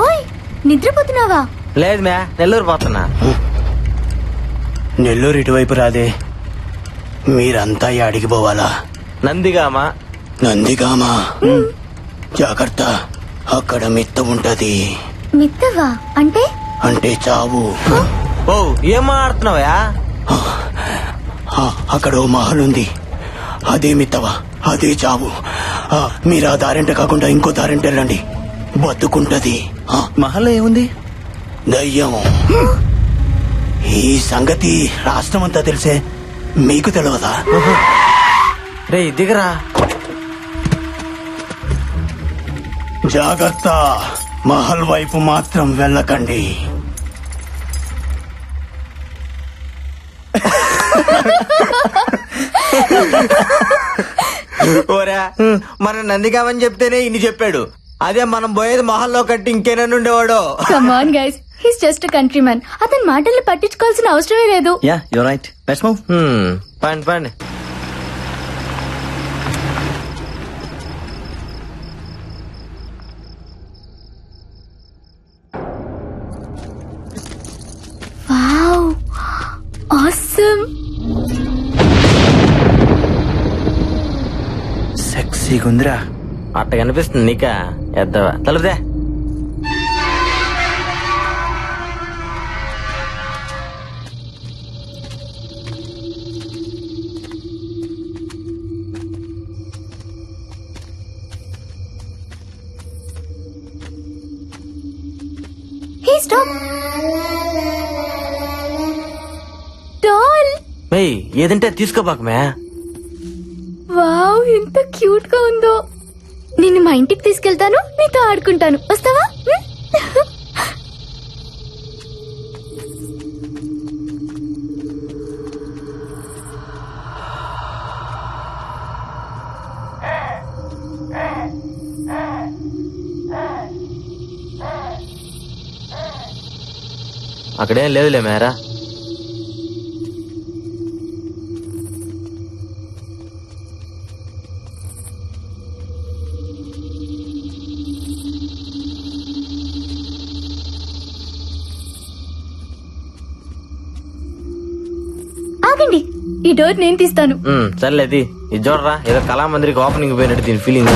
ఓయ్ నిద్రపోతున్నావా? లేదు మ్యా, నెల్లూరు పోతున్నా. నెల్లూరు ఇటువైపు రాదే, మీరంతా యాడికి పోవాలా? నందిగామా. నందిగామా? జాగ్రత్త, అక్కడ మిత్త ఉంటది. మిత్తవా అంటే? అంటే చావు. ఓ ఏం మాట్లాడుతున్నావా? అక్కడ ఓ మహల్ ఉంది, అదే మిత్తవా, అదే చావు. మీరు ఆ దారింట కాకుండా ఇంకో దారింట వెళ్ళండి, బతుకుంటది. మహల్లో ఏముంది? దయ్యం. ఈ సంగతి రాష్ట్రమంతా తెలిసే, మీకు తెలియదా? రే దిగరా. జాగ్రత్త, మహల్ వైపు మాత్రం వెళ్ళకండి. ఓరా, మన నందిగామని చెప్తేనే ఇన్ని చెప్పాడు. అదే మనం పోయేది మహల్లో కట్టి ఇంకేనన్ను ఉండేవాడు. Come on guys, he's just country man. అతని మాటల్ని పట్టించుకోవాల్సిన అవసరమే లేదు. Yeah you're right, let's move. పండి పండి. Wow, awesome. సెక్సీగా ఉందిరా. అట్ట కనిపిస్తుంది నీకా? ఎద్దవా తలుపుదే. Hey stop. డాల్. ఏయ్ ఏదంటే తీసుకోబాక మ్యా. వావ్, ఎంత క్యూట్ గా ఉందో. నిన్ను మా ఇంటికి తీసుకెళ్తాను, నీతో ఆడుకుంటాను. వస్తావా? అక్కడేం లేదులే మేరా. ఆగండి, ఈ డోర్ నేను తీస్తాను. సర్లేది ఇది చూడరా, ఏదో కళామందిరికి ఓపెనింగ్ పోయినట్టు దీని ఫీలింగ్.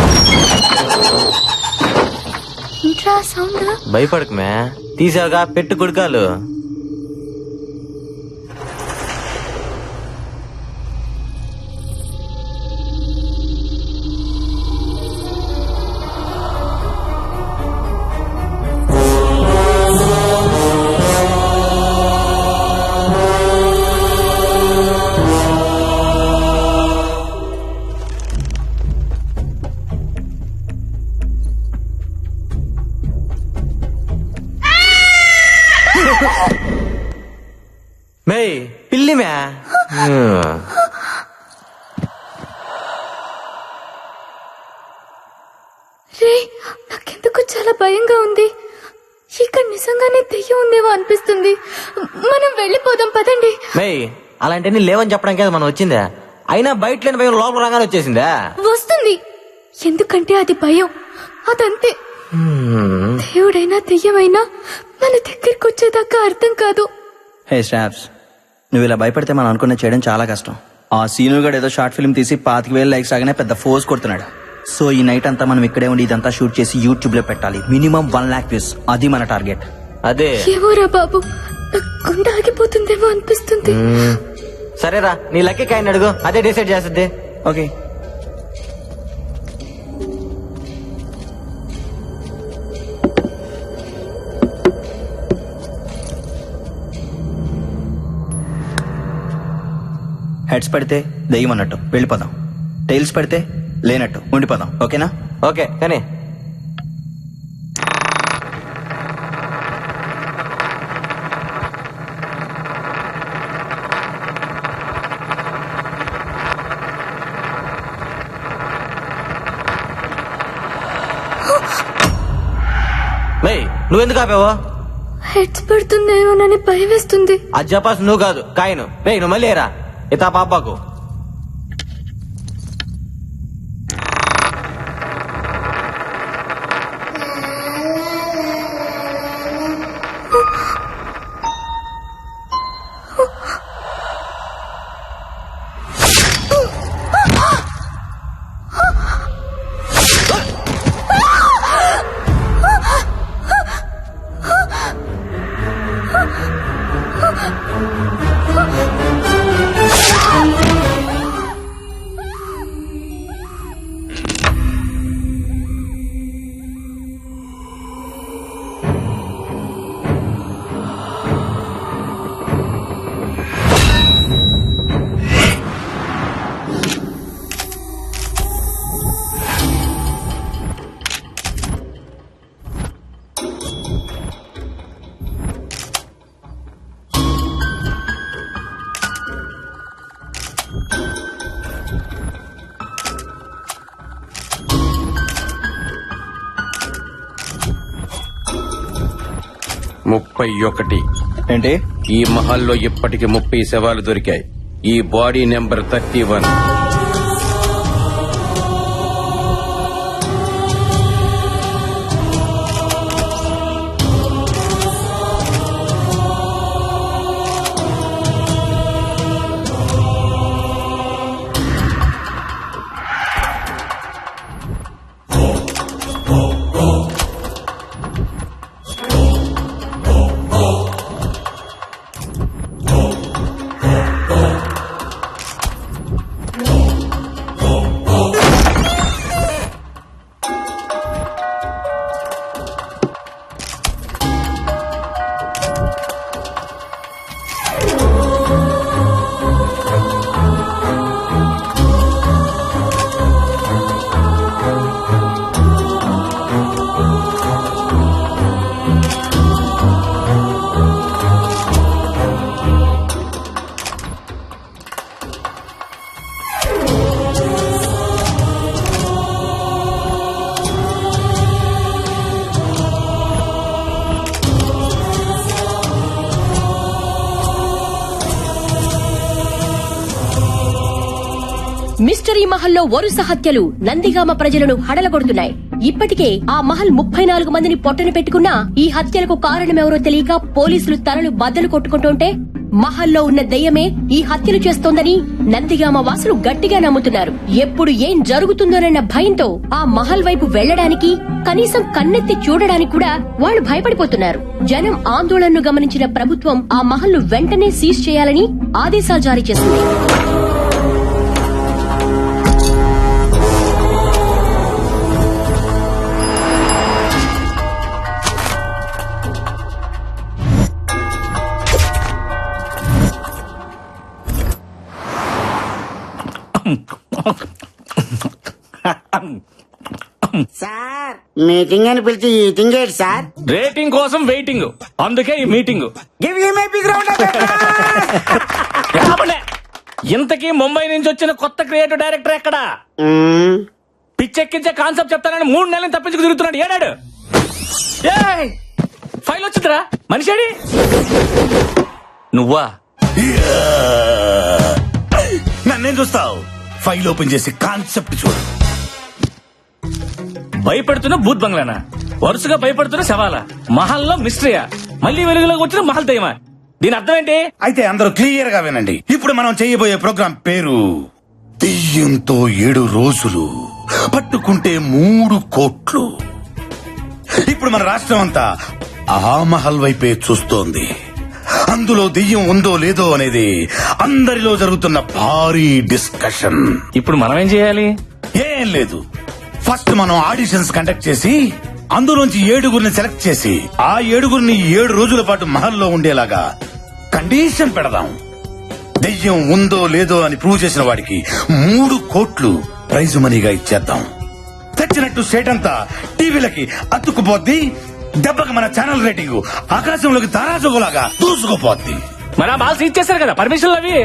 Intra sound. భయపడకు మ్యా, తీసావుగా, పెట్టు కొడుకాలు. మే పిల్లి మ్యా. రే, నాకెందుకు చాలా భయంగా ఉంది. ఇక్కడ నిజంగానే దెయ్యం ఉందేమో అనిపిస్తుంది. మనం వెళ్ళిపోదాం పదండి. మే అలాంటివన్నీ లేవని చెప్పడానికి కదా మనం వచ్చిందా? అయినా బయట లేని భయం లోపల రాగానే వచ్చేసిందా? వస్తుంది, ఎందుకంటే అది భయం, అదంతే. దేవుడైనా దెయ్యమైనా మన దగ్గరికి వచ్చేదాకా అర్థం కాదు. హే స్టాప్స్, నువ్వు ఇలా భయపడితే మనం అనుకున్న చేయడం చాలా కష్టం. ఆ సీను గడు ఏదో షార్ట్ ఫిల్మ్ తీసి 25,000 లైక్స్ రాగానే పెద్ద ఫోర్స్ కొడుతున్నాడు. సో ఈ నైట్ అంతా మనం ఇక్కడే ఉండి ఇదంతా షూట్ చేసి యూట్యూబ్ లో పెట్టాలి. మినిమం 1 lakh వ్యూస్, అది మన టార్గెట్. అదే ఏమోరా బాబు, గుండె ఆగిపోతుందేమో అనిపిస్తుంది. సరేరా, నీ లక్కీ కాయని అడుగు, అదే డిసైడ్ చేస్తుంది. ఓకే, హెడ్స్ పడితే దెయ్యం అన్నట్టు వెళ్ళిపోదాం, టైల్స్ పడితే లేనట్టు ఉండిపోదాం. ఓకేనా? ఓకే కానీ నువ్వెందుకు ఆపావో? హెడ్స్ పడుతుందేమోనని భయం వేస్తుంది. అది చెప్పాల్సి నువ్వు కాదు, కాయను. నువ్వు మళ్ళీ రా, ఇతా పాపాకు. 31. ఏంటి? ఈ మహల్లో ఇప్పటికి 30 శవాలు దొరికాయి. ఈ బాడీ నెంబర్ 31. మిస్టరీ మహల్లో వరుస హత్యలు నందిగామ ప్రజలను హడలగొడుతున్నాయి. ఇప్పటికే ఆ మహల్ 34 మందిని పొట్టన పెట్టుకున్నా ఈ హత్యలకు కారణమెవరో తెలియక పోలీసులు తలలు బద్దలు కొట్టుకుంటుంటే మహల్లో ఉన్న దెయ్యమే ఈ హత్యలు చేస్తోందని నందిగామ వాసులు గట్టిగా నమ్ముతున్నారు. ఎప్పుడు ఏం జరుగుతుందోనన్న భయంతో ఆ మహల్ వైపు వెళ్లడానికి, కనీసం కన్నెత్తి చూడడానికి కూడా వాళ్లు భయపడిపోతున్నారు. జనం ఆందోళనను గమనించిన ప్రభుత్వం ఆ మహల్ను వెంటనే సీజ్ చేయాలని ఆదేశాలు జారీ చేసింది. సార్ మీటింగ్ అని పిలిచి ఈటింగ్ ఏంటి సార్? రేటింగ్ కోసం వెయిటింగ్, అందుకే ఈ meeting. Give you my big round of రాబడే. ఇంతకీ ముంబై నుంచి వచ్చిన కొత్త క్రియేటివ్ డైరెక్టర్ ఎక్కడా? పిచ్చెక్కించే కాన్సెప్ట్ చెప్తానని 3 నెలలు తప్పించుకు తిరుగుతున్నాడు. ఏడాడు ఫైల్ వచ్చిందిరా, మనిషేడి నువ్వా? నన్నేం చూస్తావు? ఫైల్ ఓపెన్ చేసి కాన్సెప్ట్ చూడు. భయపెడుతున్న భూత్ బంగ్లానా? వరుసగా భయపడుతున్న శవాలా? మహల్లో మిస్టరీయా? మళ్ళీ వెలుగులోకి వచ్చిన మహల్ దయ్యమా? దీని అర్థం ఏంటి? అయితే అందరూ క్లియర్ గా వినండి. ఇప్పుడు మనం చేయబోయే ప్రోగ్రాం పేరు దెయ్యంతో 7 రోజులు, పట్టుకుంటే 3 కోట్లు. ఇప్పుడు మన రాష్ట్రం అంతా ఆ మహల్ వైపే చూస్తోంది. అందులో దెయ్యం ఉందో లేదో అనేది అందరిలో జరుగుతున్న భారీ డిస్కషన్. ఇప్పుడు మనం ఏం చేయాలి? ఏం లేదు, ఫస్ట్ మనం ఆడిషన్స్ కండక్ట్ చేసి అందులోంచి 7గురిని సెలెక్ట్ చేసి ఆ 7గురిని 7 రోజుల పాటు మహల్లో ఉండేలాగా కండిషన్ పెడదాం. దెయ్యం ఉందో లేదో అని ప్రూవ్ చేసిన వాడికి 3 కోట్లు ప్రైజ్ మనీగా ఇచ్చేద్దాం. తెచ్చినట్టు స్టేట్ అంతా టీవీలకి అతుక్కుపోద్ది. దెబ్బకి మన ఛానల్ రేటింగ్ ఆకాశంలోకి తారాజుగులాగా దూసుకుపోద్ది. మరి ఆ బాల్స్ ఇచ్చేసారు కదా, పర్మిషన్లు అవి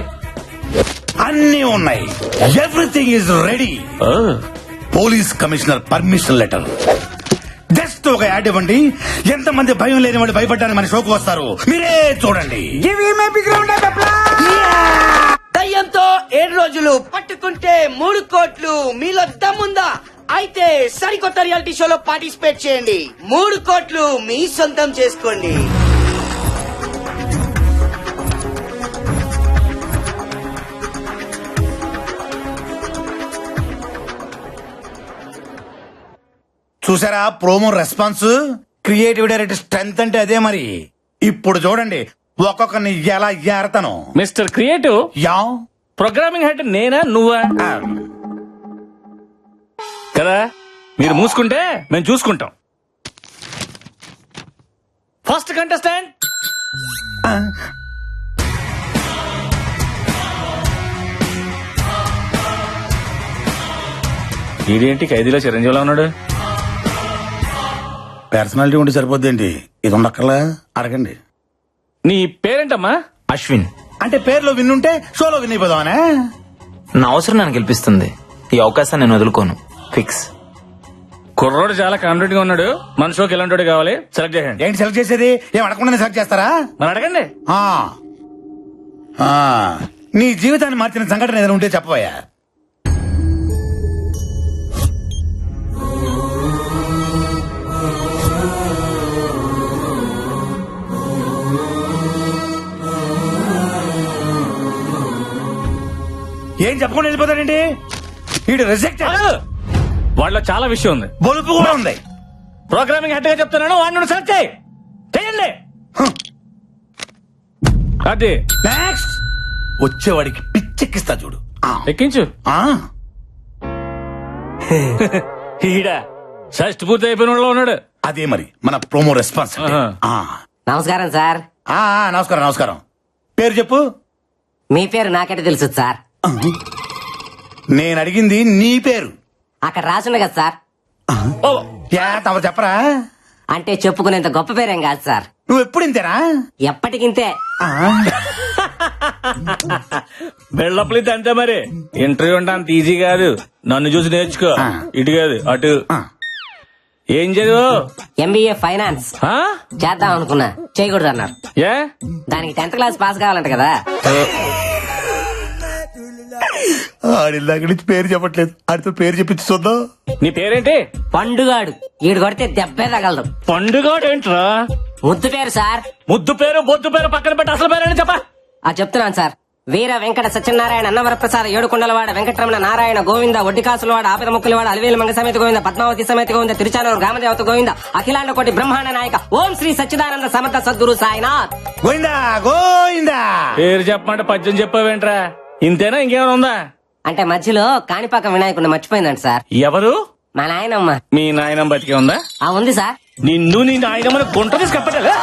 అన్నీ ఉన్నాయి. Everything is ready. Police commissioner permission letter. Just ఒక యాడ్ ఇవ్వండి. ఎంతమంది భయం లేని వాడు భయపడ్డానికి మన షోకు వస్తారు, మీరే చూడండి. Give you my big round of దయ్యంతో 7 రోజులు, పట్టుకుంటే 3 కోట్లు. మీలో దమ్ముందా? అయితే సరికొత్త రియాలిటీ షోలో పార్టిసిపేట్ చేయండి. 3 కోట్లు మీ సొంతం చేసుకోండి. చూసారా promo response? Creative director strength అంటే అదే మరి. ఇప్పుడు చూడండి ఒక్కొక్కరిని ఎలా ఏరతాను. Mister creative, yeah programming head నేనా నువ్వా? కదా, మీరు మూసుకుంటే మేము చూసుకుంటాం. ఫస్ట్ కంటెస్టెంట్ ఇదేంటి ఖైదీలో చిరంజీవిలో ఉన్నాడు? పర్సనాలిటీ ఉంటే సరిపోద్దేంటి? ఇది ఉండక్కర్లా, అడగండి. నీ పేరేంటమ్మా? అశ్విన్. అంటే పేర్లో విన్నుంటే షోలో విన్ అయిపోదామనే. నా అవసరం నన్ను గెలిపిస్తుంది. ఈ అవకాశాన్ని నేను వదులుకోను. ఫిక్స్. కుర్రోడు చాలా కాన్ఫిడెంట్ గా ఉన్నాడు. మన షోకి ఎలాంటి కావాలి సెలెక్ట్ చేయండి. ఏంటి సెలెక్ట్ చేసేది? ఏం అడగకుండా సెలెక్ట్ చేస్తారా? మరి అడగండి. ఆ. ఆ. నీ జీవితాన్ని మార్చిన సంఘటన ఏదైనా ఉంటే చెప్పబోయా. ఏం చెప్పకుండా వెళ్ళిపోతాడండి వీడు. రిజెక్ట్. వాళ్ళలో చాలా విషయం ఉంది. బొలుపు కూడా ఉంది. ప్రోగ్రామింగ్ హెడ్ గా చెప్తున్నాను, వాడిని సెలెక్ట్ చేయండి. అది నెక్స్ట్ వచ్చేవాడికి పిచ్చెక్కిస్తా చూడు. ఎక్కించు. ఈడ షష్టి పూర్తి అయిపోయిన వాళ్ళలో ఉన్నాడు. అదే మరి మన ప్రోమో రెస్పాన్స్. నమస్కారం సార్. నమస్కారం నమస్కారం. పేరు చెప్పు. మీ పేరు నాకంటే తెలుసు సార్. నేను అడిగింది నీ పేరు. అక్కడ రాసుంది కదా సార్. తమరు చెప్పరా? అంటే చెప్పుకునేంత గొప్ప పేరేం కాదు సార్. నువ్వు ఎప్పుడు ఇంతేనా? ఎప్పటికింతే. బిల్డప్లు ఇది అంతే మరి. ఇంటర్వ్యూ అంటే అంత ఈజీ కాదు. నన్ను చూసి నేర్చుకో. ఇటు కాదు అటు. ఏం చదువు? ఎంబీఏ ఫైనాన్స్ చేద్దాం అనుకున్నా, చేయకూడదు అన్నారు. ఏ? దానికి 10th క్లాస్ పాస్ కావాలంట కదా. ఆడిల్లాక నుంచి పేరు చెప్పట్లేదు. ఆడితో పేరు చెప్పించి చూద్దాం. నీ పేరేంటి? పండుగాడు. ఈడు కొడితే దెబ్బే తగలదు. పండుగాడు ఏంట్రా? ముద్దు పేరు సార్. ముద్దు పేరు బొద్దు పేరు పక్కన పెట్టి అసలు పేరు చెప్పా. చెప్తున్నాను సార్. వీర వెంకట సత్యనారాయణ అన్నవరప్రసాద ఏడుకొండలవాడ వెంకటరమణ నారాయణ గోవింద ఒడ్డికాసులవాడ ఆపద ముక్కులవాడ అలివేలు మంగ సమేత గోవింద పద్మావతి సమేత గోవింద తిరుచానూరు గ్రామదేవత గోవింద అఖిలాండ కోటి బ్రహ్మాండ నాయక ఓం శ్రీ సచ్చిదానంద సమర్థ సద్గురు సాయినాథ్ గోవిందా గోవిందా. పేరు చెప్పమంటే పద్యం చెప్పావేంట్రా? ఇంతేనా ఇంకేమైనా ఉందా? అంటే మధ్యలో కాణిపాక వినాయకుడిని మర్చిపోయిందంట సార్. ఎవరు? మా నాయనమ్మ. మీ నాయనమ్మ బతికే ఉందా? ఉంది సార్. నిన్ను నీ నాయనమ్మని గుంట తీసి కప్పటలే.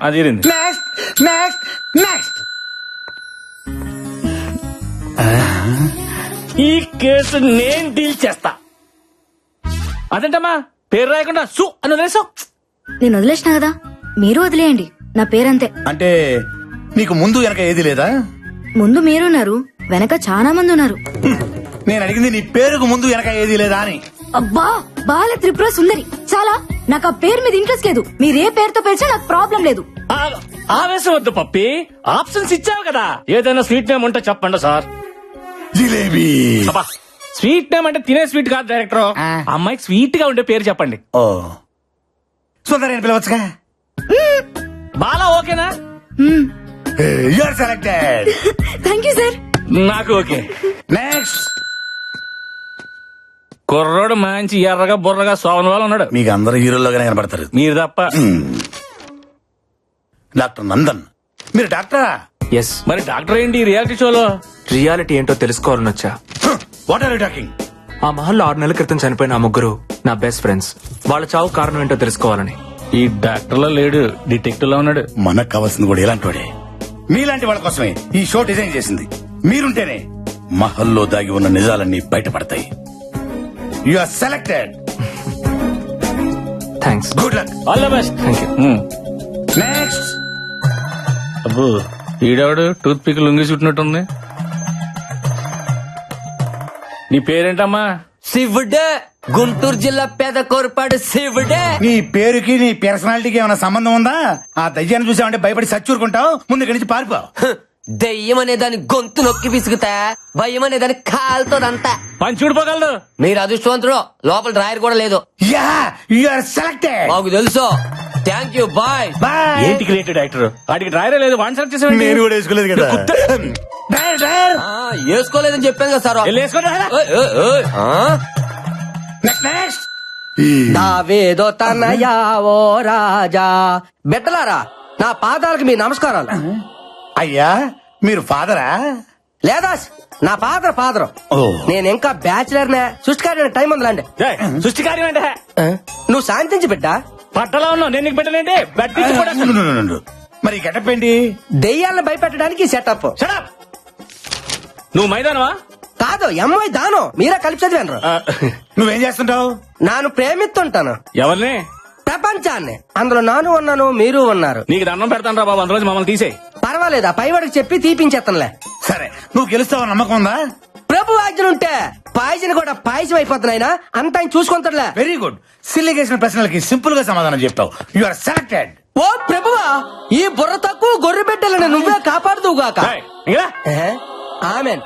అది ఈ కేసు నేను డీల్ చేస్తా. అదేంటమ్మా పేరు రాయకుండా సు అని వదిలేసావు? నేను వదిలేసిన కదా, మీరు వదిలేయండి. నా పేరంతే. అంటే నీకు ముందు వెనక ఏది లేదా? ముందు మీరున్నారు, వెనక చాలా మంది ఉన్నారు. నేను అడిగింది నీ పేరుకు ముందు వెనక ఏది లేదా అని. అబ్బా బాల త్రిపుర సుందరి. చాలా. నాకు ఆ పేరు మీద ఇంట్రెస్ట్ లేదు. మీరు ఏ పేరుతో పిలిచినా నాకు ప్రాబ్లం లేదు. ఆవేశం వద్దు పప్పి, ఆప్షన్స్ ఇచ్చావు కదా. ఏదైనా స్వీట్ నేమ్ ఉంటే చెప్పండి సార్. జిలేబీ. స్వీట్ నేమ్ అంటే తినే స్వీట్ కాదు డైరెక్టర్. అమ్మాయికి స్వీట్ గా ఉండే పేరు చెప్పండి. ఓ సుందరి పిలవచ్చుగా. బాలా ఓకేనా? You are selected. Thank you sir. నాకు ఓకే. నెక్స్ట్ కుర్రోడు మంచి ఎర్రగా బుర్రగా సోమన్ వాళ్ళు ఉన్నాడు. మీకు అందరు హీరోల్లోగానే కనబడతారు. మీరు తప్ప. డాక్టర్ నందన్. మీరు డాక్టరా? ఎస్. మరి డాక్టర్ ఏంటి రియాలిటీ షోలో? రియాలిటీ ఏంటో తెలుసుకోవాలని వచ్చా. What are you talking? ఆ మహల్లో 6 నెలల క్రితం చనిపోయిన ఆ ముగ్గురు నా బెస్ట్ ఫ్రెండ్స్. వాళ్ళ చావు కారణం ఏంటో తెలుసుకోవాలని. ఈ డాక్టర్ లో లేడు, డిటెక్టివ్ లో ఉన్నాడు. మనకు కావాల్సింది కూడా ఇలాంటి వాడే. మీలాంటి వాళ్ళ కోసమే ఈ షో డిజైన్ చేసింది. మీరుంటేనే మహల్లో దాగి ఉన్న నిజాలన్నీ బయటపడతాయి. You are selected. Thanks. Good luck. All the best. Thank you. Next. అబ్బో ఈడవాడు టూత్ పిక్ లొంగి చుట్టినట్టుంది. నీ పేరేంటమ్మా? శివుడే. గుంటూరు జిల్లా పేద కోరపాడు శివుడే. నీ పేరుకి నీ పర్సనాలిటీకి ఏమైనా సంబంధం ఉందా? ఆ దయ్యాన్ని చూసామంటే భయపడి సచ్చూరుకుంటావు. ముందు ఇక్కడి నుంచి పారిపో. దెయ్యం అనే దాని గొంతు నొక్కి పిసుకుతా, భయం అనే దాని కాలుతోదంతా. పని చూడిపోగలదు. మీరు అదృష్టవంతుడు. లోపల డ్రాయర్ కూడా లేదు. Yeah you are selected. మాకు తెలుసు. Thank you. బాయ్. బాయ్. ఏంటి క్రియేటివ్ డైరెక్టర్? వాడికి డ్రైవరే లేదు, వాడిని సెలెక్ట్ చేసేవాడి. నేను కూడా వేసుకోలేదు కదా. Driver driver. వేసుకోలేదని చెప్పాను కదా సార్. Next next. నావేదో తనయా ఓ రాజా. బిడ్డలారా, నా పాదాలకు మీ నమస్కారాలు. అయ్యా మీరు ఫాదరా? లేదా నా ఫాదర్. ఓ. నేను ఇంకా బ్యాచిలర్ నే. సృష్టికార్యం టైం ఉందిలాండి. సృష్టి కార్యం అంటే నువ్వు శాంతించి బిడ్డ. పట్టలో ఉన్నావు, నేను నీకు పెట్టలేంటి? మరి గెటప్ ఏంటి? దెయ్యాలను భయపెట్టడానికి సెటప్. షడప్. నువ్వు మైదానవా? కాదు, ఎంఐ దానం. మీరే కలిపి చదివాను. నువ్వేం చేస్తుంటావు? నాను ప్రేమిస్తుంటాను ఎవరిని? ప్రపంచాన్ని. అందులో నాను ఉన్నాను, మీరు ఉన్నారు. నీకు దండం పెడతాను రా బాబు, అందులో మమ్మల్ని తీసేయి. పర్వాలేదు, ఆ పైవాడికి చెప్పి తీపించేస్తానులే. సరే, నువ్వు గెలుస్తావు నమ్మకం ఉందా? ప్రభు వాద్యం ఉంటే పాయసం కూడా పాయసం అయిపోతున్నాయినా అంత ఆయన చూసుకుంటాడులే. Very good. సిల్లిగేసిన ప్రశ్నలకి సింపుల్ గా సమాధానం చెప్తావు. You are selected. ఓ ప్రభువా, ఈ బుర్ర తక్కువ గొర్రె బిడ్డలను నువ్వే కాపాడుదువుగాక. ఆమెన్.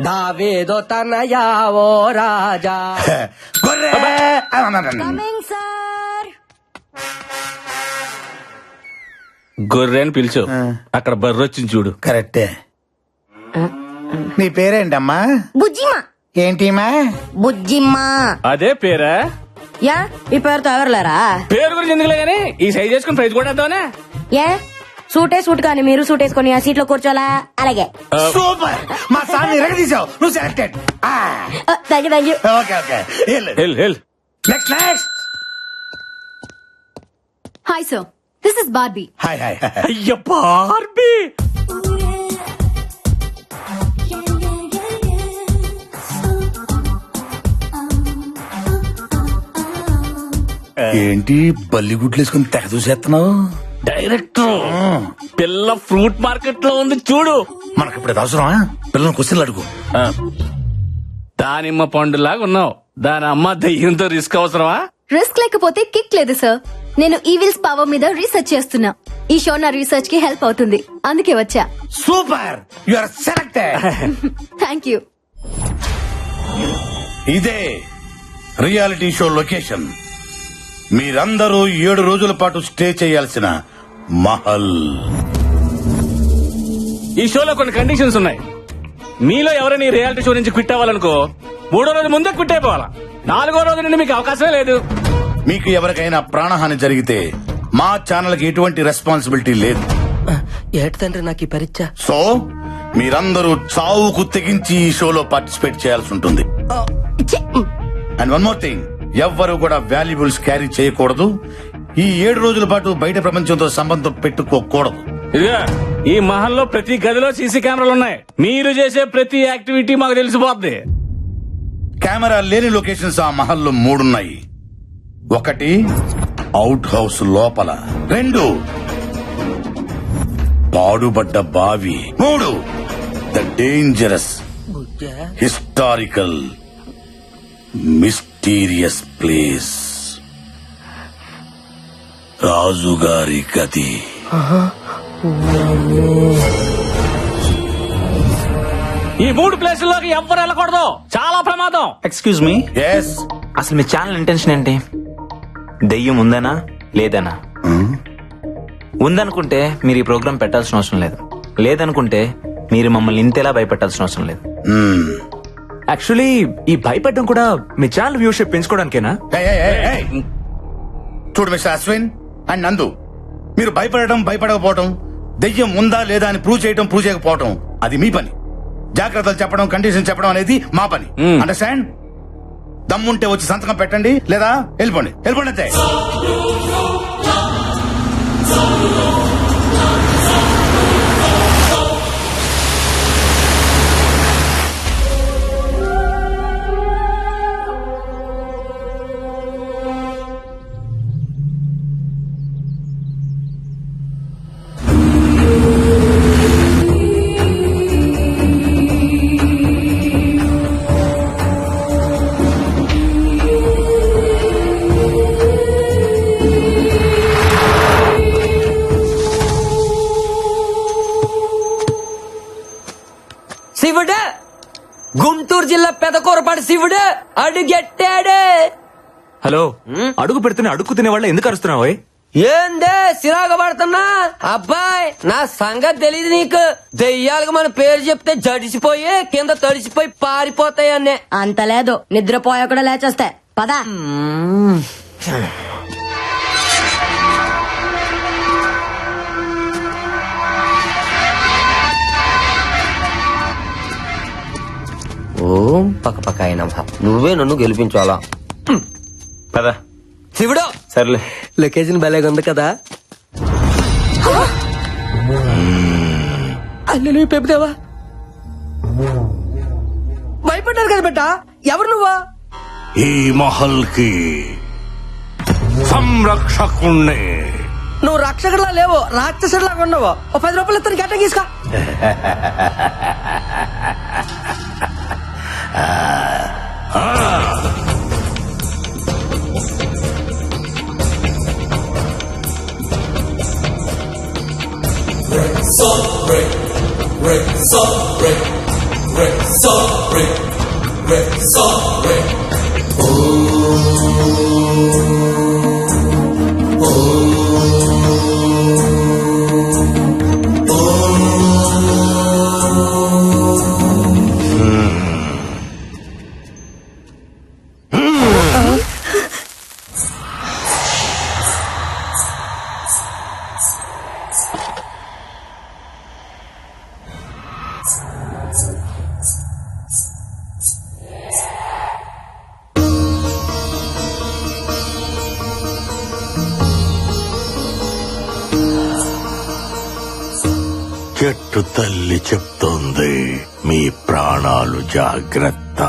దావేదో తనయా ఓ రాజా. గొర్రె. గొర్రె అని పిలిచు, అక్కడ బర్రె వచ్చింది చూడు. కరెక్టే. నీ పేరేంటమ్మా? బుజ్జిమా. ఏంటిమా? బుజ్జిమ్మా. అదే పేరా? యా, ఈ పేరుతో ఎవరులేరా? పేరు గురించి ఎందుకులే గానీ ఈ సైజ్ చేసుకుని ప్రైజ్ కూడా వేద్దామనే. ఏ సూట్ కానీ మీరు సూట్ వేసుకొని ఆ సీట్ లో కూర్చోలా? అలాగే. సూపర్. మా సార్ ఎరగదీసావు. నువ్వు selected. Thank you. Okay okay. Next next. Hi sir, this is Barbie. Hi hi. అయ్య బార్బీ. ఏంటి బల్లిగుడ్లు వేసుకుని తెగ చూసేస్తున్నావు? డైరెక్టర్, పిల్ల ఫ్రూట్ మార్కెట్ లో ఉంది చూడు. మనకి ఇప్పుడు అవసరమా? పిల్లలు క్వశ్చన్లు అడుగు. దానిమ్మ పండులాగా ఉన్నావు, దాని అమ్మ దయ్యంతో రిస్క్ అవసరమా? రిస్క్ లేకపోతే కిక్ లేదు సార్. నేను ఈవిల్స్ పవర్ మీద రీసెర్చ్ చేస్తున్నా. ఈ షో నా రీసెర్చ్ కి హెల్ప్ అవుతుంది, అందుకే వచ్చా. Super. You are selected. Thank you. ఇదే రియాలిటీ షో లొకేషన్. మీరందరూ 7 రోజుల పాటు స్టే చేయాల్సిన మహల్. ఈ షోలో కొన్ని కండిషన్స్ ఉన్నాయి. మీలో ఎవరైనా ఈ రియాలిటీ షో నుంచి క్విట్ అవ్వాలనుకో 3వ రోజు ముందే క్విట్ అయిపోవాలా. 4వ రోజు నుండి మీకు అవకాశమే లేదు. మీకు ఎవరికైనా ప్రాణహాని జరిగితే మా ఛానల్ కి ఎటువంటి రెస్పాన్సిబిలిటీ లేదు. ఏటి తండ్రి నాకు ఈ పరీక్ష. సో మీరందరూ చావుకు తెగించి ఈ షోలో పార్టిసిపేట్ చేయాల్సి ఉంటుంది. అండ్ వన్ మోర్ థింగ్, ఎవ్వరూ కూడా వాల్యుబుల్స్ క్యారీ చేయకూడదు. ఈ 7 రోజుల పాటు బయట ప్రపంచంతో సంబంధం పెట్టుకోకూడదు. ఇదిగా ఈ మహల్లో ప్రతి గదిలో సీసీ కెమెరాలు ఉన్నాయి. మీరు చేసే ప్రతి యాక్టివిటీ మాకు తెలిసిపోద్ది. కెమెరా లేని లొకేషన్స్ ఆ మహల్లో 3 ఉన్నాయి. 1 అవుట్ హౌస్ లోపల, 2 పాడుబడ్డ బావి, 3 the dangerous historical mysterious place, రాజుగారి గది. ఈ 3 ప్లేసుల్లోకి ఎవ్వరు వెళ్ళకూడదు, చాలా ప్రమాదం. Excuse me. ఎస్. అసలు మీ ఛానల్ ఇంటెన్షన్ ఏంటి? దెయ్యం ఉందనా లేదనా? ఉందనుకుంటే మీరు ఈ ప్రోగ్రామ్ పెట్టాల్సిన అవసరం లేదు. లేదనుకుంటే మీరు మమ్మల్ని ఇంతేలా భయపెట్టాల్సిన అవసరం లేదు. యాక్చువల్లీ ఈ భయపెట్టడం కూడా మీ ఛానల్ వ్యూషిప్ పెంచుకోవడానికేనా? చూడు మిస్టర్ అశ్విన్ అండ్ నందు, మీరు భయపడకపోవటం, దెయ్యం ఉందా లేదా అని ప్రూవ్ చేయకపోవటం అది మీ పని. జాగ్రత్తలు చెప్పడం, కండిషన్ చెప్పడం అనేది మా పని. అండర్స్టాండ్? దమ్ముంటే వచ్చి సంతకం పెట్టండి, లేదా వెళ్ళిపోండి అంతే. శివుడు, గుంటూరు జిల్లా పెదకూరపాడు శివుడు అడుగెట్టాడు. హలో, అడుగు పెడుతున్న అడుగు తినే వాళ్ళ ఎందుకు అరుస్తున్నావు? ఏందే సిరాగ పడుతున్నా? అబ్బాయి, నా సంగతి తెలియదు నీకు. దెయ్యాలకు మన పేరు చెప్తే జడిసిపోయి కింద తడిసిపోయి పారిపోతాయన్నే. అంత లేదు, నిద్రపోయా కూడా లేచేస్తా. పదా. ఓం పక్క అయిన నువ్వే నన్ను గెలిపించాలా? పదా శివుడు. సర్లే. లొకేషన్ భలేగా ఉంది కదా. అల్లు పెప్పుదేవా, భయపడ్డారు కదా బిడ్డ. ఎవరు నువ్వా? ఈ మహల్ కి సంరక్షకుణ్ణి. నువ్వు రక్షకుడిలా లేవు, రాక్షసుడిలాగా ఉన్నావు. ఓ 10 రూపాయలు ఇస్తాను, గట్ట తీసుకో. చెట్టు తల్లి చెప్తోంది మీ ప్రాణాలు జాగ్రత్త.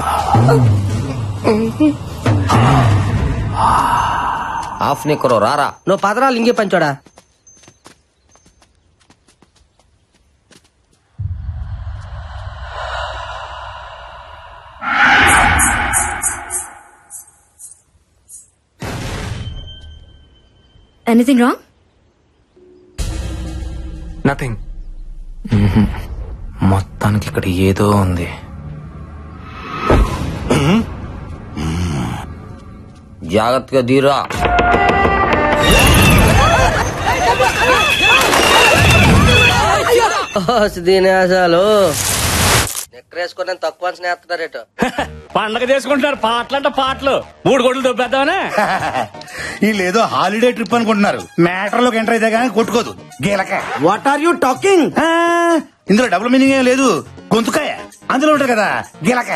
ఆఫ్ నీకురో రారా నువ్వు పదరాలు ఇంకే పంచోడా. Anything wrong? నథింగ్. మొత్తానికి ఇక్కడ ఏదో ఉంది. జాగ్రత్తగా దీరా. దీనేసాలు నెక్కరేసుకుని తక్కువ స్నేహితుడారేట. పండగ చేసుకుంటున్నారు పాటలంట పాటలు. 3 కోట్లు దొబ్బేద్దామనే. వీళ్ళేదో హాలిడే ట్రిప్ అనుకుంటున్నారు. మ్యాటర్ లోకి ఎంటర్ అయితే గానీ కొట్టుకోదు గీలక. What are you talking? ఇందులో డబుల్ మీనింగ్ ఏం లేదు. గొంతుకాయ అందులో ఉంటారు కదా గీలక.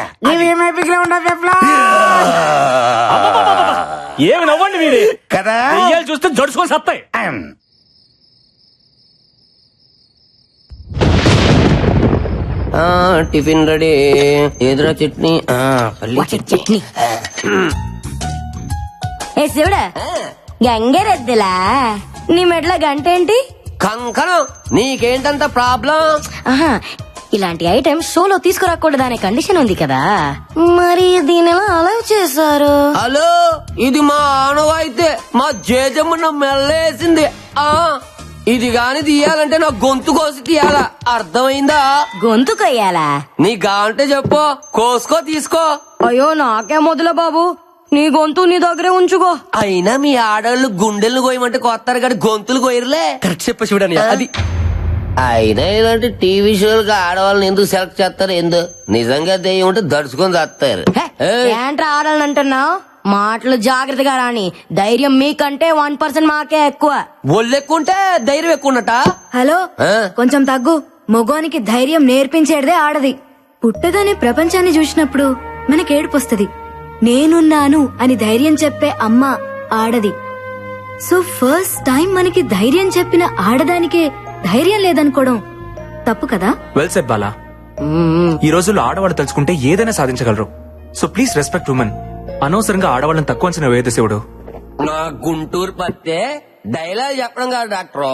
ఏమి నవ్వండి మీరు కదా దెయ్యాలు చూస్తే జడుచుకొని సత్తాయి. Tiffin ready. ఎదురా చట్నీ, పల్లి చట్నీ. ఏ శివుడా గంగరెద్దులా నీ మెట్ల గంట ఏంటి? కంకణం. నీకేంటంత ప్రాబ్లం? ఆహా, ఇలాంటి ఐటమ్ షోలో తీసుకురాకూడదు అనే కండిషన్ ఉంది కదా, మరి దీని ఎలా అలౌ చేశారు? హలో, ఇది మా ఆనవాయితే. మా జేజమ్మ మెల్లేసింది. ఇది గాని తీయాలంటే నా గొంతు కోసి తీయాలా, అర్థమైందా? గొంతు కొయ్యాలా? నీ గాంటే చెప్పు, కోసుకో తీసుకో. అయ్యో నాకే మొదల బాబు, నీ గొంతు నీ దగ్గరే ఉంచుకో. అయినా మీ ఆడవాళ్ళు గుండెలు కోయమంటే కొత్తారు కానీ గొంతులు కోయరులే. కరెక్ట్ చెప్ప చూడని అది. అయినా ఇలాంటి టీవీ షోలకు ఆడవాళ్ళని ఎందుకు సెలెక్ట్ చేస్తారు? ఎందు నిజంగా దెయ్యం ఉంటే దడుచుకొని చేస్తారు. ఏంట్రా ఆడాలని అంటున్నావు? మాటలు జాగ్రత్తగా రాని. ధైర్యం మీకంటే 1% మాకే ఎక్కువ. ఒళ్ళెక్కుంటే ధైర్యం ఎక్కువ ఉన్నట. హలో, కొంచెం తగ్గు. మగోనికి ధైర్యం నేర్పించేదే ఆడది. పుట్టగానే ప్రపంచాన్ని చూసినప్పుడు మనకి ఏడుపొస్తది. నేనున్నాను అని ధైర్యం చెప్పే అమ్మ ఆడది. సో ఫస్ట్ టైం మనకి ధైర్యం చెప్పిన ఆడదానికే ధైర్యం లేదనుకోవడం తప్పు కదా? Well said Bala. ఈ రోజుల్లో ఆడవాళ్ళు తలుచుకుంటే ఏదైనా సాధించగలరు. So please respect women. అనవసరంగా ఆడవాళ్ళని తక్కువ అంచనా వేయదు శివుడు. నా గుంటూరు పత్తే డైలాగ్ చెప్పడం కాదు డాక్టర్.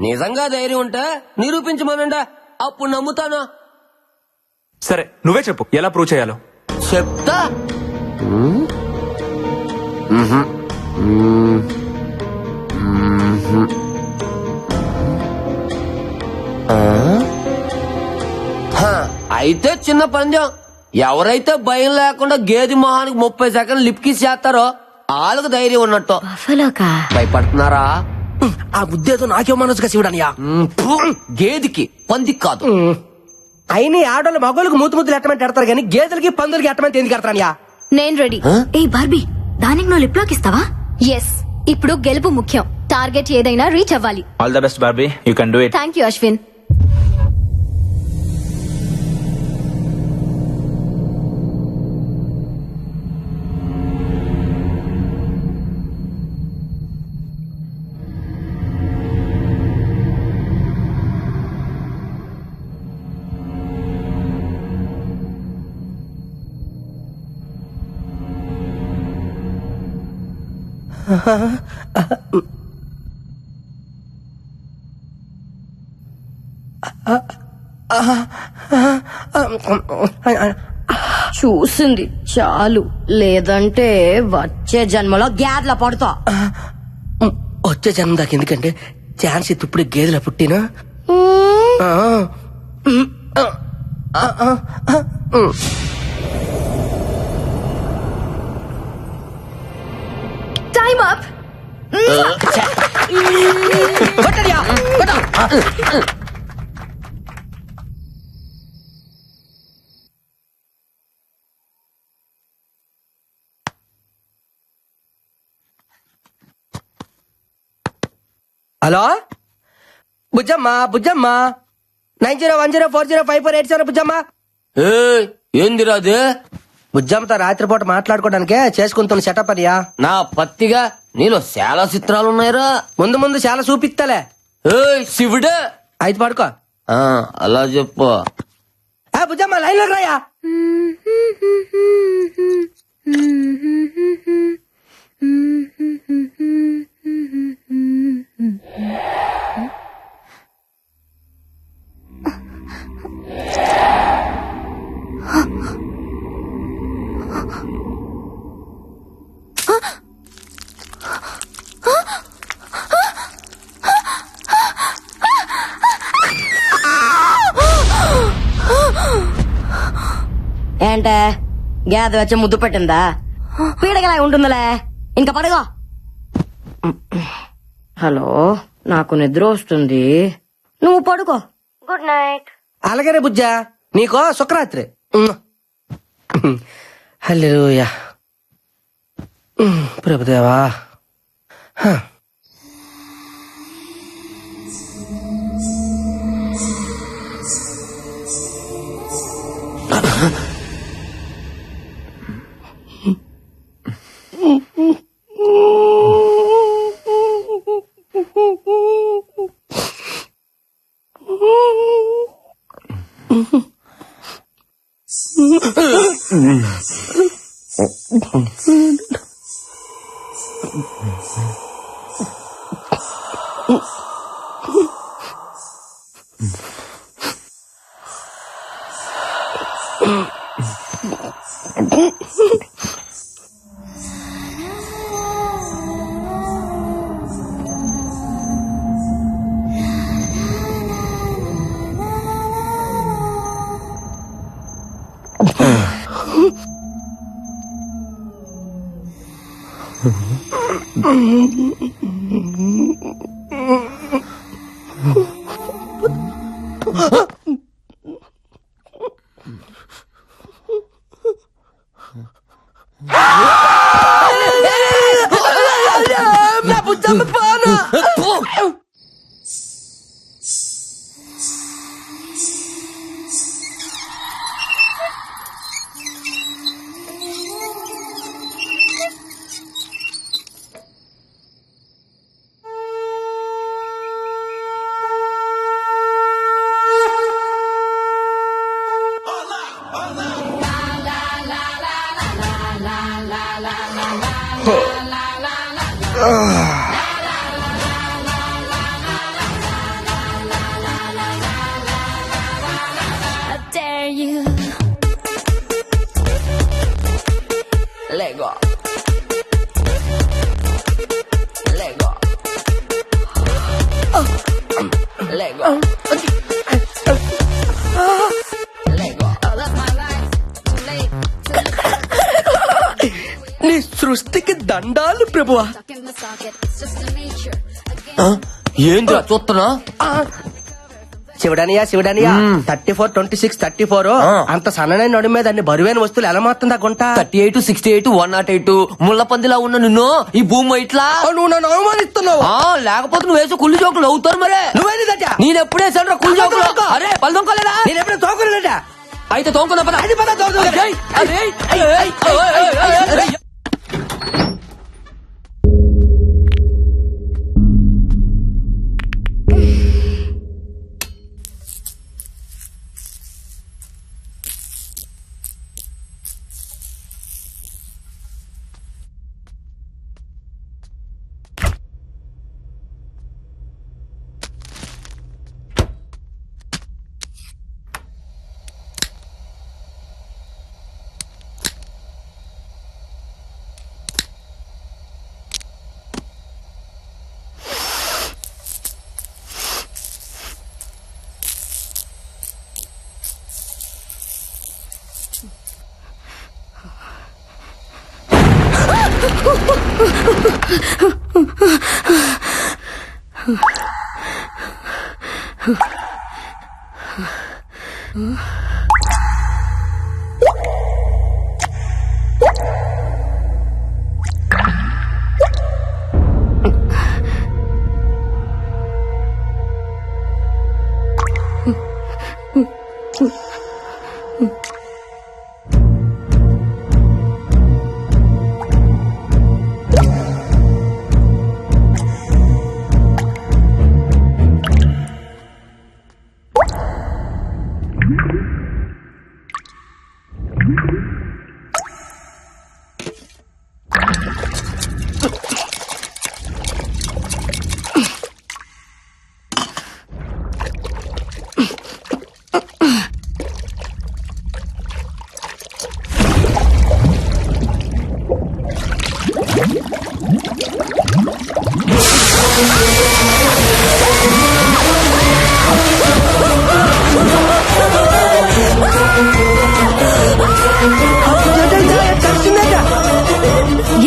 నిజంగా ధైర్యం ఉంటే నిరూపించమనండి, అప్పుడు నమ్ముతాను. సరే నువ్వే చెప్పు ఎలా ప్రూవ్ చేయాలో. చెప్తా. అయితే చిన్న పందెం. ఎవరైతే భయం లేకుండా గేది మొహానికి 30 సెకండ్లు లిప్కిస్ చేస్తారో వాళ్ళకు ధైర్యం ఉన్నట్టు. భయపడుతున్నారా? ఆ ఉద్దేశం నాకే మనసుగా శివుడనియా. గేదికి పందికి కాదు. అయినా ఆడోళ్ళు మగోళ్ళకి మూతులు ఎట్టమంటే ఎడతారు కానీ గేదెలకి పందులకి ఎట్టమంటే ఎందుకు ఎడతారనియా? నేను రెడీ. ఏ బార్బీ, దానికి నువ్వు లిప్ లాక్ ఇస్తావా? ఎస్. ఇప్పుడు గెలుపు ముఖ్యం. టార్గెట్ ఏదైనా రీచ్ అవ్వాలి. All the best Barbie, you can do it. Thank you Ashwin. చూసింది చాలు, లేదంటే వచ్చే జన్మలో గ్యాడ్ల పడతా. వచ్చే జన్మ దాకా ఎందుకంటే ఛాన్స్ ఇప్పుడు గేదెల పుట్టినా టైమ్ అప్. కొట్టడియా, కొట్ట. హలో బుజ్జమ్మ, బుజ్జమ్మ 9010405487 బుజ్జమ్మ. ఏందిరా అదే? బుజ్జమ్మతో రాత్రిపూట మాట్లాడుకోవడానికే చేసుకుంటున్న సెటప్ అనియా. నా పత్తిగా నీలో చాలా చిత్రాలు ఉన్నాయిరా. ముందు ముందు చాలా చూపిస్తలే. శివుడే అయితే పడుకో. అలా చెప్పు. బుజ్జమ్మ లైన్ లో రాయా. ఏంటే గ్యాద వచ్చి ముద్దు పెట్టిందా? పీడగలా ఉంటుందిలే, ఇంకా పడుకో. హలో, నాకు నిద్ర వస్తుంది, నువ్వు పడుకో. Good night. అలాగనే బుజ్జా, నీకో శుక్రరాత్రి. హల్లెలూయా. Prabhudeva. Lego. Lego. Lego. Lego. నీ సృష్టికి దండాలు ప్రభువా. ఏంద్రా చూస్తున్నా? శివుడనియా శివుడనియా 34-26-34 అంత సన్ననైన నడు మీద అన్ని బరువైన వస్తువులు ఎలా మారుతుందా గుంట? 38, 68, 108 ముళ్ళ పందిలా ఉన్న నిన్ను ఈ భూమి ఇట్లా నువ్వు నన్ను అవమానిస్తున్నావు. లేకపోతే నువ్వు వేసే కుళ్ళు జోకులు అవుతారు మరే. నువ్వేంటి నేను ఎప్పుడే సరే కుళ్ళు జోకులు. అరే పళ్ళు తోముకోలేదా? నేను ఎప్పుడూ తోకలేదా? అయితే తోముకున్నా పద. అది పద తోకలేదు.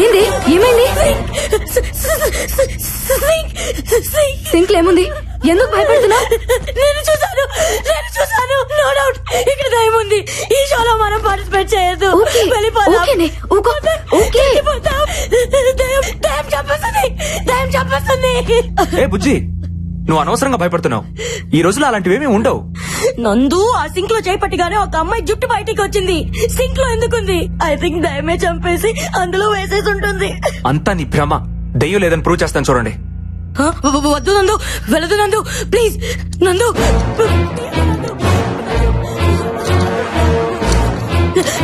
ఏంది ఏమైంది? సింక్ ఏముంది? ఎందుకు భయపడుతున్నావు? నేను చూసాను నో డౌట్ ఇక్కడ దయ్యం ఉంది. ఈ షోలో మనం పార్టిసిపేట్ చేయొద్దు. ఓకేనే, ఊకో, ఓకే. దయ్యం చంపేస్తుంది. ఏ బుజ్జి, నువ్వు అనవసరంగా భయపడుతున్నావు. ఈ రోజులో అలాంటివేమీ ఉండవు. నందు ఆ సింక్ లో చేపట్టిగానే ఒక అమ్మాయి జుట్టు బయటికి వచ్చింది. సింక్ లో ఎందుకుంది? ఐ థింక్ దయ్యమే చంపేసి అందులో వేసేసి ఉంటుంది. అంతా నీ భ్రమ. దెయ్యం లేదని ప్రూవ్ చేస్తాను చూడండి. వద్దు నందు, వెళ్ళదు నందు, ప్లీజ్ నందు.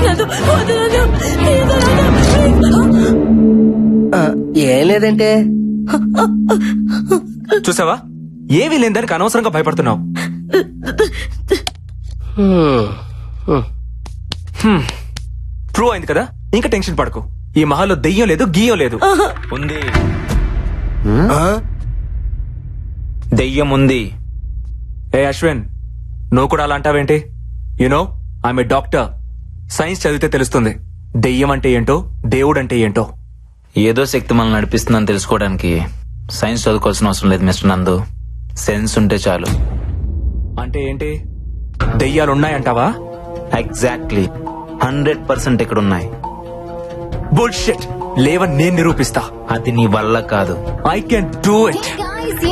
నందు, వద్దు నందు, ప్లీజ్ నందు, ప్లీజ్. ఏం లేదంటే చూసావా, ఏమీ లేని దానికి అనవసరంగా భయపడుతున్నావు. ప్రూవ్ అయింది కదా, ఇంకా టెన్షన్ పడకు. ఈ మహల్లో దెయ్యం లేదు, గీయం లేదు. ఉంది, దెయ్యం ఉంది. ఏ అశ్విన్, నువ్వు కూడా అలా అంటావేంటి? You know I'm a doctor. Science చదివితే తెలుస్తుంది దెయ్యం అంటే ఏంటో, దేవుడు అంటే ఏంటో. ఏదో శక్తి మనల్ని నడిపిస్తుందని తెలుసుకోవడానికి సైన్స్ చదువుకోవాల్సిన అవసరం లేదు మిస్టర్ నందు. సెన్స్ ఉంటే చాలు. అంటే ఏంటి? దెయ్యాలున్నాయంటావా? ఎగ్జాక్ట్లీ 100% ఇక్కడ ఉన్నాయి. బుల్షిట్. లేవని నేను నిరూపిస్తా. అది నీ వల్ల కాదు. I can do it.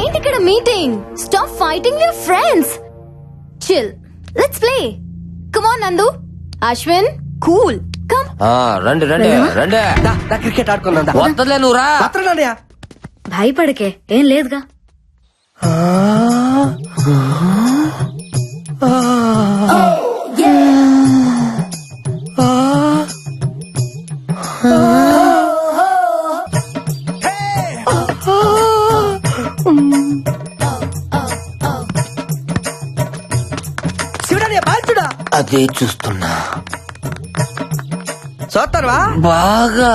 ఏంటి ఇక్కడ meeting? Stop fighting your friends. Chill, let's play. Come on నందు, అశ్విన్, కూల్, కమ్. రండి రండి రండి, క్రికెట్ ఆడుకుందా? వద్దలే నువ్వు రా. భయపడకే, ఏం లేదుగా. అదే చూస్తున్నా. చూస్తారా బాగా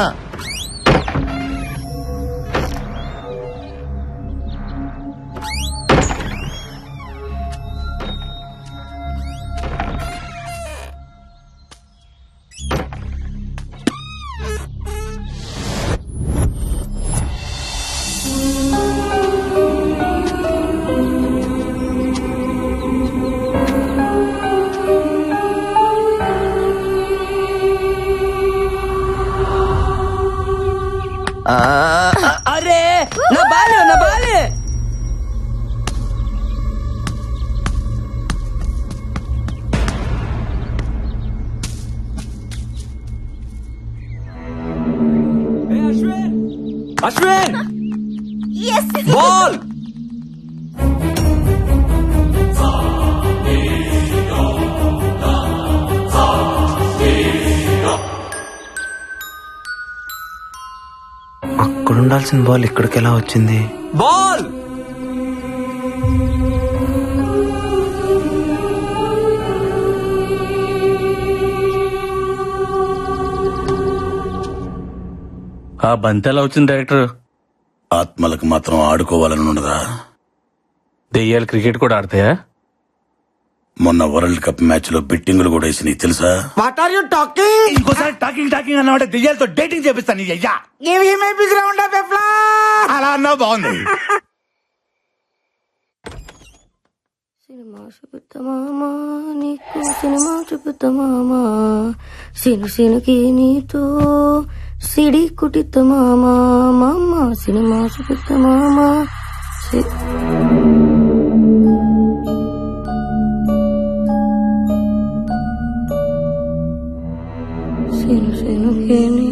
అరే నా బాలే అశ్విన్, బాల్. అక్కడుండాల్సిన బాల్ ఇక్కడికి ఎలా వచ్చింది? బాల్. ఆ బంతి ఎలా వచ్చింది డైరెక్టర్? ఆత్మలకు మాత్రం ఆడుకోవాలని ఉండదా? దెయ్యాలు క్రికెట్ కూడా ఆడతాయా? మొన్న వరల్డ్ కప్ మ్యాచ్ లో బెట్టింగులు కూడా వేసి నీకు తెలుసా? What are you talking? ఇంకోసారి టాకింగ్ టాకింగ్ అన్నమాట దెయ్యాలతో డేటింగ్ చేపిస్తాను నీ అయ్యా. అలా అన్నా బాగుంది. సినిమా చూపుతామా నీకు సినిమా చూపుతామా సినుకి నీతో సిడి కుటితమామా మామ సినిమా చూపుతామా సినుకి నీ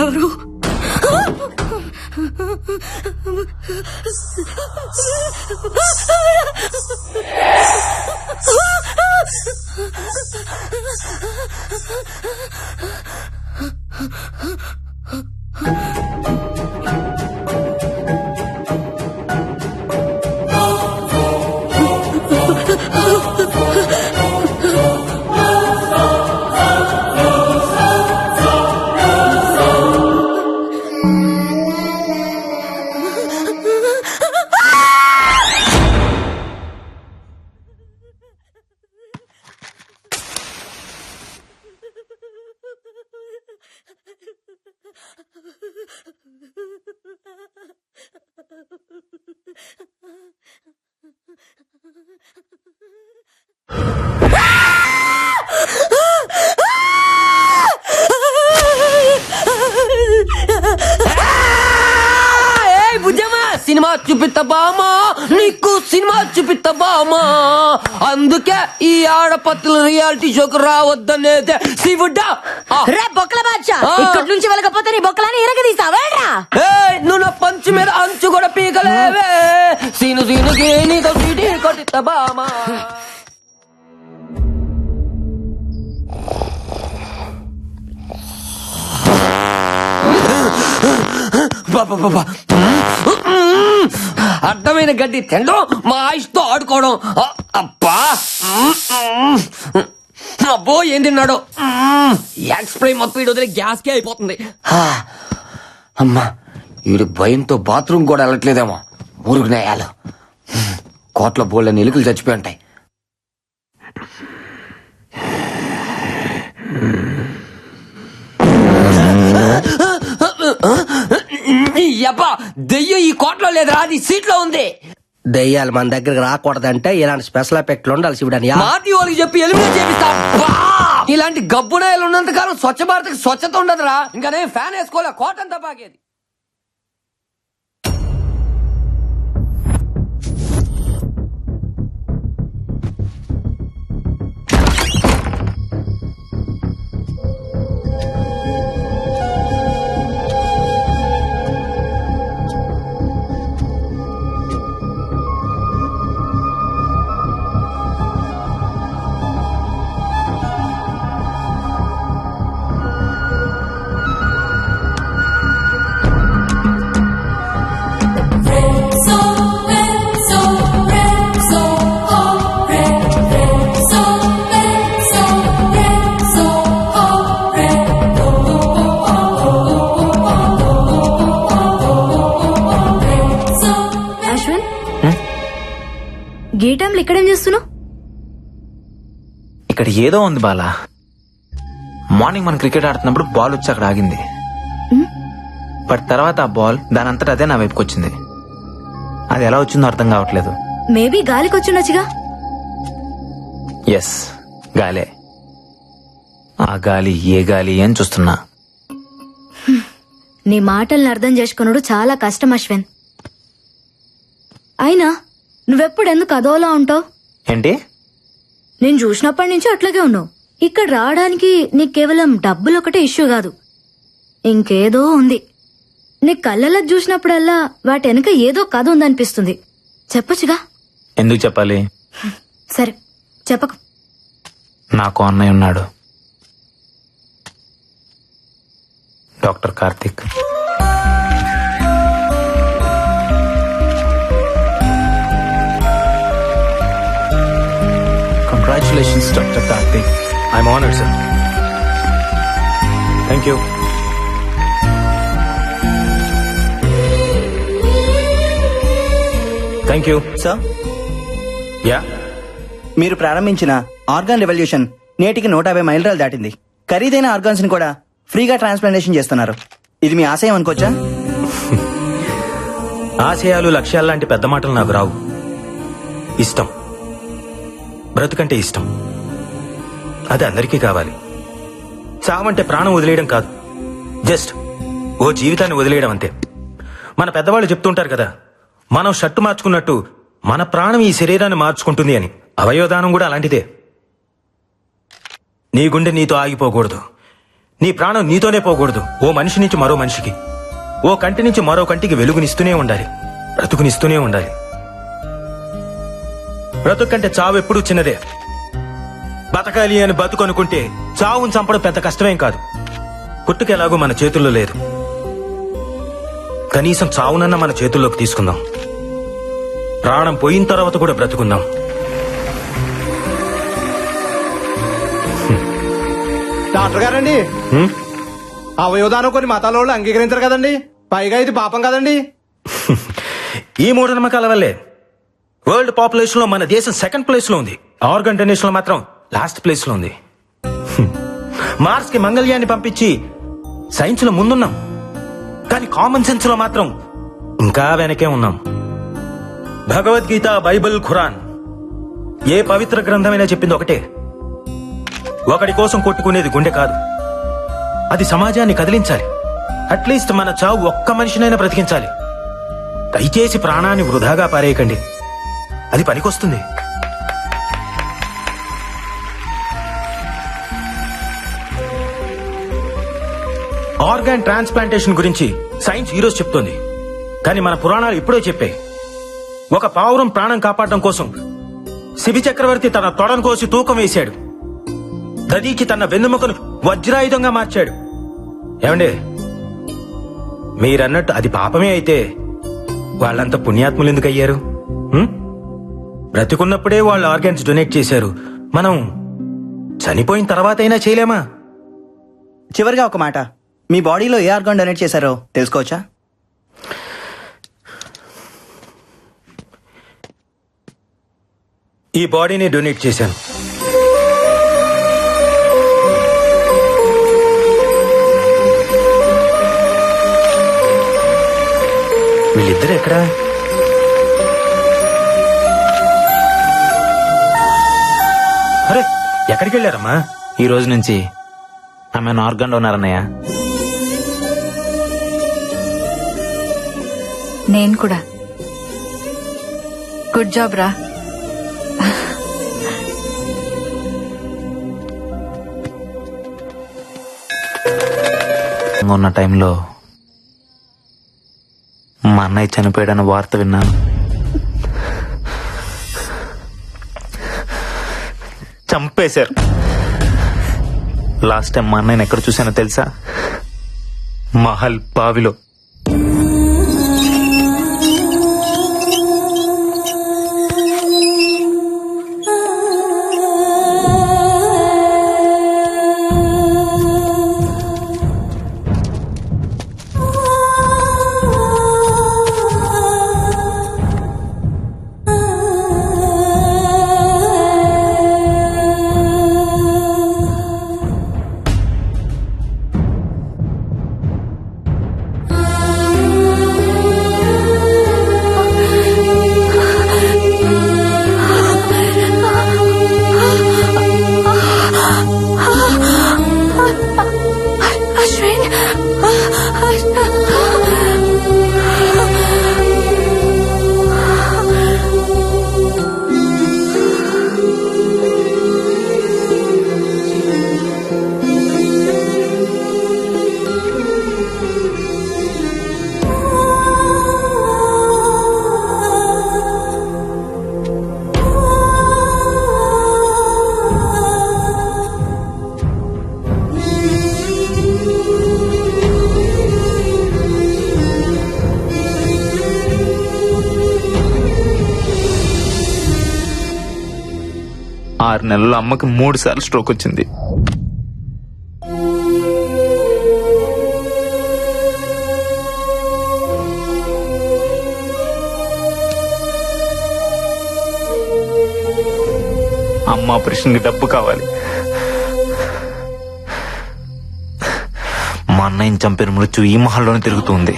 ఎవరు సినిమా చూపిస్తామా నీకు సినిమా చూపిస్తామా అందుకే ఈ ఆడపత్రుల రియాలిటీ షోకు రావద్దనేదే శివుడా. రే బొక్కల బాద్షా ఇక్కడి నుంచి వెళ్ళకపోతే నీ బొక్కలని ఇరగదీసావేడ్రా. నువ్వు నా పంచు మీద అంచు కూడా పీకలేవే సీనుకి నీతో సీటీ కొట్టిస్తామా. అడ్డమైన గడ్డి తినడం మా ఆయుష్తో ఆడుకోవడం. అబ్బా అబ్బో ఏం తిన్నాడు. ఎక్స్ప్రై మొత్తం వీడు వదిలే గ్యాస్కే అయిపోతుంది. అమ్మా వీడు భయంతో బాత్రూమ్ కూడా వెళ్ళట్లేదేమో. మురుగు నేయాలు కోట్ల బోళ్ళని ఎలుకలు చచ్చిపోయి ఉంటాయి. దెయ్యం ఈ కోట్లో లేదురా, అది సీట్లో ఉంది. దెయ్యాలు మన దగ్గరకు రాకూడదంటే ఇలాంటి స్పెషల్ ఎఫెక్ట్లు ఉండాలి శివుడని మాటి వాళ్ళకి చెప్పి ఎలిమినేట్ చేపిస్తా. ఇలాంటి గబ్బునాయలు ఉన్నంత కాలం స్వచ్ఛ భారత్ స్వచ్ఛత ఉండదురా. ఇంకా నేను ఫ్యాన్ వేసుకోలే, కోటంతా బాగేది. గీటంలో ఇక్కడేం చేస్తున్నావు? ఇక్కడ ఏదో ఉంది బాలా. మార్నింగ్ మనం క్రికెట్ ఆడుతున్నప్పుడు బాల్ వచ్చి అక్కడ ఆగింది. బట్ తర్వాత ఆ బాల్ దాని అంతటా అదే నా వైపుకి వచ్చింది. అది ఎలా వచ్చిందో అర్థం కావట్లేదు. మేబీ గాలికి వచ్చిండొచ్చుగా. ఎస్ గాలే. ఆ గాలి ఏ గాలి అని చూస్తున్నా. నీ మాటల్ని అర్థం చేసుకున్నాడు చాలా కష్టం అశ్విన్. అయినా నువ్వెప్పుడు ఎందుకు అదోలా ఉంటావు? ఏంటి? నేను చూసినప్పటి నుంచి అట్లాగే ఉన్నావు. ఇక్కడ రావడానికి నీకు కేవలం డబ్బులు ఒకటే ఇష్యూ కాదు, ఇంకేదో ఉంది. నీ కళ్ళలో చూసినప్పుడల్లా వాటి వెనక ఏదో కథ ఉందనిపిస్తుంది. చెప్పొచ్చుగా. ఎందుకు చెప్పాలి? సరే చెప్పకు. నాకు అన్నయ్య ఉన్నాడు, doctor Karthik. Congratulations. Congratulations doctor Karthik. I'm honoured sir. Thank you. Thank you sir. Yeah, మీరు ప్రారంభించిన ఆర్గాన్ రెవల్యూషన్ నేటికి 150 మైలురాలు దాటింది. ఖరీదైన ఆర్గాన్స్ ని కూడా ఫ్రీగా ట్రాన్స్ప్లాంటేషన్ చేస్తున్నారు. ఇది మీ ఆశయం అనుకోవచ్చా? ఆశయాలు లక్ష్యాలు లాంటి పెద్ద మాటలు నాకు రావు. ఇష్టం, బ్రతుకంటే ఇష్టం. అది అందరికీ కావాలి. చావంటే ప్రాణం వదిలేయడం కాదు, జస్ట్ ఓ జీవితాన్ని వదిలేయడం అంతే. మన పెద్దవాళ్ళు చెప్తుంటారు కదా, మనం షర్టు మార్చుకున్నట్టు మన ప్రాణం ఈ శరీరాన్ని మార్చుకుంటుంది అని. అవయవదానం కూడా అలాంటిదే. నీ గుండె నీతో ఆగిపోకూడదు, నీ ప్రాణం నీతోనే పోకూడదు. ఓ మనిషి నుంచి మరో మనిషికి, ఓ కంటి నుంచి మరో కంటికి వెలుగునిస్తూనే ఉండాలి, బ్రతుకునిస్తూనే ఉండాలి. బ్రతుకంటే చావు ఎప్పుడూ చిన్నదే. బతకాలి అని బతుకనుకుంటే చావును చంపడం పెద్ద కష్టమేం కాదు. పుట్టుకెలాగూ మన చేతుల్లో లేదు. కనీసం చావునన్నా మన చేతుల్లోకి తీసుకుందాం. ప్రాణం పోయిన తర్వాత కూడా బ్రతుకుందాం. డాక్టర్ గారండి, అవయవదానం కొన్ని మతాల వాళ్ళు అంగీకరించారు కదండి, పైగా ఇది పాపం కదండి. ఈ మూఢనమ్మకాల వల్లే వరల్డ్ పాపులేషన్ లో మన దేశం సెకండ్ ప్లేస్ లో ఉంది. ఆర్గన్ డొనేషన్ లో మాత్రం లాస్ట్ ప్లేస్ లో ఉంది. మార్స్ కి మంగళ్యాన్ని పంపించి సైన్స్ లో ముందున్నాం, కానీ కామన్ సెన్స్ లో మాత్రం ఇంకా వెనకే ఉన్నాం. భగవద్గీత, బైబిల్, ఖురాన్ ఏ పవిత్ర గ్రంథమైనా చెప్పింది ఒకటే, ఒకడి కోసం కొట్టుకునేది గుండె కాదు, అది సమాజాన్ని కదిలించాలి. అట్లీస్ట్ మన చావు ఒక్క మనిషినైనా బ్రతికించాలి. దయచేసి ప్రాణాన్ని వృధాగా పారేయకండి, అది పనికొస్తుంది. ఆర్గాన్ ట్రాన్స్ప్లాంటేషన్ గురించి సైన్స్ ఈరోజు చెప్తోంది, కానీ మన పురాణాలు ఇప్పుడే చెప్పాయి. ఒక పావురం ప్రాణం కాపాడడం కోసం శిబి చక్రవర్తి తన తొడను కోసి తూకం వేశాడు. దదీకి తన వెన్నుముకను వజ్రాయుధంగా మార్చాడు. ఏమండే, మీరన్నట్టు అది పాపమే అయితే వాళ్ళంత పుణ్యాత్ములు ఎందుకు అయ్యారు? బ్రతికున్నప్పుడే వాళ్ళు ఆర్గాన్స్ డొనేట్ చేశారు, మనం చనిపోయిన తర్వాత అయినా చేయలేమా? చివరిగా ఒక మాట, మీ బాడీలో ఏ ఆర్గాన్ డొనేట్ చేశారో తెలుసుకోవచ్చా? ఈ బాడీని డొనేట్ చేశాను. వీళ్ళిద్దరు ఎక్కడా? అరే, ఎక్కడికి వెళ్ళారమ్మా? ఈ రోజు నుంచి ఆమె ఆర్గాన్ డోనర్ అన్నయ్య. నేను కూడా. గుడ్ జాబ్ రా. ఉన్న టైంలో మా అన్నయ్య చనిపోయాడన్న వార్త విన్నాను. చంపేశారు. లాస్ట్ టైం మా అన్నయ్యని ఎక్కడ చూసానో తెలుసా? మహల్ బావిలో. 6 నెలల్లో అమ్మకి 3 సార్లు స్ట్రోక్ వచ్చింది. అమ్మ ఆపరేషన్కి డబ్బు కావాలి. మా అన్నయ్యని చంపిన మృత్యు ఈ మహల్లోనే తిరుగుతుంది.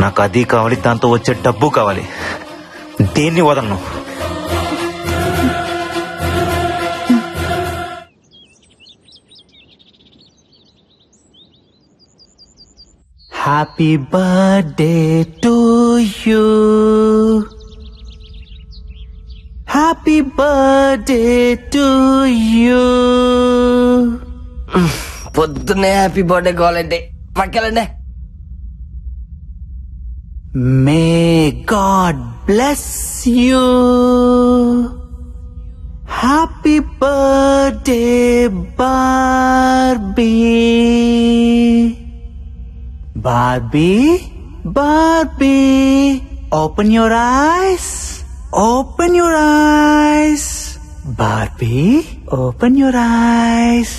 నాకు అది కావాలి, దాంతో వచ్చే డబ్బు కావాలి. దేన్ని వదలను. Happy birthday to you, happy birthday to you. పొద్దున్నే హ్యాపీ బర్త్డే కావాలంటే పక్కెళ్ళండి. May God bless you. Happy birthday Barbie. Barbie, Barbie, open your eyes, open your eyes. Barbie, open your eyes.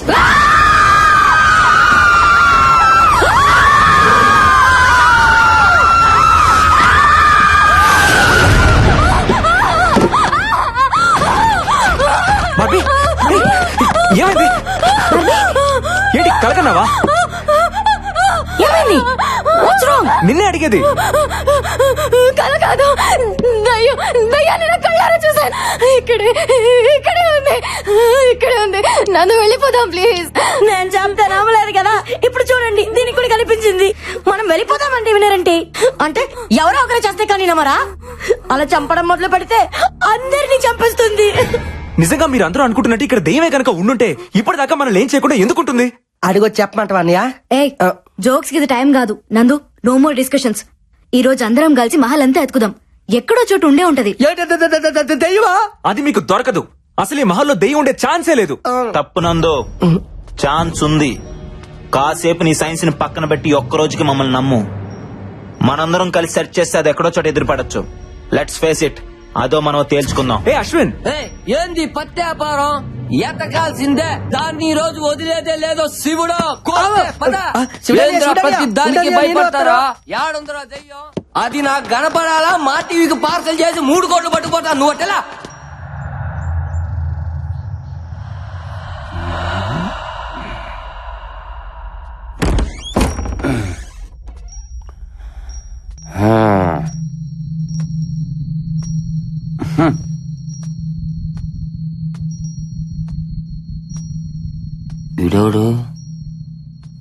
Bobby, ఏమైంది? ఏంటి కలకన్నావా? ఏమైంది? What's wrong? నిన్నే అడిగేది. కల కాదు, దయ్యం, దయ్యాన్ని నా కళ్ళారా చూశాను. ఇక్కడే ఉంది. నన్ను వెళ్ళిపోదాం ప్లీజ్. నేను చెప్తే నమ్మలేదు కదా, ఇప్పుడు చూడండి దీనికి కూడా కనిపించింది. మనం వెళ్ళిపోదామంటే వినరంటే, అంటే ఎవరో ఒకరు చేస్తే కానీ నమ్మరా? అలా చంపడం మొదలు పెడితే అందరినీ చంపేస్తుంది. నిజంగా మీరు అందరూ అనుకుంటున్నట్టు ఇక్కడ దెయ్యమే కనుక ఉండుంటే ఇప్పటిదాకా మనం ఏం చేయకుండా ఎందుకుంటుంది? అడిగో చెప్పమంటవా అన్నయ్య? ఏ జోక్స్ కి ఇది టైం కాదు. నందు, నో మోర్ డిస్కషన్స్. ఈ రోజు అందరం కలిసి మహల్ అంతా ఎత్తుకుదాం. ఎక్కడో చోటు ఉండే ఉంటది. అది మీకు దొరకదు. అసలు ఈ మహల్లో దెయ్యం ఉండే ఛాన్సే లేదు. తప్పునందో ఛాన్స్ ఉంది. కాసేపు నీ సైన్స్ ని పక్కన పెట్టి ఒక్క రోజుకి మమ్మల్ని నమ్ము. మనందరం కలిసి సెర్చ్ చేస్తే అది ఎక్కడో చోట ఎదురుపడచ్చు. Let's face it. అదో మనం తేల్చుకుందాం. ఏ అశ్విన్, ఏంది పత్యాపారం? ఎతకాల్సిందే, దాన్ని ఈ రోజు వదిలేదే లేదో. శివుడు ప్రతి దానికి భయపడతారా? యాడుందరా దెయ్యం? అది నాకు కనపడాలా? మా టీవీకి పార్సల్ చేసి 3 కోట్లు పట్టుకుపోతా. నువ్వు అట్టెలా? వీడోడు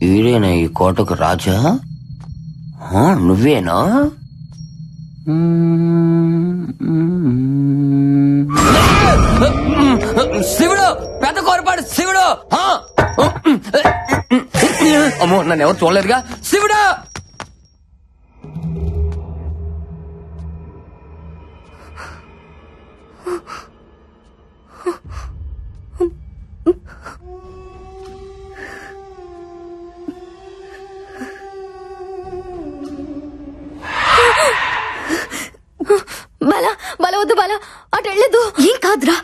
వీడేనా ఈ కోటకు రాజా? నువ్వేనా? శివుడు, పెద్ద కోరపాడు శివుడు. అమ్మో, నన్ను ఎవరు చూడలేదుగా. శివుడు, బల వద్దు, బల అటు వెళ్ళదు. ఏం కాదురా.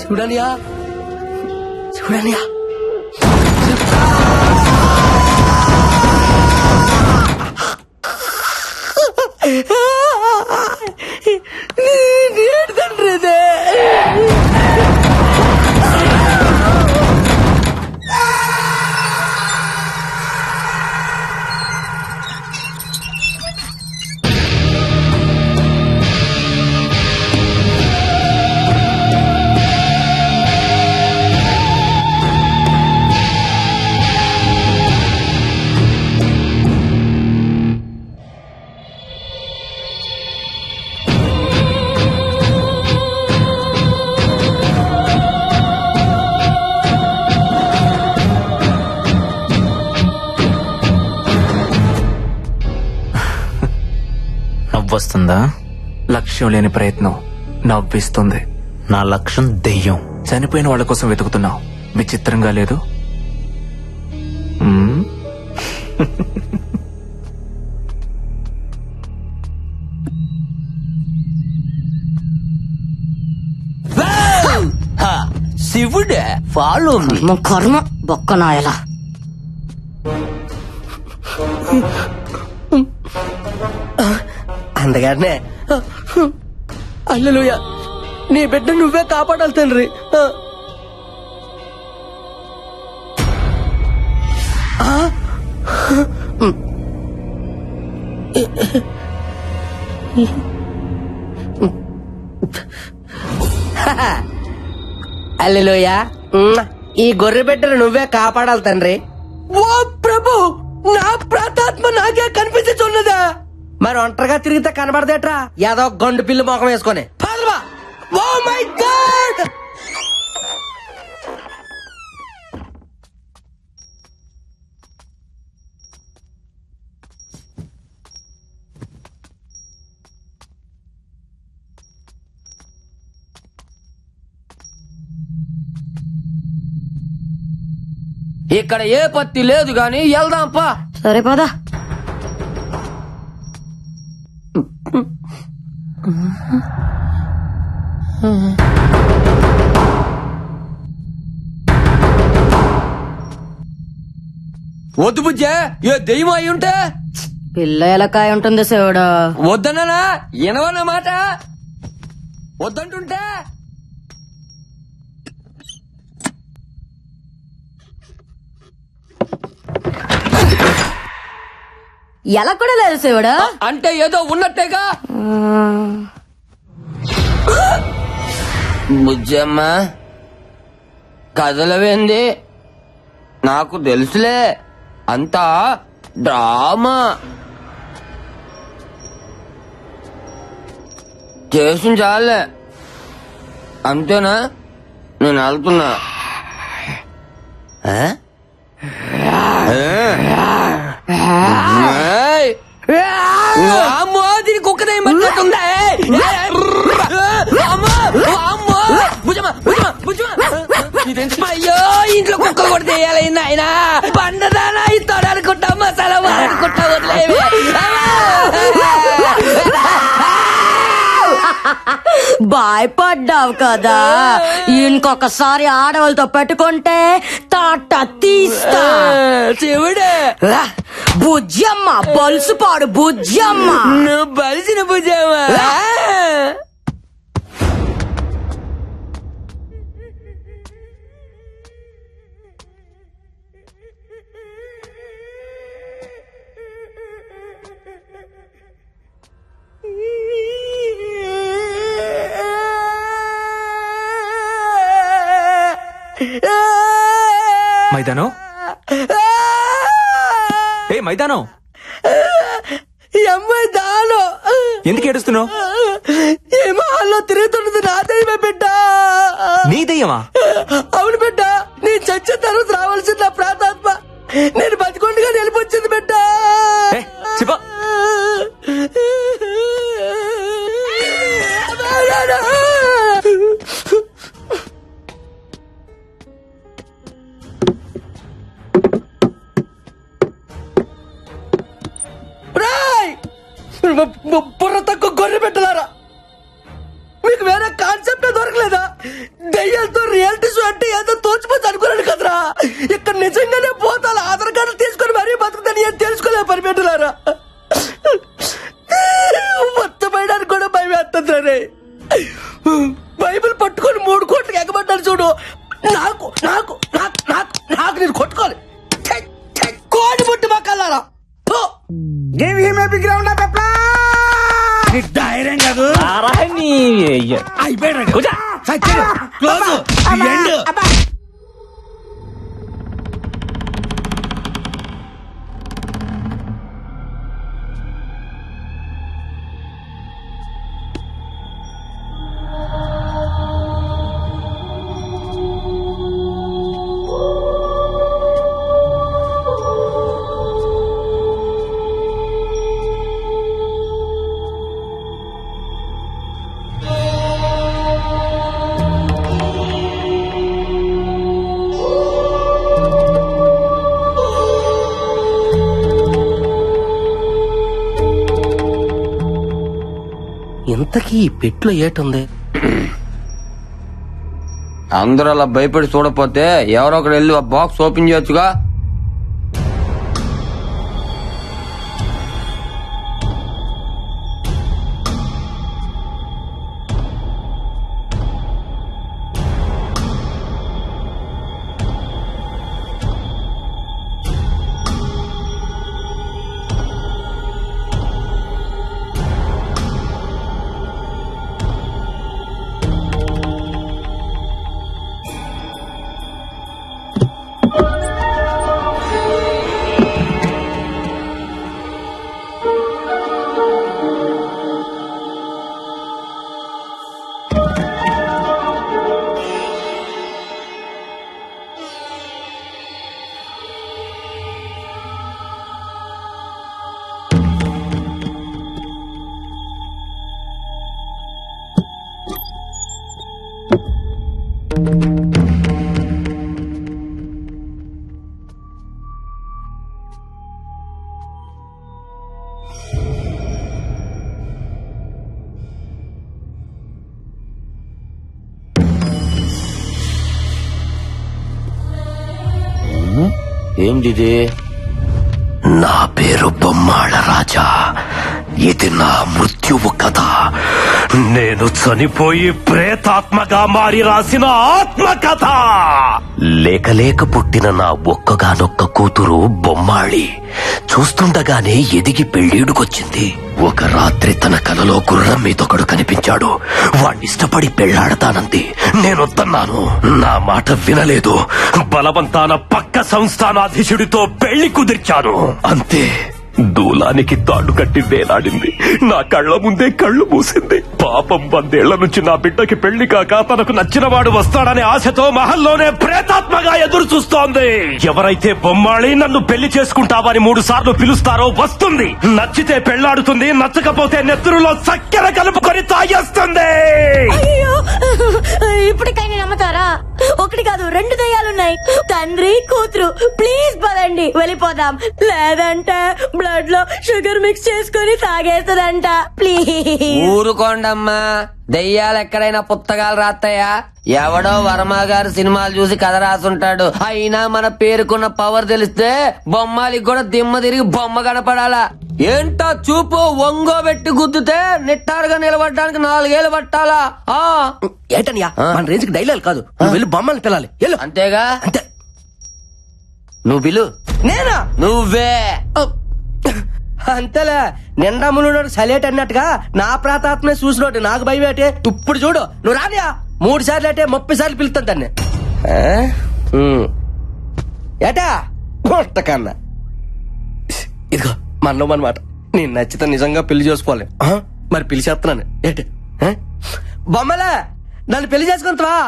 చూడనియా, చూడనియా. నవ్వొస్తుందా? లక్ష్యం లేని ప్రయత్నం నవ్విస్తుంది. నా లక్ష్యం దెయ్యం. చనిపోయిన వాళ్ళ కోసం వెతుకుతున్నావు. విచిత్రంగా లేదు? శివుడే ఫాలో కర్మ బొక్కనాయలా. అందుకనే అల్లెలుయా నీ బిడ్డ నువ్వే కాపాడాలి తండ్రి. అల్లెలుయా ఈ గొర్రె బిడ్డను నువ్వే కాపాడాలి తండ్రి. ఓ ప్రభు, నా ప్రాతాత్మ నాకే కనిపించున్నదా? మరి ఒంటరిగా తిరిగితే కనబడదేట్రా ఏదో గండు పిల్లి మొఖం వేసుకొని. Oh my god! ఇక్కడ ఏ పత్తి లేదు గాని వెళ్దాంపా. సరే పదా. వద్దు బుజ్జే, ఏ దెయ్యం అయి ఉంటే. పిల్ల ఎలకాయ ఉంటుంది శివుడు. వద్దన్నా వినవన్న మాట. వద్దంటుంటే ఎలా కూడా లేదు శివుడు. అంటే ఏదో ఉన్నట్టేగా. బుజ్జమ్మ కదలవేంది? నాకు తెలుసులే, అంతా డ్రామా చేసిన చాలే. అంతేనా? నేను వెళ్తున్నా. అమ్మో, దీని కుక్కదే మట్టుందా? అయ్యో, ఇంట్లో కుక్క కూడా తీయాలి నాయన. పండదానా ఇస్తాడు అనుకుంటా, మసాలా అనుకుంటా వదిలేవి. భయపడ్డావు కదా, ఇంకొకసారి ఆడవాళ్ళతో పెట్టుకుంటే తాట తీస్తా. శివుడే బుజ్జమ్మ, బలుసుపాడు బుజ్జమ్మ. నువ్వు బలిసిన బుజ్జమ్మ. మైదానం, ఏ మైదానం, అమ్మాయి దాలో ఎందుకు ఏడుస్తున్నావు? ఈ మహల్లో తిరుగుతున్నది నా దయ్యమే బిడ్డ. నీ దయ్యమా? అవును బిడ్డ, నీ చచ్చిన తర్వాత రావాల్సింది నా ప్రాతాత్మ. నేను బతికొండగా నిలిపొచ్చింది బిడ్డ. చెప్ప బుర్ర తక్కువ గొర్రె పెట్టలారా, మీకు వేరే కాన్సెప్ట్ దొరకలేదా? దయ్యాలతో రియాలిటీ షో అంటే ఏదో తోచిపోతే అనుకున్నాను కదరా. ఇక్కడ నిజంగానే పోతాను ఆధార్ కార్డు తీసుకొని మరీ బతుకుతాను ఏం తెలుసుకోలే పని పెట్టలారా. మొత్తం వేయడానికి కూడా భయం వేస్తుంది రే. బైబిల్ పట్టుకొని 3 కోట్లకి ఎగబడ్డాను చూడు. నాకు నాకు నాకు నాకు నాకు నేను కొట్టుకోవాలి. కోడి ముట్టి మొక్కలారా. Give him a big round of applause. ధైర్యం కాదు అయిపోయాడు. Close end. ఇంతకీ ఈ పెట్లో ఏటుంది? అందరూ అలా భయపడి చూడపోతే ఎవరో ఒకరు వెళ్ళి ఆ బాక్స్ ఓపెన్ చేయొచ్చుగా. ఏంటిది? నా పేరు బొమ్మాళ రాజా. ఇది నా మృత్యువు కథ. నేను చనిపోయి ప్రేతాత్మగా మారి రాసిన ఆత్మకథ. లేక పుట్టిన నా ఒక్కగానొక్క కూతురు బొమ్మాళి చూస్తుండగానే ఎదిగి పెళ్ళీడుకొచ్చింది. ఒక రాత్రి తన కలలో గుర్రం మీదొకడు కనిపించాడు. వాణ్ణిష్టపడి పెళ్లాడతానంది. నేనొద్దన్నాను. నా మాట వినలేదు. బలవంతాన పక్క సంస్థానాధీశుడితో పెళ్లి కుదిర్చాను. అంతే, దూలానికి తాడు కట్టి వేలాడింది. నా కళ్ల ముందే కళ్ళు మూసింది. పాపం 100 ఏళ్ల నుంచి నా బిడ్డకి పెళ్లి కాక తనకు నచ్చిన వాడు వస్తాడనే ఆశతో మహల్లోనే ప్రేతాత్మగా ఎదురు చూస్తోంది. ఎవరైతే బొమ్మాళి నన్ను పెళ్లి చేసుకుంటావని 3 సార్లు పిలుస్తారో వస్తుంది. నచ్చితే పెళ్లాడుతుంది, నచ్చకపోతే నెత్తురులో చక్కెర కలుపుకొని తాగేస్తుంది. ఇప్పటికైనా నమ్ముతారా? 1 కాదు 2 దయ్యాలున్నాయి. తండ్రి కూతురు. ప్లీజ్ పదండి వెళ్ళిపోదాం. లేదంటే బ్లడ్ లో షుగర్ మిక్స్ చేసుకుని తాగేస్తుందంట. ప్లీజ్ ఊరుకోండమ్మా. దెయ్యాలు ఎక్కడైనా పుస్తకాలు రాస్తాయా? ఎవడో వర్మ గారు సినిమాలు చూసి కథ రాసుంటాడు. అయినా మన పేరుకున్న పవర్ తెలిస్తే బొమ్మాలికి కూడా దిమ్మ తిరిగి బొమ్మ కనపడాలా? ఏంటో చూపు ఒంగోబెట్టి గుద్దుతే నిట్టారుగా నిలబడడానికి 4 ఏళ్ళు పట్టాలా? ఏంటనియా మన రేంజ్ కి డైలాగ్ కాదు. నువ్వు వెళ్ళి బొమ్మల్ని పిల్లాలి. అంతేగా? అంతే. నువ్వు పిలు. నేనా? నువ్వే. అంతేలే. నిండా మునుడు సలేట్ అన్నట్టుగా నా ప్రాతాత్మే చూసినోటి నాకు భయమేటే. ఇప్పుడు చూడు, నువ్వు రానియా 3 సార్లు అంటే 30 సార్లు పిలుస్తాను దాన్ని. ఏటా కన్నా ఇదిగో మనలో అనమాట. నేను నచ్చితే నిజంగా పెళ్లి చేసుకోవాలి. మరి పెళ్లి చేస్తున్నాను. ఏటే బొమ్మలే నన్ను పెళ్లి చేసుకుంటావా?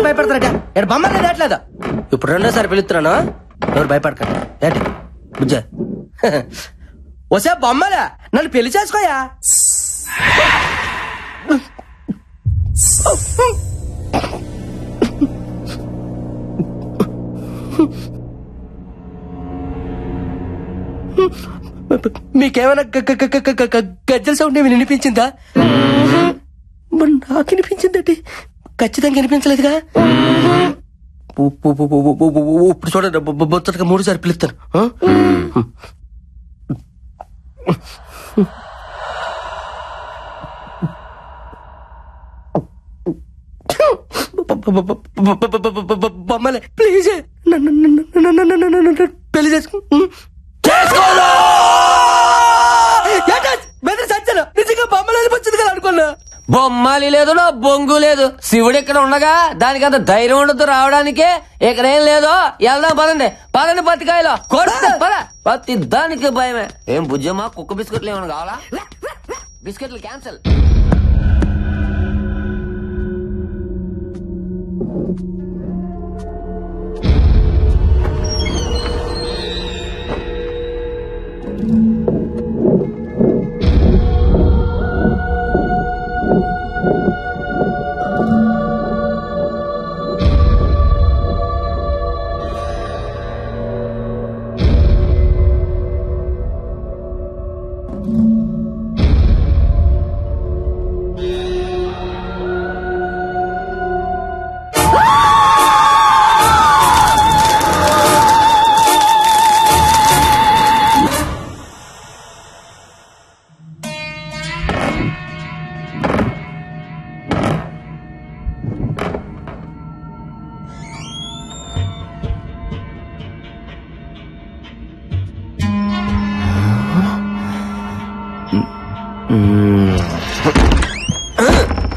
భయపడతారట. ఇక్కడ బొమ్మలే దాట్లేదు. ఇప్పుడు 2వ పిలుస్తున్నాను. ఎవరు భయపడకండి. ఏంటి బుజ్జ వసే బొమ్మలే నన్ను పెళ్లి చేసుకోయా? మీకేమైనా గజ్జల సౌండ్ ఏమి వినిపించిందా? నాకు వినిపించిందండి. ఖచ్చితంగా వినిపించలేదుగా. ఇప్పుడు చూడండి, బొచ్చటగా 3 సార్లు పిలుస్తాను. బొమ్మలే ప్లీజ్ పెళ్లి చేసుకో. నిజంగా బొమ్మలు వెళ్ళిపోతుంది కదా అనుకున్నా. బొమ్మాలి లేదు, నా బొంగు లేదు. శివుడు ఇక్కడ ఉండగా దానికంత ధైర్యం ఉండదు రావడానికే. ఇక్కడేం లేదో వెళ్దాం పదండి. పదండి పత్తికాయలో పత్తి దానికి భయమే. ఏం బుజ్జమ్మా కుక్క బిస్కెట్లు ఏమైనా కావాలా? బిస్కెట్లు క్యాన్సల్.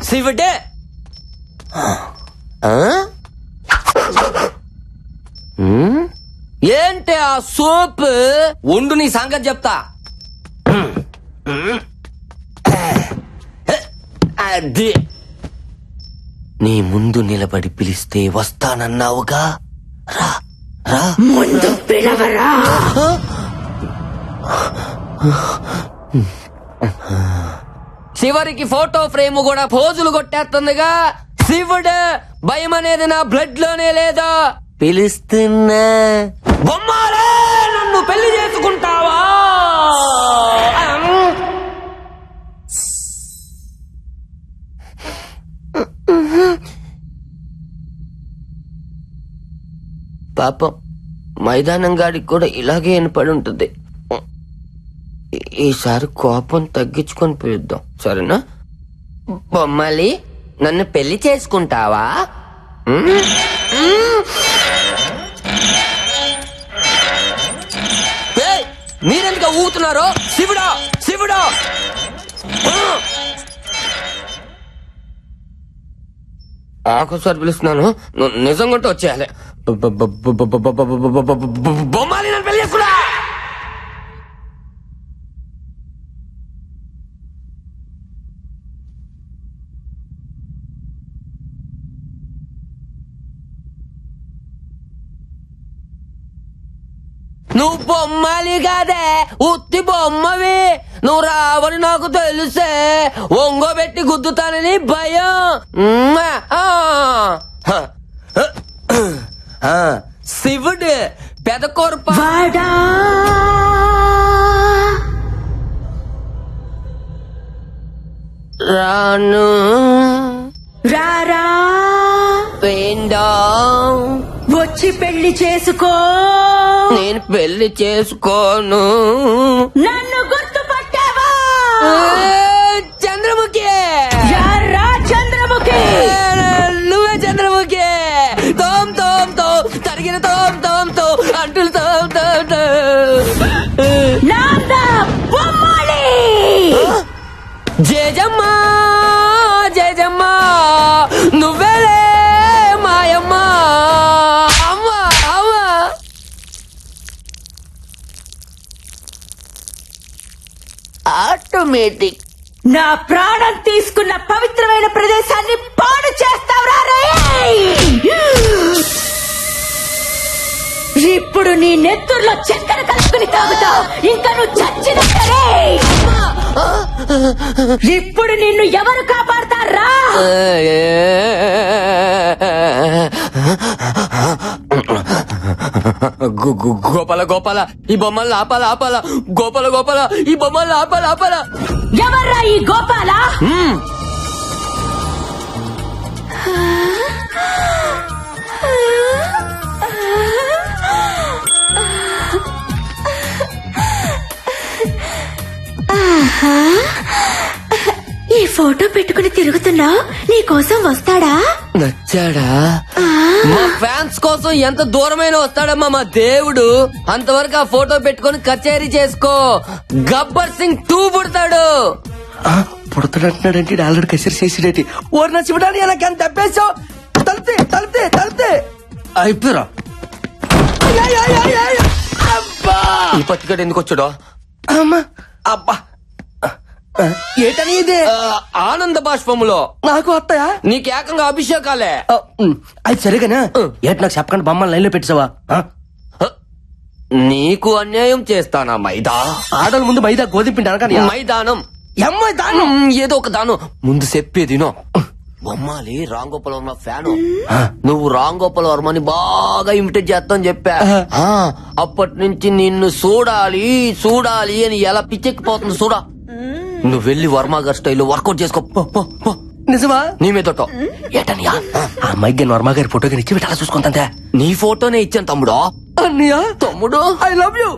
శివుడే ఏంటి ఆ సోప్ ఉండు నీ సంగతి చెప్తా. అది నీ ముందు నిలబడి పిలిస్తే వస్తానన్నావుగా, రా రా ముందు పిలవరా. చివరికి ఫోటో ఫ్రేమ్ కూడా పోజులు కొట్టేస్తుందిగా. శివుడు భయం అనేది నా బ్లడ్ లోనే లేదా. పిలుస్తున్నా బొమ్మాలే, నన్ను పెళ్లి చేసుకుంటావా? పాపం మైదానం గాడికి కూడా ఇలాగే వినపడి ఉంటుంది. ఈసారి కోపం తగ్గించుకొని పిలుద్దాం, సరేనా? బొమ్మాలి, నన్ను పెళ్లి చేసుకుంటావా? మీరెందుకు ఊగుతున్నారు? శివుడా శివుడా, ఆకోసారి పిలుస్తున్నాను, నిజంగా వచ్చేయాలి. బొమ్మాలి, నన్ను పెళ్లి చేసుకున్నా. నువ్వు బొమ్మలి కాదే, ఉత్తి బొమ్మవి. నువ్వు రావని నాకు తెలుసే, ఒంగోబెట్టి గుద్దుతానని భయం. శివుడు పెదకొరప రాను రారా, వేండా వచ్చి పెళ్లి చేసుకో. నేను పెళ్లి చేసుకోను. నన్ను గుర్తుపట్టావా? చంద్రముఖి. యారా చంద్రముఖి? నువ్వే చంద్రముఖి. తోమ్ తోమ్ తో తరిగిన తోమ్ తోమ్ తో అంటులు తోమ్ తోమ్ తో. నాందా బొమ్మాలి. జయజమ్మ జయజమ్మ, నువ్వేలే మాయమ్మ. అమ్మ అమ్మ. ఆటోమేటిక్. నా ప్రాణం తీసుకున్న పవిత్రమైన ప్రదేశాన్ని పాడు చేస్తావురా రే. ఇప్పుడు నీ నెత్తుర్లో చక్కెర కలుపుకుని తాగుతావు. ఇంకా నువ్వు చచ్చినట్టే. ఇప్పుడు నిన్ను ఎవరు కాపాడతారా? గోపాల గోపాల, ఈ బొమ్మల్ని ఆపాల ఆపాల. గోపాల గోపాల, ఈ బొమ్మల్ని ఆపాల ఆపాల. ఎవర్రా ఈ గోపాల? ఈ ఫోటో పెట్టుకుని తిరుగుతున్నావు, నీ కోసం వస్తాడా? నచ్చాడా? మా ఫ్యాన్స్ కోసం ఎంత దూరమైన వస్తాడమ్మా మా దేవుడు. అంతవరకు ఆ ఫోటో పెట్టుకుని కచేరీ చేసుకో. గబ్బర్ సింగ్ 2 పుడతాడు. పుడతాడంటున్నాడంటే ఆల్రెడీ కసిరి చేసిడేటి. ఓరి నచ్చిపడాని నాకేం తప్పేసావు. తలితే తలితే తలితే అయిపోయారా? ఈ పత్తికడ ఎందుకు వచ్చాడో? అమ్మా అబ్బా, ఏటని ఇది? ఆనంద బాష్పములో నాకు వస్తాయా? నీకేకంగా అభిషేకాలే. అది సరిగానా? ఏటి నాకు చెప్పకుండా బొమ్మలు లైన్ లో పెట్టావా? నీకు అన్యాయం చేస్తానా మైదా? ఆడల ముందు మైదా గోధుమ పిండి అనగా మైదానం దానం ఏదో ఒక దానం ముందు చెప్పేదినో. బొమ్మాలి రాంగోపాల్ వర్మ ఫ్యాను. నువ్వు రాంగోపాల్ వర్మని బాగా ఇమిటేట్ చేస్తావు చెప్పా. అప్పటి నుంచి నిన్ను చూడాలి చూడాలి అని ఎలా పిచ్చెక్కిపోతుంది చూడా. నువ్వు వెళ్ళి వర్మ గారి స్టైల్లో వర్కౌట్ చేసుకో. నిజమా? నీ మీద ఏటనియా ఆ అమ్మాయికి వర్మ గారి ఫోటో కానీ ఇచ్చి అలా చూసుకుంటా. నీ ఫోటోనే ఇచ్చాను తమ్ముడు. అన్నయ్య తమ్ముడు ఐ లవ్ యూ.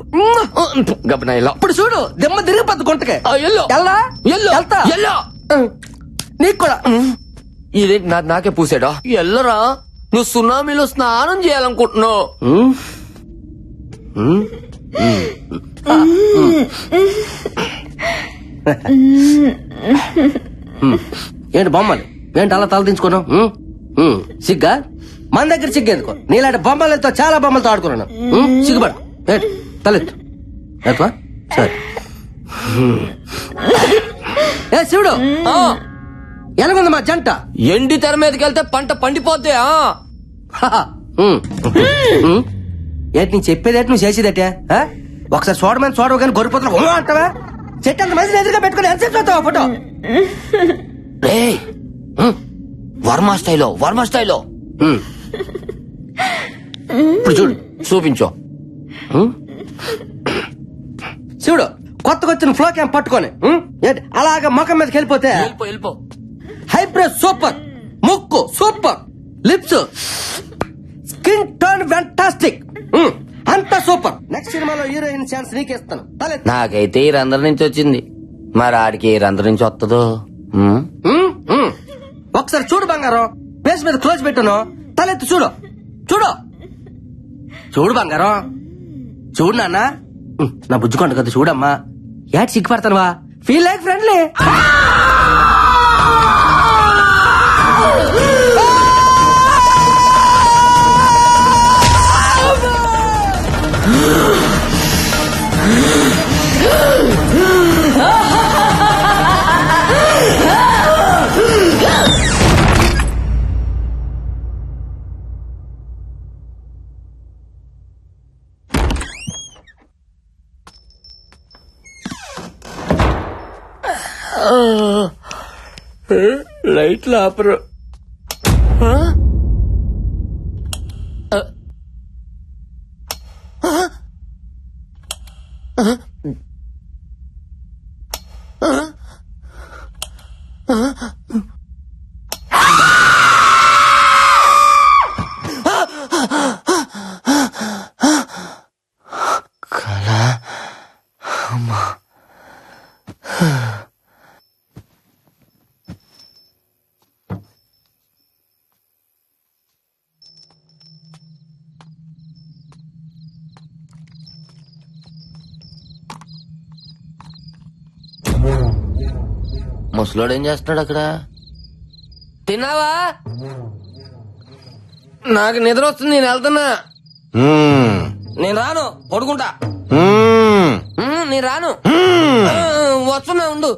గబనా ఇలా ఇప్పుడు చూడు, దెమ్మ తిరిగిపోద్దు గుంటకే. ఎల్లో ఎల్లా ఎల్లో వెళ్తా. ఎల్లో. నీకు కూడా ఇదేంటి నాకే పూసాడా? ఎల్లరా, నువ్వు సునామీలో స్నానం చేయాలనుకుంటున్నావు. ఏంటి బొమ్మలు ఏంటి అలా తల దించుకున్నావు? సిగ్గా మన దగ్గర సిగ్గు ఎందుకో? నీలాంటి బొమ్మలతో చాలా బొమ్మలతో ఆడుకున్నాను. సిగ్గుపడు. ఏంటి తలెత్తు ఎత్తువా? సరే. ఏ శివుడు, ఎలాగుంది మా జంట? ఎండి తెర మీదకి వెళ్తే పంట పండిపోద్ది. ఏంటి నేను చెప్పేదేంటి, నువ్వు చేసేదటే? ఒకసారి చూడమని చూడవు కానీ గొర్రెపోతున్నా అంటావా? చెట్టు అంత మంది ఎదురుగా పెట్టుకుని ఎంతసేపు చూస్తావా ఫోటో? వర్మ స్టైలో ఇప్పుడు చూడు, చూపించు. శివుడు కొత్తగా వచ్చిన ఫ్లో క్యాంప్ పట్టుకొని ఏంటి అలాగా ముఖం మీదకి వెళ్ళిపోతే వెళ్ళిపో. హైబ్రిడ్ సూపర్, ముక్కు super, lips skin tone fantastic, అంతా సూపర్. నెక్స్ట్ సినిమాలో హీరోయిన్ ఛాన్స్ నీకేస్తాను. నాకైతే ఈ రంధ్రం నుంచి వచ్చింది, మరి ఆడికి ఏ రంధ్రం నుంచి వస్తుందో. ఒకసారి చూడు బంగారం, ఫేస్ మీద క్లోజ్ పెట్టాను, తలెత్తి చూడు చూడు చూడు బంగారం, చూడు నాన్న. నా బుజ్జుకొండ కదా చూడమ్మా. యాడ్ సిగ్గుపడతానువా? Feel like friendly. లైట్లు ఆపరు. ముసలోడు ఏం చేస్తున్నాడు అక్కడ? తిన్నావా? నాకు నిద్ర వస్తుంది, నేను వెళ్తున్నా. నేను రాను, పడుకుంటా. నేను రాను, వస్తున్నా, ఉండు.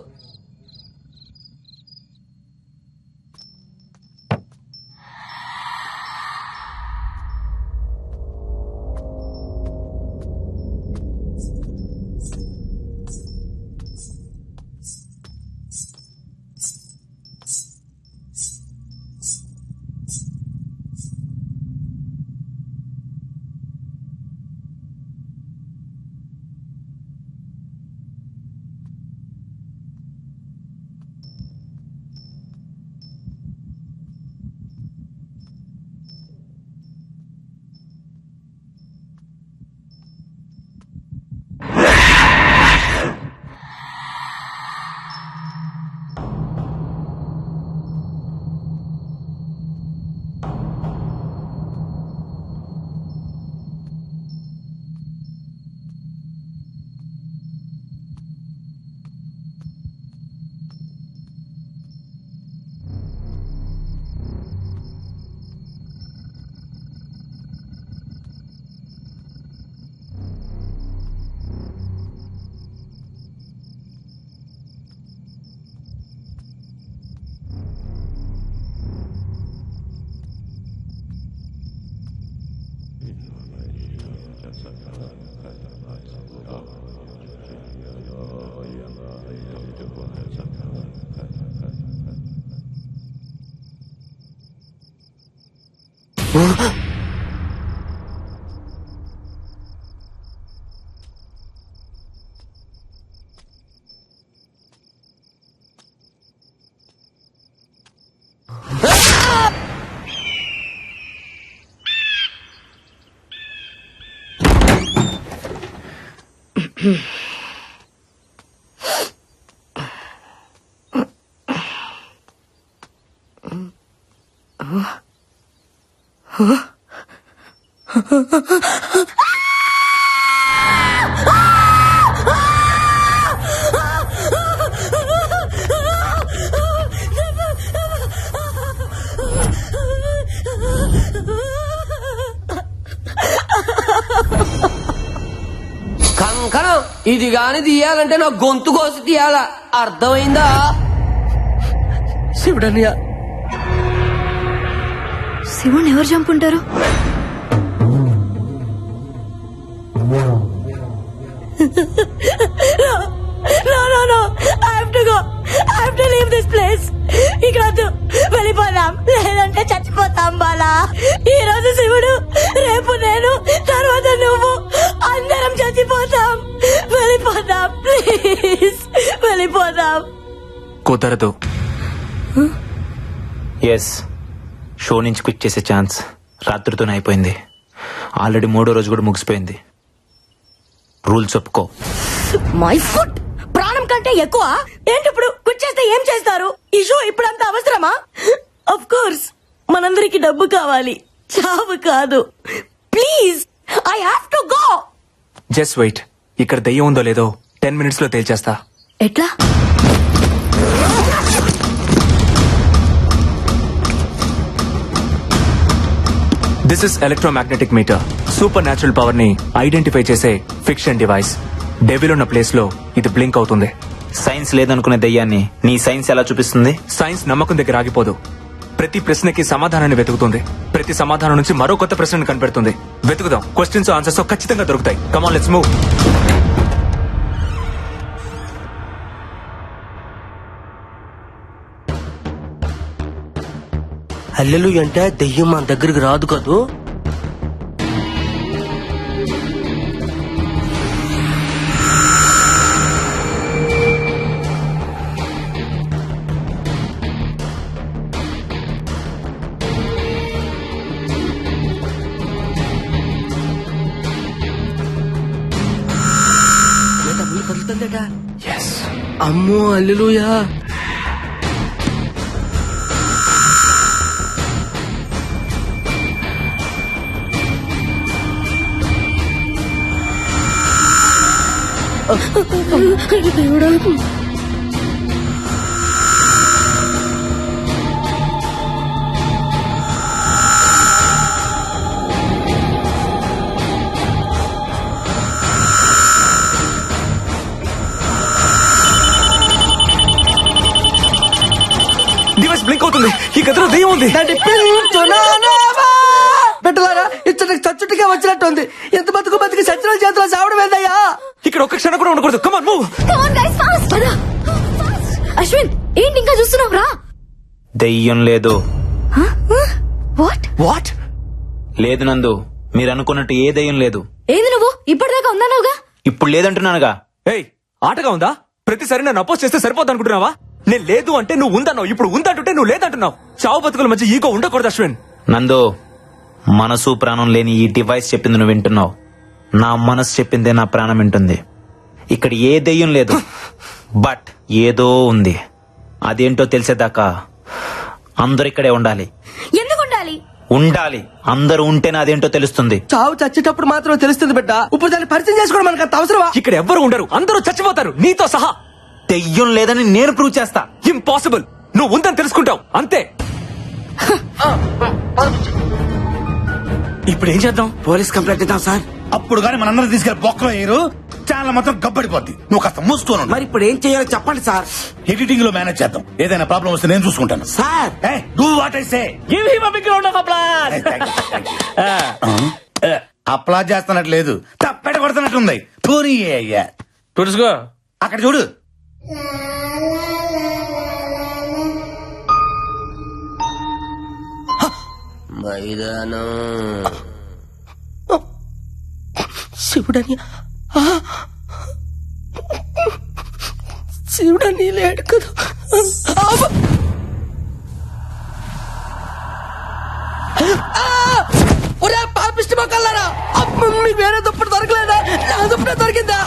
కంకణం ఇది గాని తీయాలంటే నా గొంతు కోసి తీయాలా, అర్థమైందా? శివుడన్నయ్య. శివుణ్ణి ఎవరు చంపుంటారు? No, I have to go. I have to leave this place. ఇక్కడ వెళ్ళిపోదాం, లేదంటే చచ్చిపోతాం బాలా. ఈ రోజు శివుడు, రేపు నేను, తర్వాత నువ్వు, అందరం చచ్చిపోతాం. వెళ్ళిపోదాం ప్లీజ్, వెళ్ళిపోదాం. కుదరదు. ఎస్, షో నుంచి క్విట్ చేసే ఛాన్స్ రాత్రితోనే అయిపోయింది. ఆల్రెడీ 3వ రోజు కూడా ముగిసిపోయింది. రూల్స్ ఒప్పుకో. మై ఫుట్ ప్రాణం కంటే ఎక్కువ ఏంటి? ఇప్పుడు కూర్చేస్తే ఏం చేస్తారు? ఈ షో ఇప్పుడంతా అవసరమా? ఆఫ్ కోర్స్ మనందరికి డబ్బు కావాలి, చావు కాదు. Please, I have to go. Just wait. ఇక్కడ దెయ్యం ఉందో లేదో 10 minutes లో తేల్చేస్తా. ఎట్లా? This is electromagnetic meter. Supernatural power ని ఐడెంటిఫై చేసే ఫిక్షన్ డివైస్. డెవిల్ ఉన్న ప్లేస్ లో ఇది బ్లింక్ అవుతుంది. సైన్స్ లేదనుకునే దయ్యాన్ని నీ సైన్స్ ఎలా చూపిస్తుంది? సైన్స్ నమ్మకం దగ్గర ఆగిపోదు. ప్రతి ప్రశ్నకి సమాధానాన్ని వెతుకుతుంది. ప్రతి సమాధానం నుంచి మరో కొత్త ప్రశ్నను కనిపెడుతుంది. వెతుకుదాం. క్వశ్చన్స్ ఆన్సర్స్ ఖచ్చితంగా దొరుకుతాయి. Come on, let's move. అల్లెలు అంటే దెయ్యం మన దగ్గరికి రాదు కదూ. అమ్మో అల్లెలుయా. దేవుడా, డివైస్ బ్లింక్ అవుతుంది. ఈ గదిలో దెయ్యం ఉంది. పెట్టలారా ఇచ్చటికి చచ్చుటిగా వచ్చినట్టుంది. ఎంత బతుకు బతికి సత్యనాల చేతిలో సావడం ఏందయ్యా? ఇక్కడ ఒక్క క్షణం కూడా ఉండకూడదు. Come on, move. అశ్విన్, ఏంటి ఇంకా చూస్తున్నావు? రా. దెయ్యం లేదు. వాట్? లేదు నందు, మీరు అనుకున్నట్టు ఏ దెయ్యం లేదు. ఏది నువ్వు ఇప్పటిదాకా ఉందన్నావుగా? ఇప్పుడు లేదంటున్నానుగా. ఏయ్, ఆటగా ఉందా? ప్రతిసారి నన్ను అపోజ్ చేస్తే సరిపోద్ది అనుకుంటున్నావా? నేను లేదు అంటే నువ్వు ఉందన్నావు, ఇప్పుడు ఉందంటుంటే నువ్వు లేదంటున్నావు. చావు బతుకుల మధ్య ఈగో ఉండకూడదు అశ్విన్. నందు, మనసు ప్రాణం లేని ఈ డివైస్ చెప్పింది నువ్వు వింటున్నావు. నా మనసు చెప్పిందే నా ప్రాణం వింటుంది. ఇక్కడ ఏ దెయ్యం లేదు, బట్ ఏదో ఉంది. అదేంటో తెలిసేదాకా అందరు ఇక్కడే ఉండాలి. ఎందుకు ఉండాలి? ఉండాలి. అందరూ ఉంటేనే అదేంటో తెలుస్తుంది. చావు చచ్చేటప్పుడు మాత్రం తెలుస్తుంది బిడ్డ. ఇప్పుడు దాన్ని పరిచయం చేసుకోవడం మనకు అంత అవసరమా? ఇక్కడ ఎవ్వరు ఉండరు, అందరూ చచ్చిపోతారు, నీతో సహా. దెయ్యం లేదని నేను ప్రూవ్ చేస్తా. ఇంపాసిబుల్. నువ్వు ఉందని తెలుసుకుంటావు అంతే. ఇప్పుడు ఏం చేద్దాం? పోలీస్ కంప్లైంట్ ఇద్దాం సార్. అప్పుడు గానీ మనందరం తీసుకెళ్లి బొక్కలో వేయరు, ఛానల్ మొత్తం గబ్బడిపోద్ది. నువ్వు కాస్త మూసుకోను. మరి ఇప్పుడు ఏం చేయాలో చెప్పండి సార్. ఎడిటింగ్ లో మేనేజ్ చేద్దాం. ఏదైనా ప్రాబ్లం వస్తే నేను చూసుకుంటాను. Sir do what I say. Give him a big round of applause. Applause చేస్తున్నట్లేదు, తప్పెట కొడుతున్నట్టుంది. పోనీ అయ్యా, తుడుచుకో. అక్కడ చూడు. మైదానం శివుడని శివుడని లేడు కదా. ఒరే పాపిష్టి మొక్కలారా, మీకు వేరే దుప్పటి దొరకలేదా? నా దుప్పటి దొరికిందా?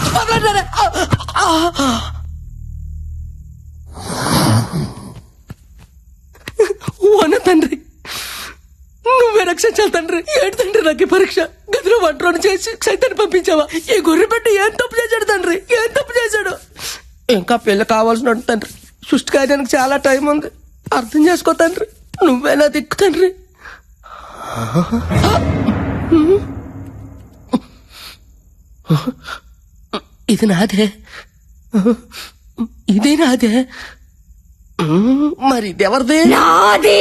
వన తండ్రి, నువ్వే రక్షించాలి తండ్రి. ఏంటి తండ్రి నాకు ఈ పరీక్ష? గదిలో వంటను చేసి సైతాన్ని పంపించావా? ఈ గొర్రె పెట్టి ఏం తప్పు చేశాడు తండ్రి? ఏం తప్పు చేశాడు? ఇంకా పెళ్లి కావాల్సిన తండ్రి. సృష్టి కార్యానికి చాలా టైం ఉంది, అర్థం చేసుకో తండ్రి. నువ్వేనా దిక్కు తండ్రి. ఇది నాదే, ఇది నాదే, మరి ఇది ఎవరిది? నాది.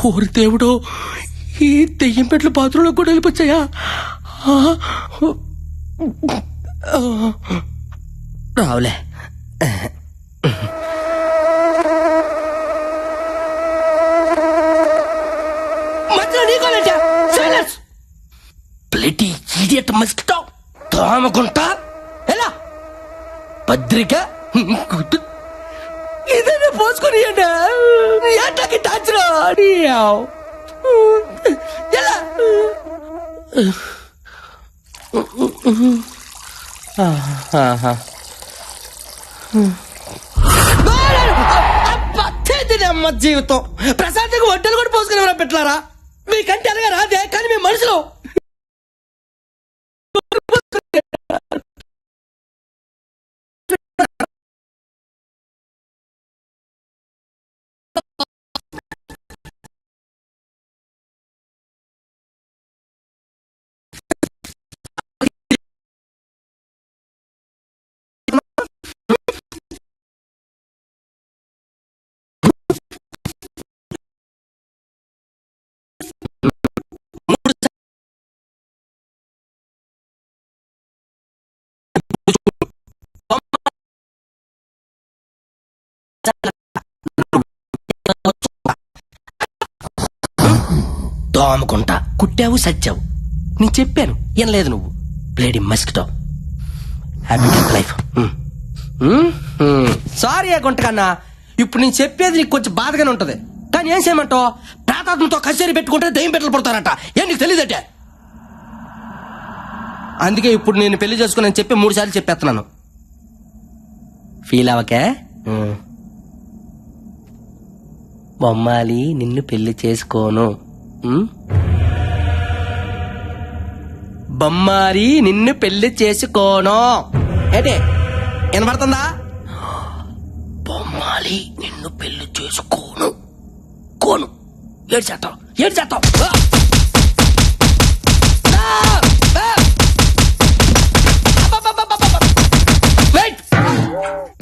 ఓరి దేవుడు, ఈ దెయ్యం పెట్ల బాత్రూంలో కూడా వెళ్ళిపోచ్చాయా? రావులే. బ్లడీ ఇడియట్ మస్కిటో, దోమగుంట, ఎలా పత్రిక ఇదే పోసుకొని ఏంటకి టాచరా ఎలా అమ్మ జీవితం. ప్రశాంతంగా వంటలు కూడా పోసుకుని ఎవరైనా పెట్టారా? మీకంటే అలాగే రాదే, కానీ మీ మనసులో దోమకుంటా కుట్టావు సచ్చావు. నేను చెప్పాను, ఏం లేదు నువ్వు. Bloody mosquito, happy life. Sorry గుంటకన్నా, ఇప్పుడు నేను చెప్పేది నీకు కొంచెం బాధగానే ఉంటది, కానీ ఏం చేయమంటావు? ప్రాతాత్మతో కచేరీ పెట్టుకుంటే దయ్యం పెట్టలు పడతారట. ఏం నీకు తెలియదటే? అందుకే ఇప్పుడు నేను పెళ్లి చేసుకుని చెప్పి 3 సార్లు చెప్పేస్తున్నాను. ఫీల్ అవకే. బొమ్మాలి, నిన్ను పెళ్లి చేసుకోను. బొమ్మారి, నిన్ను పెళ్లి చేసుకోను. ఏంటి వినపడుతుందా? బొమ్మాలి, నిన్ను పెళ్లి చేసుకోను. కోను ఏడు చేస్తావు, ఏడు చేస్తావు.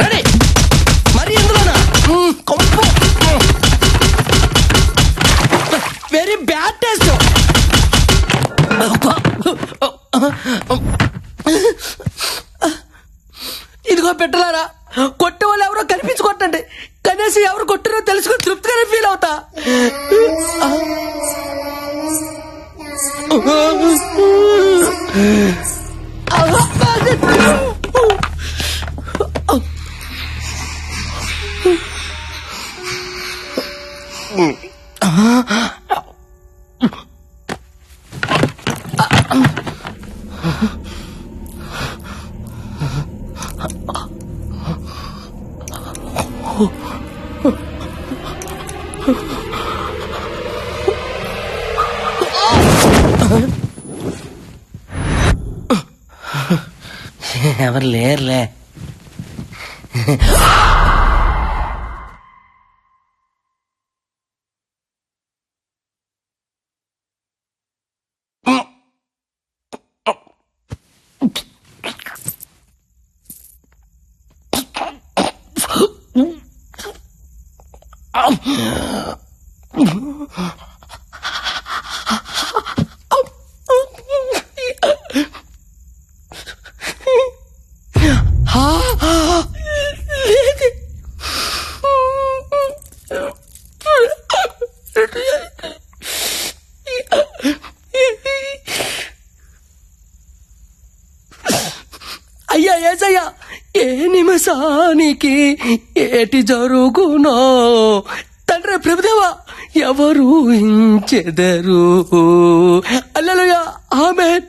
రెడీ మరి ఎందులోనా? Very bad taste. ఇదిగో పెట్టలారా, కొట్టే వాళ్ళు ఎవరో కనిపించుకోండి. కనీసం ఎవరు కొట్టారో తెలుసుకుని తృప్తిగానే ఫీల్ అవుతా. ఎవరు లేరులే. అయ్యా ఏసయ్యా, ఏ నిమిషం నిమిషానికి ఏటి జరుగునో తండ్రి ప్రభుదేవా ఎవరు హించెదరు. హల్లెలూయా, ఆమేన్.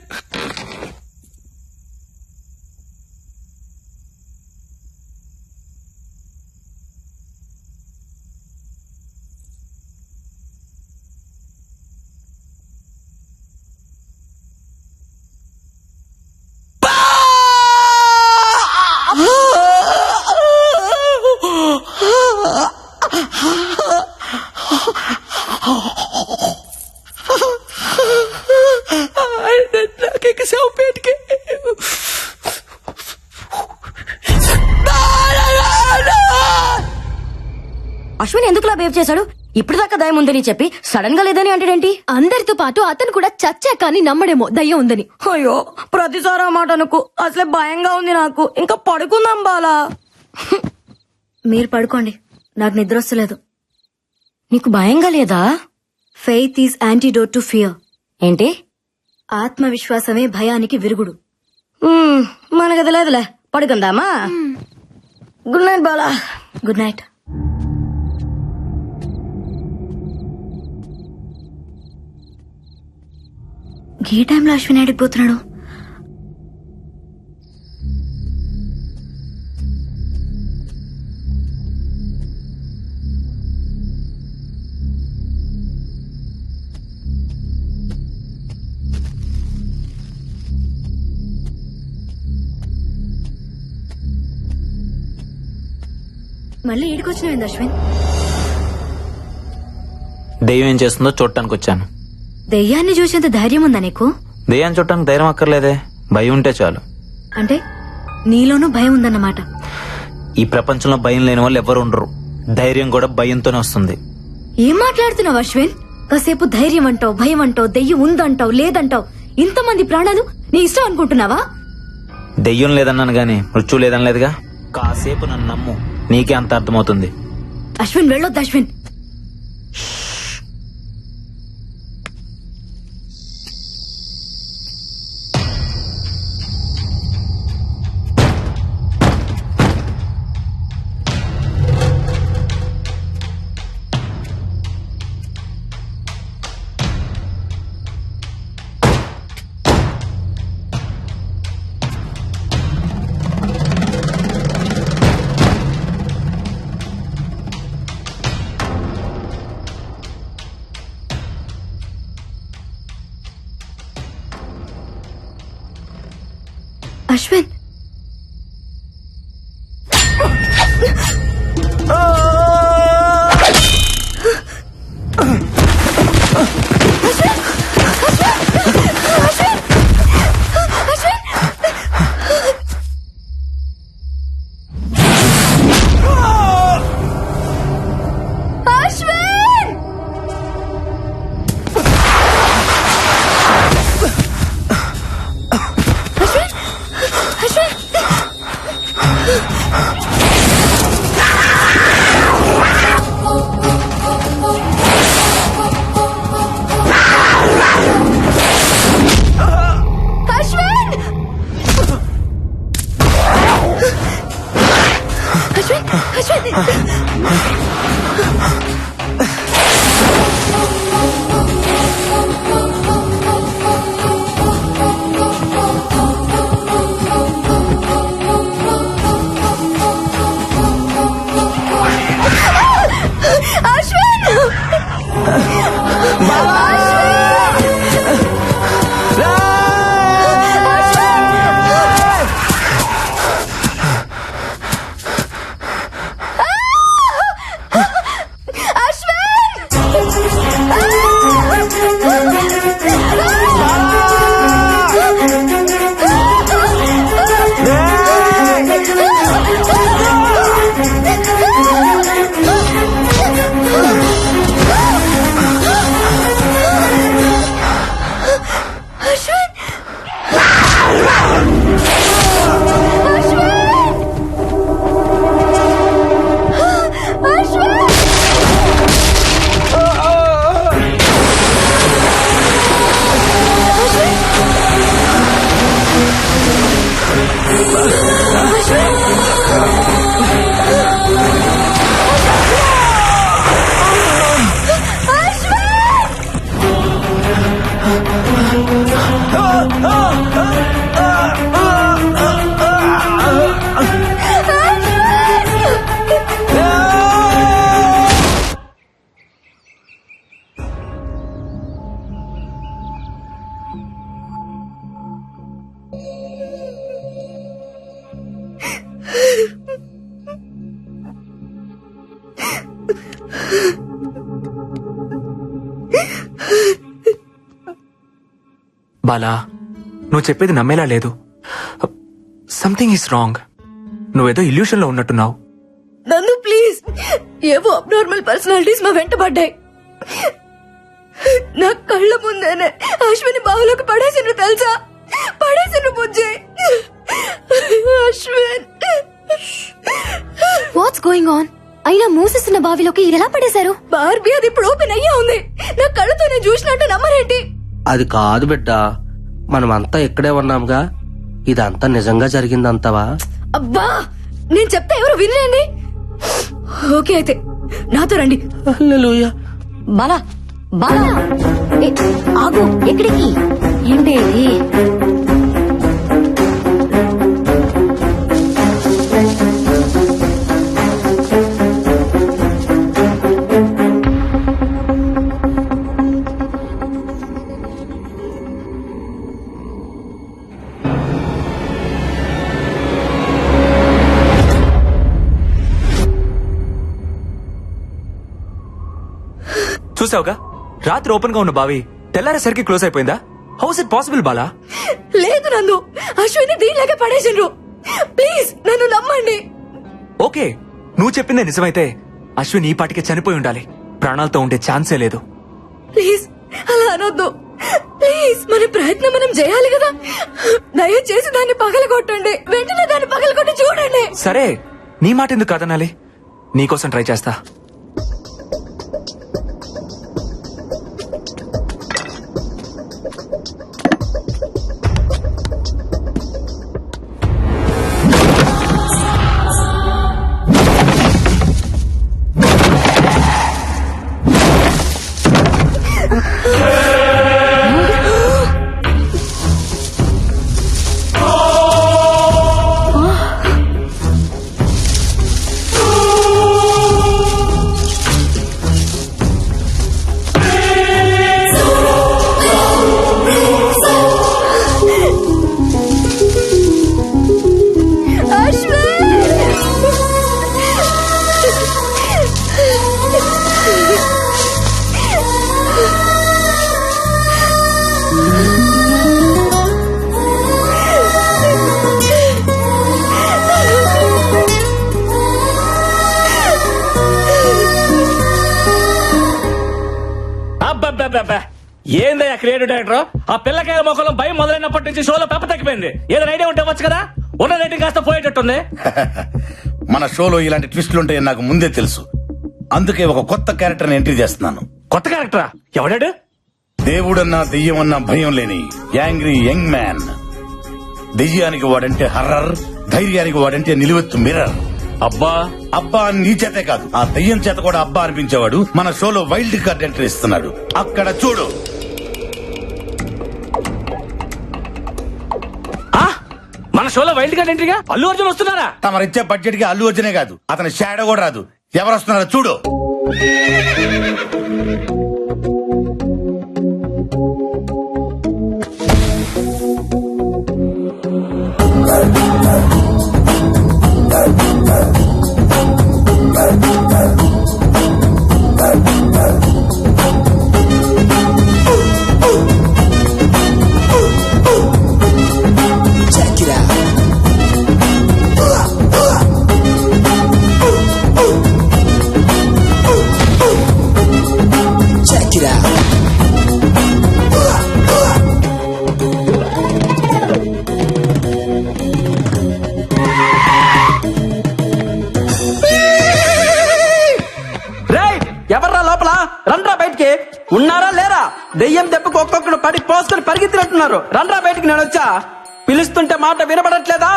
అశ్విన్ ఎందుకులా బిహేవ్ చేశాడు? ఇప్పుడు దాకా దయ్యం ఉందని చెప్పి సడన్ గా లేదని అంటాడేంటి? అందరితో పాటు అతను కూడా చచ్చా కానీ నమ్మడేమో దయ్యం ఉందని. అయ్యో, ప్రతిసారి ఆ మాట అనుకు. అసలే భయంగా ఉంది నాకు. ఇంకా పడుకుందాం బాలా. మీరు పడుకోండి, నాకు నిద్ర వస్తలేదు. నీకు భయంగా లేదా? Faith is antidote to fear. ఏంటి? ఆత్మవిశ్వాసమే భయానికి విరుగుడు. మనకు తెలియదులే, పడుకుందామా? Good night Bala. Good night. ఈ టైంలో అశ్విన్ అడిగిపోతున్నాడు. మళ్ళీ ఈడికొచ్చినావింది అశ్విన్? దెయ్యం ఏం చేస్తుందో చూడటానికి వచ్చాను. దెయ్యాన్ని చూసేంత ధైర్యం ఉందా నీకు? దెయ్యాన్ని చూడటానికి ధైర్యం అక్కర్లేదే, భయం ఉంటే చాలు. అంటే నీలోనూ భయం ఉందన్నమాట. ఈ ప్రపంచంలో భయం లేని వాళ్ళు ఎవరు ఉండరు. ధైర్యం కూడా భయంతోనే వస్తుంది. ఏం మాట్లాడుతున్నావు అశ్విన్? కాసేపు ధైర్యం అంటావు, భయం అంటావు, దెయ్యం ఉందంటావు, లేదంటావు. ఇంతమంది ప్రాణాలు నీ ఇష్టం అనుకుంటున్నావా? దెయ్యం లేదన్నాను గాని మృత్యు లేదనలేదుగా. కాసేపు నన్ను నమ్ము, నీకే అంత అర్థమవుతుంది. అశ్విన్ వెళ్ళొద్దు అశ్విన్. అశ్విన్, బాలా, నువ్వు చెప్పేది నమ్మేలా లేదు. Something is wrong. నువ్వేదో ఇల్యూషన్ లో ఉన్నట్టున్నావు. నందు ప్లీజ్, ఏవో అబ్నార్మల్ పర్సనాలిటీస్ మా వెంట పడ్డాయి. నా కళ్ళ ముందేనే అశ్విని బావులోకి పడేసిండ్రు తెలుసా? పడేసిండ్రు Bujji. Ashwin, what's going on? అయినా మూసేస్తున్న బావిలోకి ఎలా పడేశారు? బార్బీ, అది ఇప్పుడు ఓపెన్ అయ్యా ఉంది. నా కళ్ళతో నేను చూసినట్టు నమ్మరేంటి? అది కాదు బిడ్డ, మనమంతా ఇక్కడే ఉన్నాంగా. ఇదంతా నిజంగా జరిగిందంతవా? అబ్బా, నేను చెప్తే ఎవరు వినలేండి. ఓకే అయితే నాతో రండి. బాలా బాలా, ఆగు. ఎక్కడికి? ఏంటి ఇది? చూసావుగా, రాత్రి ఓపెన్ గా ఉన్న బావి తెల్లారేసరికి క్లోజ్ అయిపోయిందా? House it possible Bala? లేదు నందు, అశ్విని దీనిలాగే పడేసిండ్రు. ప్లీజ్ నన్ను నమ్మండి. ఓకే, నువ్వు చెప్పిందే నిజమైతే అశ్విన్ ఈ పాటికి చనిపోయి ఉండాలి. ప్రాణాలతో ఉండే ఛాన్సే లేదు. ప్లీజ్ అలా అనొద్దు. ప్లీజ్, మన ప్రయత్నం మనం చేయాలి కదా. దయచేసి దాన్ని పగలగొట్టండి. వెంటనే దాన్ని పగలగొట్టి చూడండి. సరే, నీ మాట ఎందుకు కాదనాలి? నీకోసం ట్రై చేస్తా. ఏందయ్యా క్రియేటివ్ డైరెక్టర్? ఆ పిల్లకాయల మొక్కలో భయం మొదలైనప్పటి నుంచి షోలో పెప్ప తగ్గిపోయింది. ఏదైనా ఐడియా ఉంటే వచ్చు కదా. ఉన్న రేటింగ్ కాస్త పోయేటట్టుంది. మన షోలో ఇలాంటి ట్విస్టులు ఉంటాయని నాకు ముందే తెలుసు. అందుకే ఒక కొత్త క్యారెక్టర్ ఎంట్రీ చేస్తున్నాను. కొత్త క్యారెక్టరా? ఎవడాడు? దేవుడన్నా దెయ్యమన్నా భయం లేని యాంగ్రీ యంగ్ మ్యాన్. దెయ్యానికి వాడంటే హర్రర్, ధైర్యానికి వాడంటే నిలువెత్తు మిర్రర్. అబ్బా అబ్బా అని నీ చేతే కాదు, ఆ దెయ్యం చేత కూడా అబ్బా అనిపించేవాడు మన షోలో వైల్డ్ కార్డ్ ఎంట్రీ ఇస్తున్నాడు. అక్కడ చూడు. మన షోలో వైల్డ్ కార్డ్ ఎంట్రీగా అల్లు అర్జున్ వస్తున్నారా? తమరిచ్చే బడ్జెట్ కి అల్లు అర్జునే కాదు, అతని షాడో కూడా రాదు. ఎవరు వస్తున్నారో చూడు. ఎవర్రా లోపల? రండ్రా బయటికి. ఉన్నారా లేరా? దెయ్యం దెబ్బకు ఒక్కొక్కడు పడి పోసుకొని పరిగెత్తినట్టున్నారు. రండ్రా బయటికి. నేను వచ్చా. పిలుస్తుంటే మాట వినబడట్లేదా?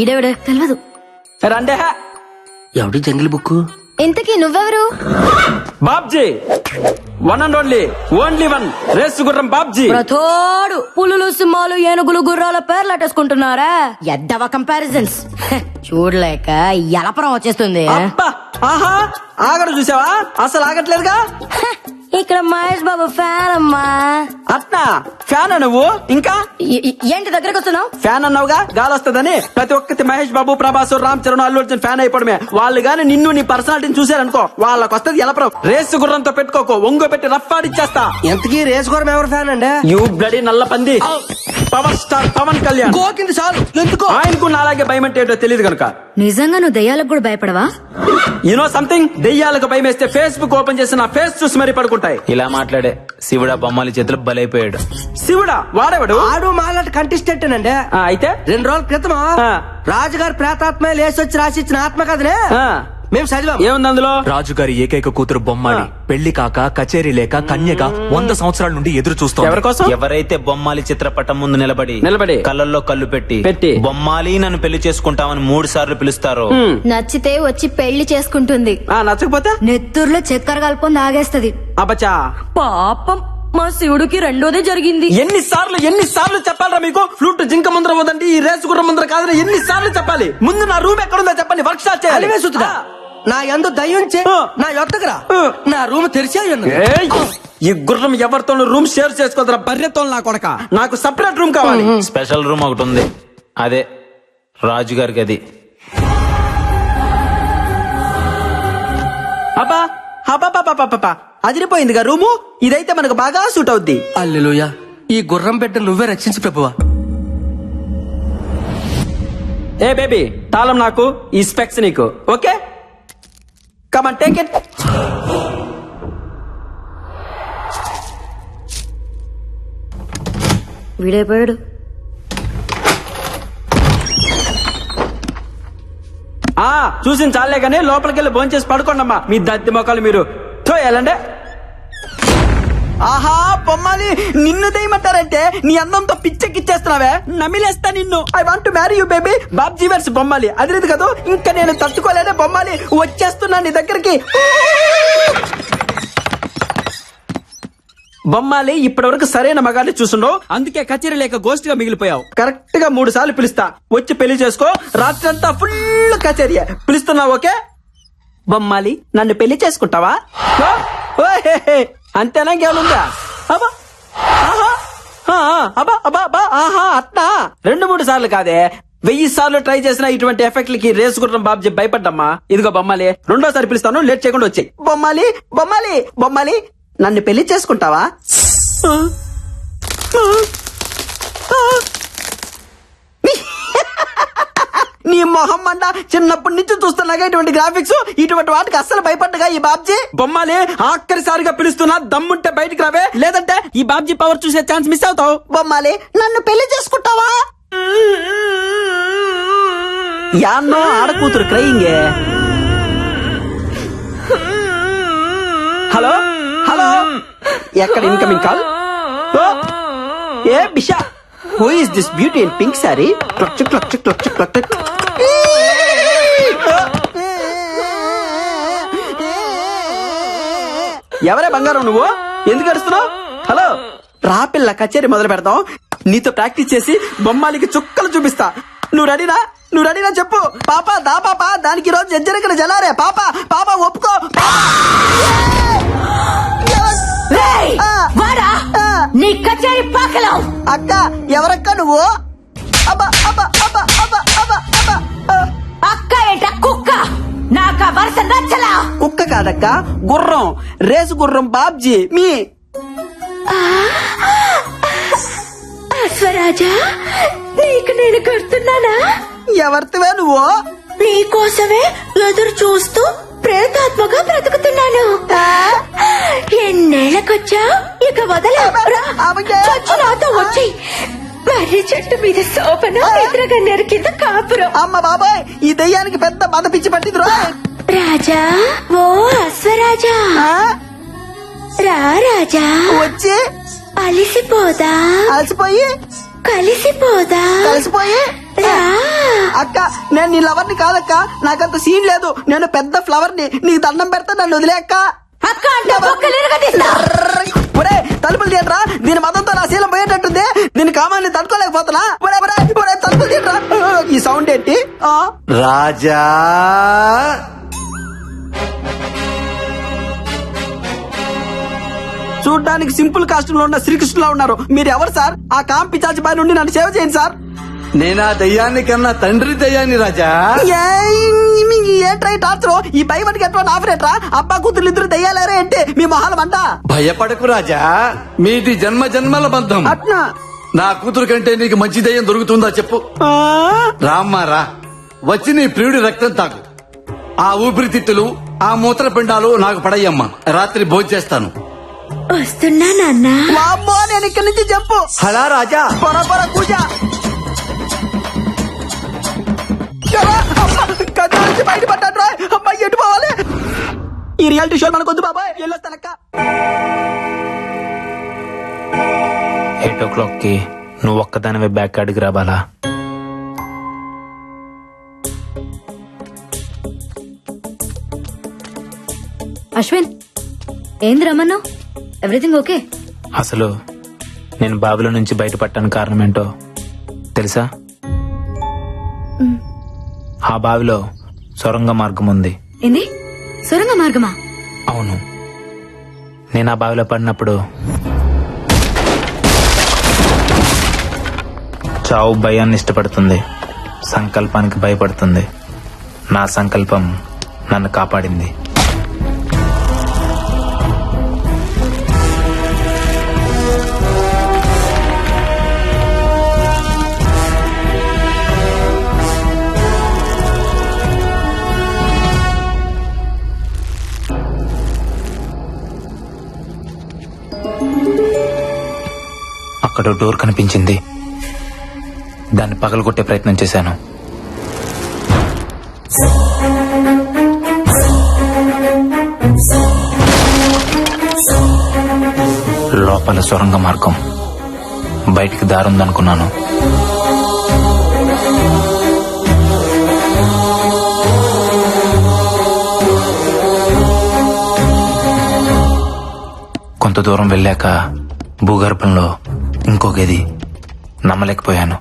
ఈడెవడే తెలియదు. రండే. ఎవడి జంగిల్ బుక్? ఇంతకీ నువ్వెవరు? Babji, one and only one race గుర్రం బాబ్జీ. ప్రతోడు పులులు, సింహాలు, ఏనుగులు, గుర్రాల పేర్లు అట్టేసుకుంటున్నారా? ఎద్దవ కంపారిజన్స్ చూడలేక ఎలపరం వచ్చేస్తుంది. ఆగడు చూసావా? అసలు ఆగట్లేదుగా. ఇక్కడ మహేష్ బాబు ఫ్యాన్ అమ్మా. అట్నా ఫ్యాన్ నువ్వు ఇంకా ఏంటి దగ్గరకు వస్తున్నావు? ఫ్యాన్ అన్నావుగా గాలి వస్తుందని ప్రతి ఒక్కటి మహేష్ బాబు, ప్రభాస్, రామ్ చరణ్, అల్లు అర్జున్ ఫ్యాన్ అయిపోవడమే. వాళ్ళు గాని నిన్ను నీ పర్సనాలిటీని చూసారనుకో వాళ్ళకి వస్తుంది ఎలప్రం. రేసు గుర్రంతో పెట్టుకోకో, ఒంగో పెట్టి రఫ్ ఆడిచ్చేస్తా. ఎంతకీ రేసు గుర్రం ఎవరు ఫ్యాన్ అండి? యూ బ్లడీ నల్ల పంది. Power star Pawan Kalyan. గోకింది చాలు. ఎందుకో ఆయనకు నాలాగే భయం అంటే ఏంటో తెలియదు కనుక. నిజంగా నువ్వు దయ్యాలకు కూడా భయపడవా? యూనో సంథింగ్, దెయ్యాలకు భయం వేస్తే ఫేస్బుక్ ఓపెన్ చేసి నా ఫేస్ చూసి మరీ పడుకుంటాయి. ఇలా మాట్లాడే శివుడా బొమ్మాలి చేతులు బలైపోయాడు. శివుడా? వాడేవాడు? ఆడు మాలాంటి కంటెస్టెంట్ అండి. అయితే 2 రోజుల క్రితం రాజుగారు ప్రేతాత్మ లేసొచ్చి రాసిచ్చిన ఆత్మకథనే మేము చదివాం. ఏముంది అందులో? రాజుగారి ఏకైక కూతురు బొమ్మాలి పెళ్లి కాక కచేరీ లేక కన్యగా 100 సంవత్సరాల నుండి ఎదురు చూస్తాం. ఎవరి కోసం? ఎవరైతే బొమ్మాలి చిత్రపటం ముందు నిలబడి కళ్ళల్లో కళ్ళు పెట్టి బొమ్మాలి నన్ను పెళ్లి చేసుకుంటామని 3 సార్లు పిలుస్తారో నచ్చితే వచ్చి పెళ్లి చేసుకుంటుంది. నచ్చకపోతే నెత్తూరులో చక్కెర కలుపుకొని తాగేస్తది. అబ్బచా పాపం మా శివుడికి రెండోదే జరిగింది. ఎన్నిసార్లు చెప్పాలరా మీకు? ఫ్లూట్ జింక ముందర వదండి, ఈ రేసు గుర్రం ముందర కాదని ఎన్నిసార్లు చెప్పాలి? ముందు నా రూమ్ ఎక్కడుందో చెప్పండి, వర్క్ స్టార్ట్ చేయాలి. నా ఎందు దయ్యుంచే నా యొద్దకురా. నా రూమ్ తెరిచే ఉన్నది. ఈ గుర్రం ఎవరితో రూమ్ షేర్ చేసుకోదరా బర్రెతో నా కొడక. నాకు సపరేట్ రూమ్ కావాలి. స్పెషల్ రూమ్ ఒకటి ఉంది, అదే రాజుగారికి. అది అబ్బా అబ్బా అదిరిపోయిందిగా రూము. ఇదైతే మనకు బాగా సూట్ అవుద్ది. హల్లెలూయా. ఈ గుర్రం బిడ్డ నువ్వే రక్షించి ప్రభువా. ఏ బేబీ, తాళం నాకు, ఈ స్పెక్స్ నీకు. Okay, come on take it. వీడైపోయాడు. చూసిన చాలే కానీ లోపలికి వెళ్ళి భోంచేసి పడుకోండమ్మా. మీ దత్తి మొక్కలు మీరు తోయాలండి. ఆహా బొమ్మాలి, నిన్ను దేయమంటారంటే నీ అందంతో పిచ్చెక్కిచ్చేస్తున్నావే, నమిలేస్తా నిన్ను. I want to marry you baby. Babji వర్స్ బొమ్మాలి. అదిలేదు కదా, ఇంకా నేను తట్టుకోలేనే బొమ్మాలి. వచ్చేస్తున్నా నీ దగ్గరికి. బొమ్మాలి, ఇప్పటి వరకు సరైన మగాన్ని చూసుండవు, అందుకే కచేరీ లేక గోస్ట్ గా మిగిలిపోయావు. కరెక్ట్ గా 3 సార్లు పిలుస్తా, వచ్చి పెళ్లి చేసుకో. రాత్రి అంతా ఫుల్ కచేరీ. పిలుస్తున్నావు ఓకే? బొమ్మాలి, నన్ను పెళ్లి చేసుకుంటావా? అంతేనా? ఇంకేముందా? అబ్బా ఆహా అట్నా 2-3 సార్లు కాదే, 1000 సార్లు ట్రై చేసిన ఇటువంటి ఎఫెక్ట్లకి రేసు గుర్రం బాబ్జీ భయపడ్డమ్మా. ఇదిగో బొమ్మాలి, 2వ సారి పిలుస్తాను, లేట్ చేయకుండా వచ్చాయి. బొమ్మాలి బొమ్మాలి బొమ్మాలి, నన్ను పెళ్లి చేసుకుంటావా? నీ మొహం మండ, చిన్నప్పటి నుంచి చూస్తున్నాగా ఇటువంటి గ్రాఫిక్స్. ఇటువంటి వాటికి అస్సలు భయపడ్డగా ఈ బాబ్జీ. బొమ్మాలి, ఆఖరిసారిగా పిలుస్తున్నా, దమ్ముంటే బయటికి రావే, లేదంటే ఈ బాబ్జీ పవర్ చూసే ఛాన్స్ మిస్ అవుతావు. బొమ్మాలి, నన్ను పెళ్లి చేసుకుంటావా? యాన్నో ఆడకూతురు క్రయింగే. హలో హలో, ఎక్కడ incoming call? A Bisha, who is this beauty in pink sorry? Clutch clutch clutch clutch. ఎవరే బంగారం నువ్వు? ఎందుకు అరుస్తున్నావు? హలో రా పిల్ల, కచేరీ మొదలు పెడతాం. నీతో ప్రాక్టీస్ చేసి బొమ్మాలికి చుక్కలు చూపిస్తా. నువ్వు రెడీనా చెప్పు. పాప దా పాప, దానికి రోజు జజ్జరకన జలారే. పాప పాప ఒప్పుకో. నీ కచేరీ పాకలో. అక్క ఎవరక్క నువ్వు? అబ్బా అబ్బా అబ్బా అబ్బా అబ్బా అబ్బా. అక్క ఏంట కుక్క? నాకా వరుస నచ్చలా. కుక్క కాదక్క, గుర్రం, రేసు గుర్రం బాబ్జీ. మీ అశ్వరాజా, నీకు నేను కడుతున్నానా? ఎవరితివే నువ్వు? నీకోసమే ఎదురు చూస్తూ ప్రేతాత్మగా బ్రతుకుతున్నాను. ఎన్నేళ్ళకొచ్చా, ఇక వదల. నాతో వచ్చి మర్రి చెట్టు మీద సోపన, నిద్రగన్నేరు కింద కాపురం. అమ్మ బాబాయ్, ఈ దెయ్యానికి పెద్ద బాధ పిచ్చి పట్టింది. రాజా, ఓ అశ్వరాజా, రా రాజా, వచ్చి అలిసిపోదా? అలసిపోయి కలిసిపోయి రా. అక్క, నేను నీ లవర్ ని కాదక్క, నాకంత సీన్ లేదు. నేను పెద్ద ఫ్లవర్ ని, నీకు దండం పెడతా, నన్ను వదిలే అక్క. ఒరే తలుపులు తీయట్రా, దీని మతంతో నా శీలం పోయేటట్టుంది. దీని కామాన్ని తట్టుకోలేకపోతున్నా. తలుపులు తీయట్రా. ఈ సౌండ్ ఏంటి? రాజా, చూడడానికి సింపుల్ కాస్ట్యూమ్ లో ఉన్న శ్రీకృష్ణులా ఉన్నారు. మీరు ఎవరు సార్? ఆ కాం పిచాచి బాయ్ నుండి నన్ను సేవ చేయండి సార్. నేనా దయ్యాన్ని కన్నా తండ్రి దయ్యాన్ని రాజా. ఏంట్రా టార్చర్? ఈ భయపడికి ఎట్లా ఆఫరేట్రా? అబ్బా కూతురు ఇద్దరు దయ్యాలేరా అంటే మీ మొహాలు అంట. భయపడకు రాజా, మీది జన్మ జన్మల బంధం. అట్నా? నా కూతురు కంటే నీకు మంచి దయ్యం దొరుకుతుందా చెప్పు. రామ్మా రా, వచ్చి నీ ప్రియుడి రక్తం తాగు. ఆ ఊపిరితిత్తులు, ఆ మూత్రపిండాలు నాకు పడయ్యమ్మా. రాత్రి భోజనం చేస్తాను. వస్తున్నా నాన్న. అమ్మో, నేను ఇక్కడి నుంచి చెప్పు. హలా రాజా, పొర కూజ బయటపడ్డా. అమ్మాయి ఎటు పోవాలి? ఈ రియాలిటీ షో మనకొద్దు బాబాయ్, వెళ్ళొస్తానక్క. 8 o'clock కి నువ్వు ఒక్కదానివే బ్యాక్ అడిగి రావాలా? అశ్విన్, ఏంది రమ్మన్నావు? Everything okay? అసలు నేను బావిలో నుంచి బయటపడటానికి కారణం ఏంటో తెలుసా? ఆ బావిలో సొరంగ మార్గం ఉంది. ఏంది? సొరంగ మార్గమా? అవును. నేను ఆ బావిలో పడినప్పుడు చావు భయాన్ని ఇష్టపడుతుంది, సంకల్పానికి భయపడుతుంది. నా సంకల్పం నన్ను కాపాడింది. అక్కడ డోర్ కనిపించింది. దాన్ని పగలగొట్టే ప్రయత్నం చేశాను. లోపల సొరంగ మార్గం, బయటికి దారుందనుకున్నాను. కొంత దూరం వెళ్ళాక భూగర్భంలో ఇంకో గది. నమ్మలేకపోయాను.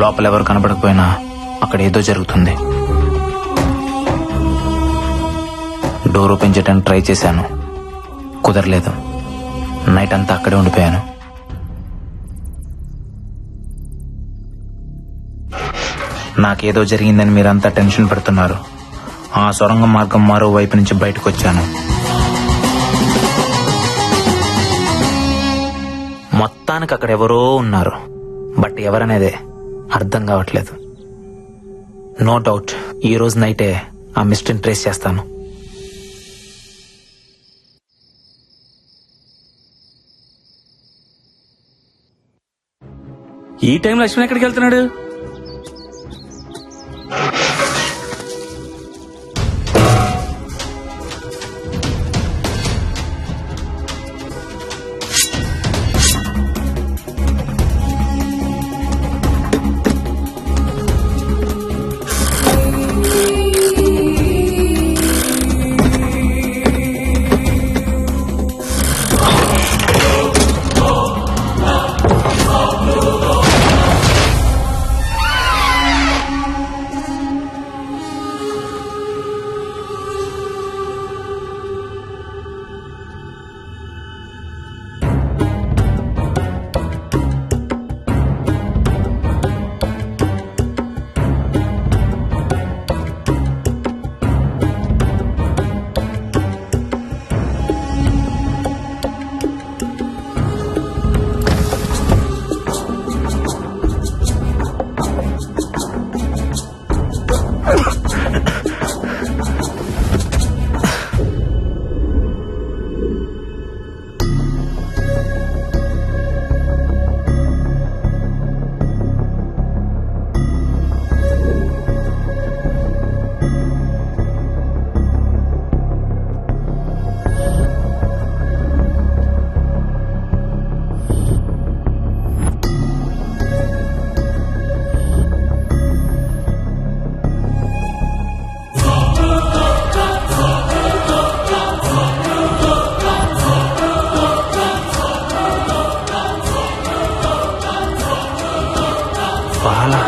లోపల ఎవరు కనబడకపోయినా అక్కడ ఏదో జరుగుతుంది. డోర్ ఓపెన్ చేయడానికి ట్రై చేశాను, కుదరలేదు. నైట్ అంతా అక్కడే ఉండిపోయాను. నాకేదో జరిగిందని మీరంతా టెన్షన్ పడుతున్నారు. ఆ సొరంగ మార్గం మరో వైపు నుంచి బయటకు వచ్చాను. మొత్తానికి అక్కడ ఎవరో ఉన్నారు, బట్ ఎవరనేదే అర్థం కావట్లేదు. నో డౌట్ ఈ రోజు నైటే ఆ మిస్టరీని ట్రేస్ చేస్తాను. ఈ టైంలో లక్ష్మణ్ ఎక్కడికి వెళ్తున్నాడు? బాలా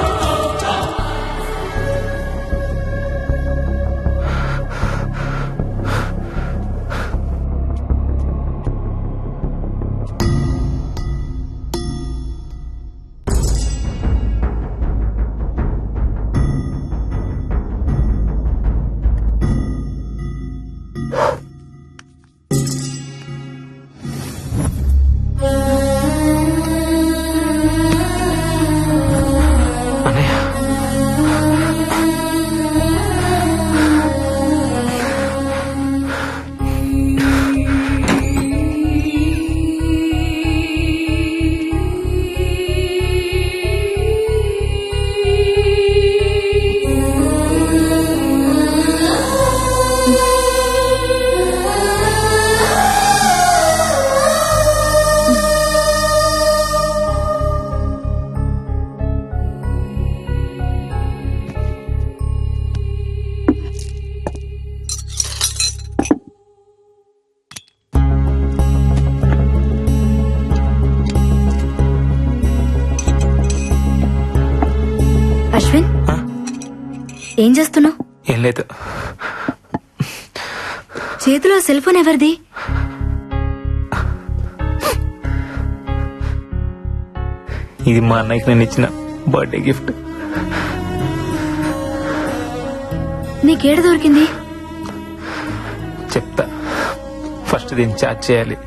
అశ్విన్, ఏం చేస్తున్నావు? ఏం లేదు. చేతిలో సెల్ ఫోన్ ఎవరిది? ఇది మా అన్నయ్యకి నేను ఇచ్చిన బర్త్డే గిఫ్ట్. నీకేడ దొరికింది? చెప్తా, ఫస్ట్ దీన్ని చార్జ్ చేయాలి.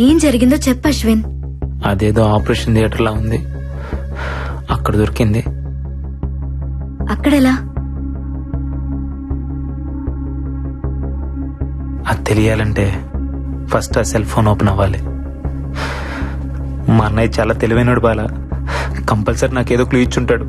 ఏం జరిగిందో చెప్పు అశ్విన్. అదేదో ఆపరేషన్ థియేటర్ లా ఉంది, అక్కడ దొరికింది. అక్కడెలా? అది తెలియాలంటే ఫస్ట్ ఆ సెల్ ఫోన్ ఓపెన్ అవ్వాలి. మా అన్నయ్య చాలా తెలివైనడు బాలా, కంపల్సరీ నాకేదో క్లూ ఇచ్చుంటాడు.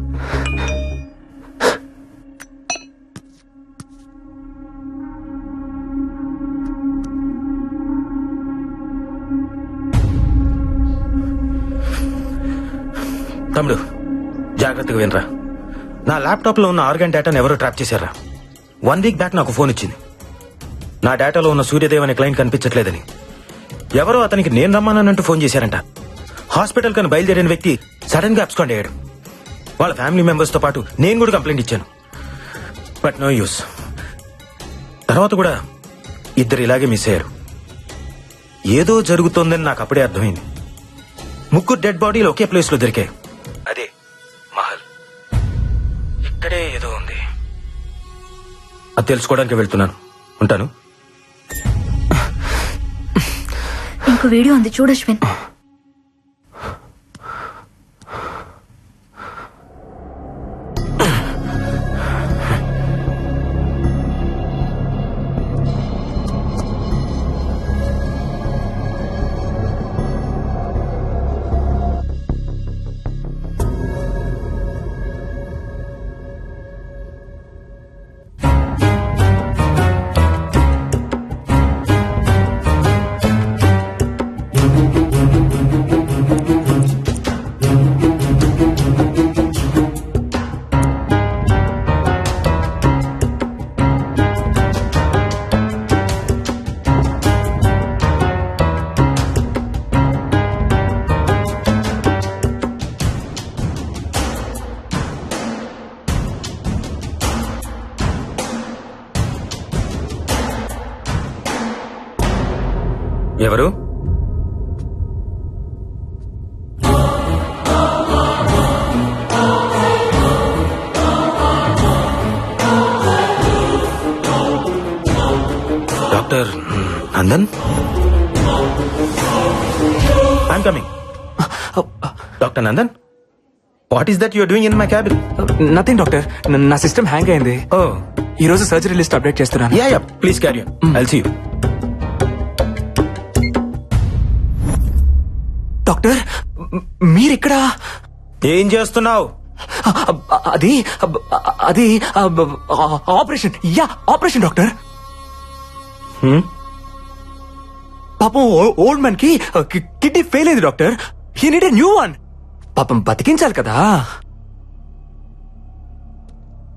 తమ్ముడు, జాగ్రత్తగా వినరా. నా ల్యాప్టాప్ లో ఉన్న ఆర్గాన్ డేటాను ఎవరో ట్రాప్ చేశారా. 1 వీక్ బ్యాక్ నాకు ఫోన్ వచ్చింది. నా డేటాలో ఉన్న సూర్యదేవ్ అనే క్లయింట్ కనిపించట్లేదని ఎవరో అతనికి నేను రమ్మానంటూ ఫోన్ చేశారంట. హాస్పిటల్ కని బయలుదేరిన వ్యక్తి సడన్ గా అబ్స్కాండ్ అయ్యాడు. వాళ్ళ ఫ్యామిలీ మెంబర్స్ తో పాటు నేను కూడా కంప్లైంట్ ఇచ్చాను, బట్ నో యూస్. తర్వాత కూడా 2 ఇలాగే మిస్ అయ్యారు. ఏదో జరుగుతోందని నాకు అప్పుడే అర్థమైంది. 3 డెడ్ బాడీలు ఒకే ప్లేస్ లో దొరికాయి. అదే మహల్. ఇక్కడే ఏదో ఉంది. అది తెలుసుకోవడానికి వెళ్తున్నాను. ఉంటాను. ఇంకో వీడియో ఉంది, చూడు అశ్విన్. ఎవరు? Doctor Nandan? I'm coming. Doctor Nandan, what is that you're doing in my cabin? Nothing doctor, నా సిస్టమ్ హ్యాంగ్ అయింది. ఈ రోజు సర్జరీ లిస్ట్ అప్డేట్ చేస్తున్నాను. Yeah yeah, please carry on. I'll see you. Doctor, మీరిక్కడ ఏం చేస్తున్నావు? అది అది ఆపరేషన్. Yeah, operation doctor. పాపం ఓల్డ్ మ్యాన్ కి కిడ్నీ ఫెయిల్ అయింది doctor. He need a new one. పాపం బతికించాలి కదా.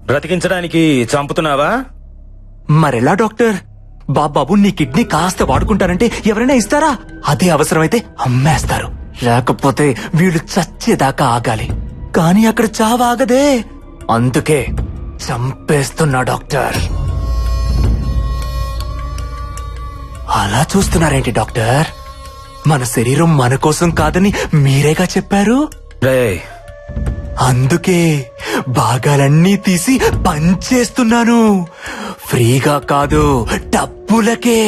బ్రతికించడానికి చంపుతున్నావా? మరెలా డాక్టర్? బాబు నీ కిడ్నీ కాస్త వాడుకుంటానంటే ఎవరైనా ఇస్తారా? అదే అవసరమైతే అమ్మేస్తారు. లేకపోతే వీళ్ళు చచ్చేదాకా ఆగాలి. కానీ అక్కడ చావాగదే, అందుకే చంపేస్తున్నా డాక్టర్. అలా చూస్తున్నారేంటి డాక్టర్? మన శరీరం మన కోసం కాదని మీరేగా చెప్పారు. అందుకే భాగాలన్నీ తీసి పంచేస్తున్నాను. ఫ్రీగా కాదు, డబ్బులకే.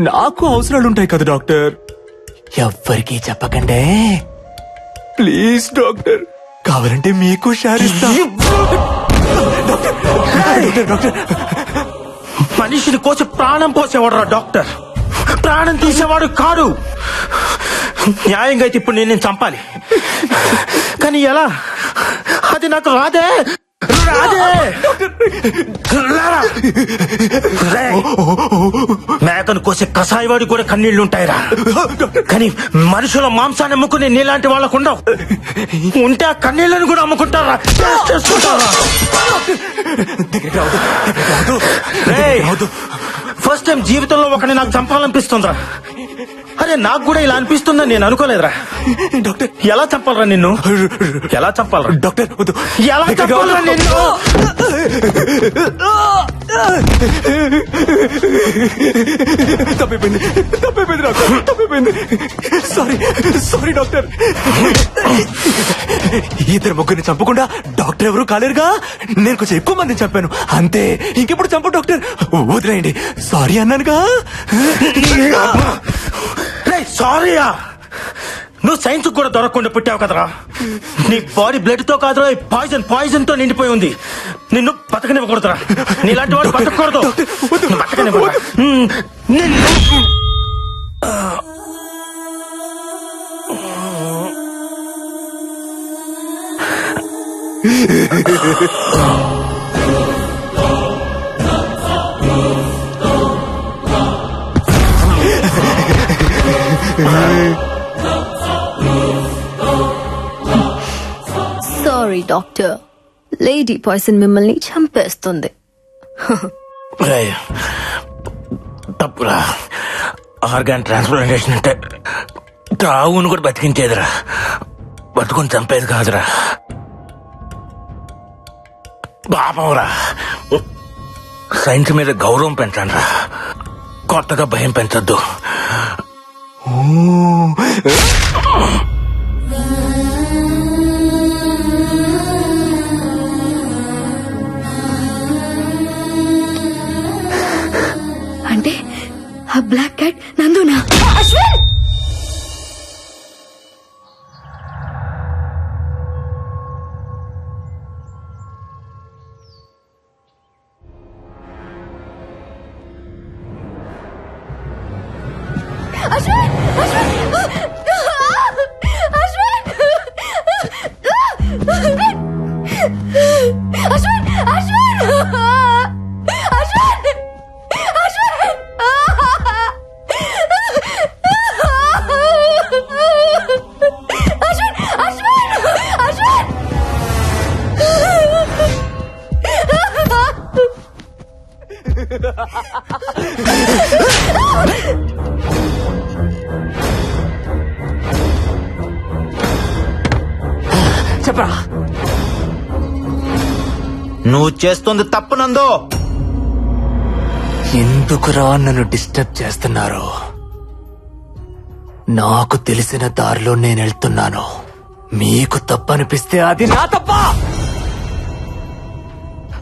నాకు అవసరాలుంటాయి కదా డాక్టర్, ఎవ్వరికీ చెప్పకండే ప్లీజ్ డాక్టర్. కావాలంటే మీకు షేర్ ఇస్తా. మనిషిని కోసి ప్రాణం పోసేవాడు డాక్టర్, ప్రాణం తీసేవాడు కాదు. న్యాయంగా అయితే ఇప్పుడు నేను చంపాలి, కానీ ఎలా? అది నాకు రాదే. మేకను కోసే కసాయివాడి కూడా కన్నీళ్లుంటాయిరా, కానీ మనుషుల మాంసాన్ని అమ్ముకునే నీలాంటి వాళ్ళకు ఉండవు. ఉంటే ఆ కన్నీళ్లను కూడా అమ్ముకుంటారా? ఫస్ట్ టైం జీవితంలో ఒకరిని నాకు చంపాలనిపిస్తుందిరా. అరే నాకు కూడా ఇలా అనిపిస్తుందని నేను అనుకోలేదురా. డాక్టర్ ఎలా చంపాలరా నిన్ను? ఎలా చంపాలరా డాక్టర్? ఎలా చంపాలరా నిన్ను? తప్పిపోయింది. Sorry doctor. ఇద్దరు ముగ్గురిని చంపకుండా డాక్టర్ ఎవరు కాలేరుగా. నేను కొంచెం ఎక్కువ మందిని చంపాను అంతే. ఇంకెప్పుడు చంపు డాక్టర్, వదిలేయండి. సారీ అన్నానుగా. సారీయా? నువ్వు సైన్స్ కూడా దొరకకుండా పుట్టావు కదరా. నీ బాడీ బ్లడ్ తో కాదురా, పాయిజన్ తో నిండిపోయి ఉంది. నిన్ను బతకనివ్వకూడదురా. నీలాంటి వాడు బతకూడదు. బతకనివ్వకూడదు. సారీ డాక్టర్, లేడీ పాయిజన్ మిమ్మల్ని చంపేస్తుంది. తప్పురా. ఆర్గాన్ ట్రాన్స్ప్లాంటేషన్ అంటే తావును కూడా బతికించేదిరా, బతుకుని చంపేది కాదురా. పాపంరా. సైన్స్ మీద గౌరవం పెంచండి రా, కొత్తగా భయం పెంచొద్దు. అంటే ఆ బ్లాక్ క్యాట్ నందునా? అశ్విన్! చెప్పరా? నువ్వు చేస్తుంది తప్పు నందు. ఎందుకురా నన్ను డిస్టర్బ్ చేస్తున్నారు? నాకు తెలిసిన దారిలో నేను వెళ్తున్నాను. మీకు తప్పనిపిస్తే అది నా తప్ప.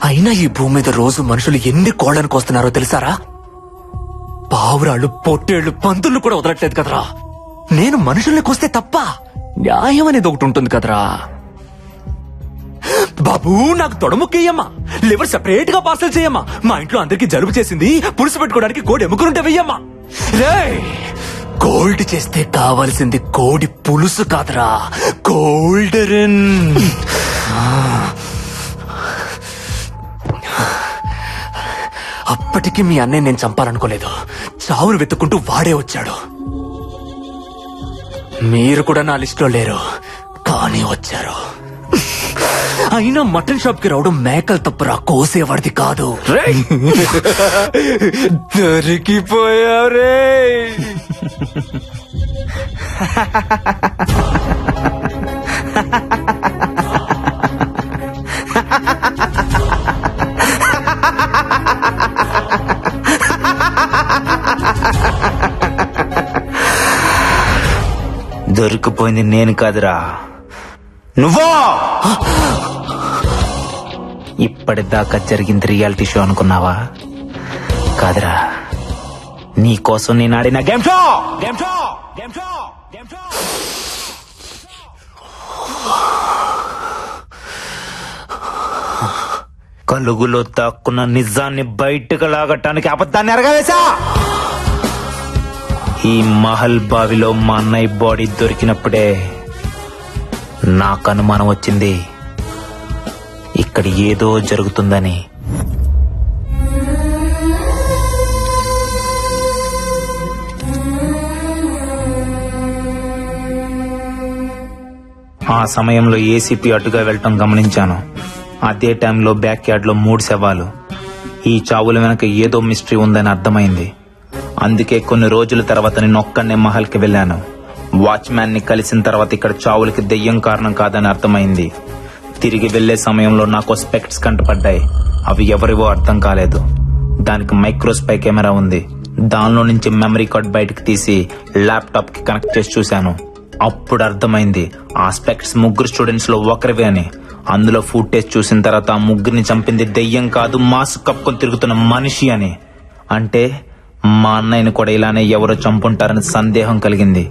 అయినా ఈ భూమి మీద రోజు మనుషులు ఎన్ని కోళ్లను కోస్తున్నారో తెలుసారా? పావురాళ్ళు, పొట్టేళ్లు, పందులు కూడా వదలట్లేదు కదరా. నేను మనుషుల్ని కోస్తే తప్ప? న్యాయం అనేది ఒకటి ఉంటుంది కదరా. బాబు నాకు తొడముక్కయ్యమ్మా, లివర్ సెపరేట్ గా పార్సల్ చేయమ్మా. మా ఇంట్లో అందరికి జలుబు చేసింది, పులుసు పెట్టుకోవడానికి కోడి ఎముకలుంటే వెయ్యమ్మా. గోల్డ్ చేస్తే కావాల్సింది కోడి పులుసు కాదురా, గోల్డెన్. అప్పటికి మీ అన్నయ్య నేను చంపాలనుకోలేదు. చావును వెతుక్కుంటూ వాడే వచ్చాడు. మీరు కూడా నా లిస్టులో లేరు, కానీ వచ్చారు. అయినా మటన్ షాప్ కి రావడం మేకలు తప్పరా కోసేవాడిది కాదు. దొరికిపోయావు రే. దొరికిపోయింది నేను కాదురా, నువ్వో. ఇప్పటిదాకా జరిగింది రియాలిటీ షో అనుకున్నావా? కాదురా, నీ కోసం నేను ఆడిన గేమ్ షో. కలుగులో దాక్కున్న నిజాన్ని బయటకు లాగటానికి అబద్ధాన్ని అరగవేశా. ఈ మహల్ బావిలో మా అన్నయ్య బాడీ దొరికినప్పుడే నాకు అనుమానం వచ్చింది, ఇక్కడ ఏదో జరుగుతుందని. ఆ సమయంలో ఏసీపీ అటుగా వెళ్ళటం గమనించాను. అదే టైంలో బ్యాక్ యార్డ్ లో 3 శవాలు. ఈ చావుల వెనక ఏదో మిస్టరీ ఉందని అర్థమైంది. అందుకే కొన్ని రోజుల తర్వాత నేను ఒక్కనే మహల్ కి వెళ్ళాను. వాచ్మ్యాన్ ని కలిసిన తర్వాత ఇక్కడ చావులకి దెయ్యం కారణం కాదని అర్థమైంది. తిరిగి వెళ్లే సమయంలో నాకు స్పెక్ట్స్ కంటపడ్డాయి. అవి ఎవరివో అర్థం కాలేదు. దానికి మైక్రోస్పై కెమెరా ఉంది. దానిలో నుంచి మెమరీ కార్డ్ బయటకు తీసి ల్యాప్టాప్ కి కనెక్ట్ చేసి చూశాను. అప్పుడు అర్థమైంది ఆ స్పెక్ట్స్ 3 స్టూడెంట్స్ లో ఒకరివే అని. అందులో ఫుటేజ్ చూసిన తర్వాత ఆ 3ని చంపింది దెయ్యం కాదు, మాస్క్ కప్పుకొని తిరుగుతున్న మనిషి అని. అంటే మా అన్నయ్యని కూడా ఇలానే ఎవరో చంపుంటారని సందేహం కలిగింది.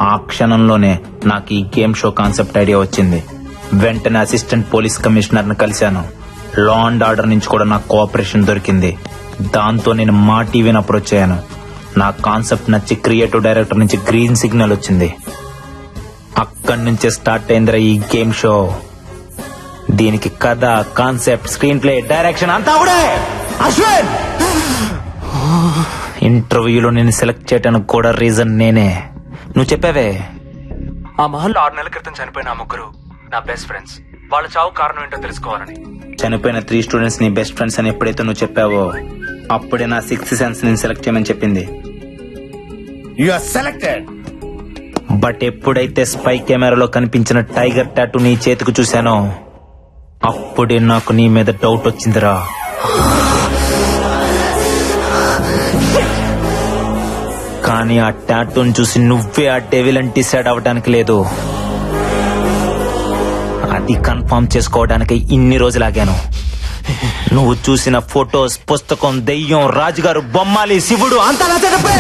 ఆ క్షణంలోనే నాకు ఈ గేమ్ షో కాన్సెప్ట్ ఐడియా వచ్చింది. వెంటనే అసిస్టెంట్ పోలీస్ కమిషనర్ ని కలిశాను. లా అండ్ ఆర్డర్ నుంచి కూడా నాకు కోఆపరేషన్ దొరికింది. దాంతో నేను మా టీవీని అప్రోచ్ అయ్యాను. నా కాన్సెప్ట్ నచ్చి క్రియేటివ్ డైరెక్టర్ నుంచి గ్రీన్ సిగ్నల్ వచ్చింది. అక్కడి నుంచే స్టార్ట్ అయిందిరా ఈ గేమ్ షో. దీనికి కథ, కాన్సెప్ట్, స్క్రీన్ ప్లే, డైరెక్షన్ అంతా కూడా అశ్విన్. ఇంటర్వ్యూలో నేను సెలెక్ట్ చేయడానికి కూడా రీజన్ నేనే. నువ్వు చెప్పావే, ఆ మహల్లో 6 నెలల క్రితం చనిపోయిన ఆ 3 నా బెస్ట్ ఫ్రెండ్స్. వాళ్ళ చావు కారణం ఏంటో తెలుసుకోవాలని. చనిపోయిన 3 స్టూడెంట్స్ నీ బెస్ట్ ఫ్రెండ్స్ అని ఎప్పుడైతే నువ్వు చెప్పావో అప్పుడే నా 6th సెన్స్ నేను సెలెక్ట్ చేయమని చెప్పింది. You are selected. బట్ ఎప్పుడైతే స్పై కెమెరాలో కనిపించిన టైగర్ టాటూ నీ చేతికి చూశానో అప్పుడే నాకు నీ మీద డౌట్ వచ్చిందిరా. కానీ ఆ టాటూని చూసి నువ్వే ఆ డెవిల్ అని డిసైడ్ అవ్వడానికి లేదు. అది కన్ఫర్మ్ చేసుకోవడానికి ఇన్ని రోజులాగాను. నువ్వు చూసిన ఫొటోస్, పుస్తకం, దెయ్యం, రాజుగారు, బొమ్మాలి, శివుడు అంతా నా తరపే.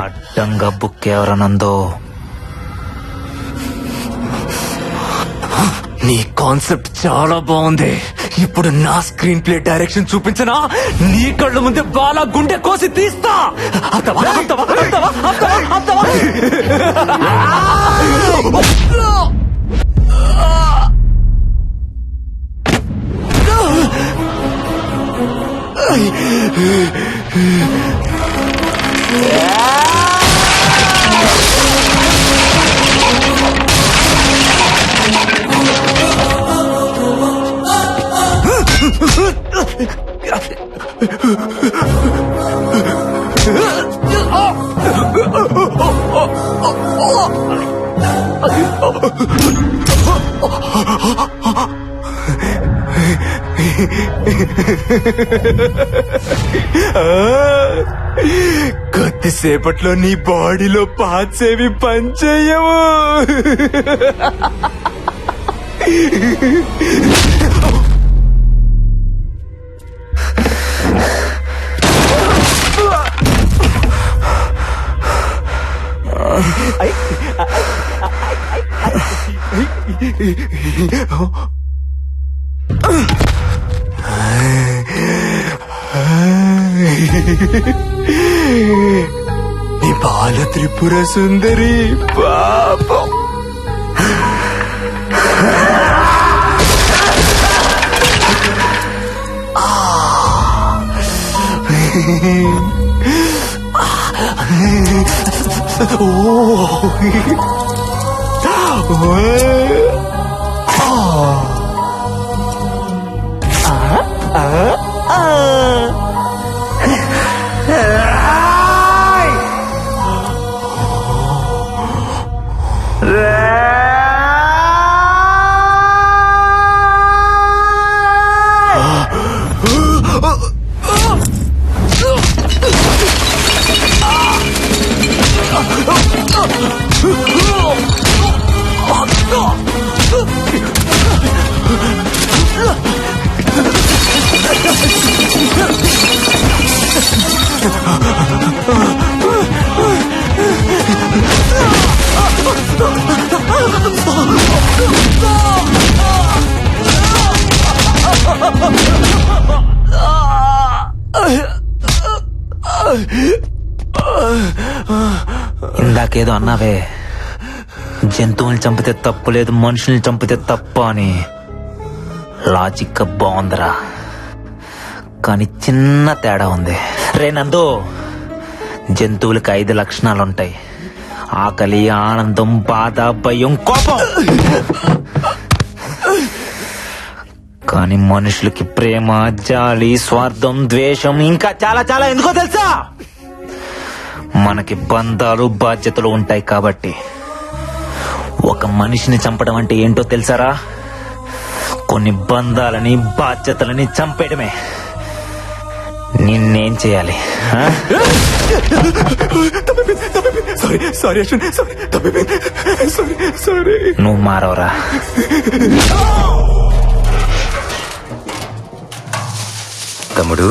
అడ్డంగా బుక్ ఎవరనందో. నీ కాన్సెప్ట్ చాలా బాగుంది. ఇప్పుడు నా స్క్రీన్ ప్లే డైరెక్షన్ చూపించనా? నీ కళ్ళ ముందే బాలా గుండె కోసి తీస్తా. అత్తవా, అత్తవా, అత్తవా, అత్తవా, అత్తవా. కొద్దిసేపట్లో నీ బాడీలో పార్ట్స్ ఏవి పనిచేయవు. నీ బాల త్రిపుర సుందరి పాపం. ఇందాకేదో అన్నావే, జంతువుల్ని చంపితే తప్పు లేదు, మనుషుల్ని చంపితే తప్పు అని. లాజిక్ బాగుందిరా, కానీ చిన్న తేడా ఉంది. రే నందు, జంతువులకి 5 లక్షణాలుంటాయి: ఆకలి, ఆనందం, బాధ, భయం, కోపం. కానీ మనుషులకి ప్రేమ, జాలి, స్వార్థం, ద్వేషం, ఇంకా చాలా చాలా. ఎందుకో తెలుసా? మనకి బంధాలు, బాధ్యతలు ఉంటాయి కాబట్టి. ఒక మనిషిని చంపడం అంటే ఏంటో తెలుసారా? కొన్ని బంధాలని, బాధ్యతలని చంపేయడమే. నిన్నేం చేయాలి? నువ్వు మారవరా? తమ్ముడు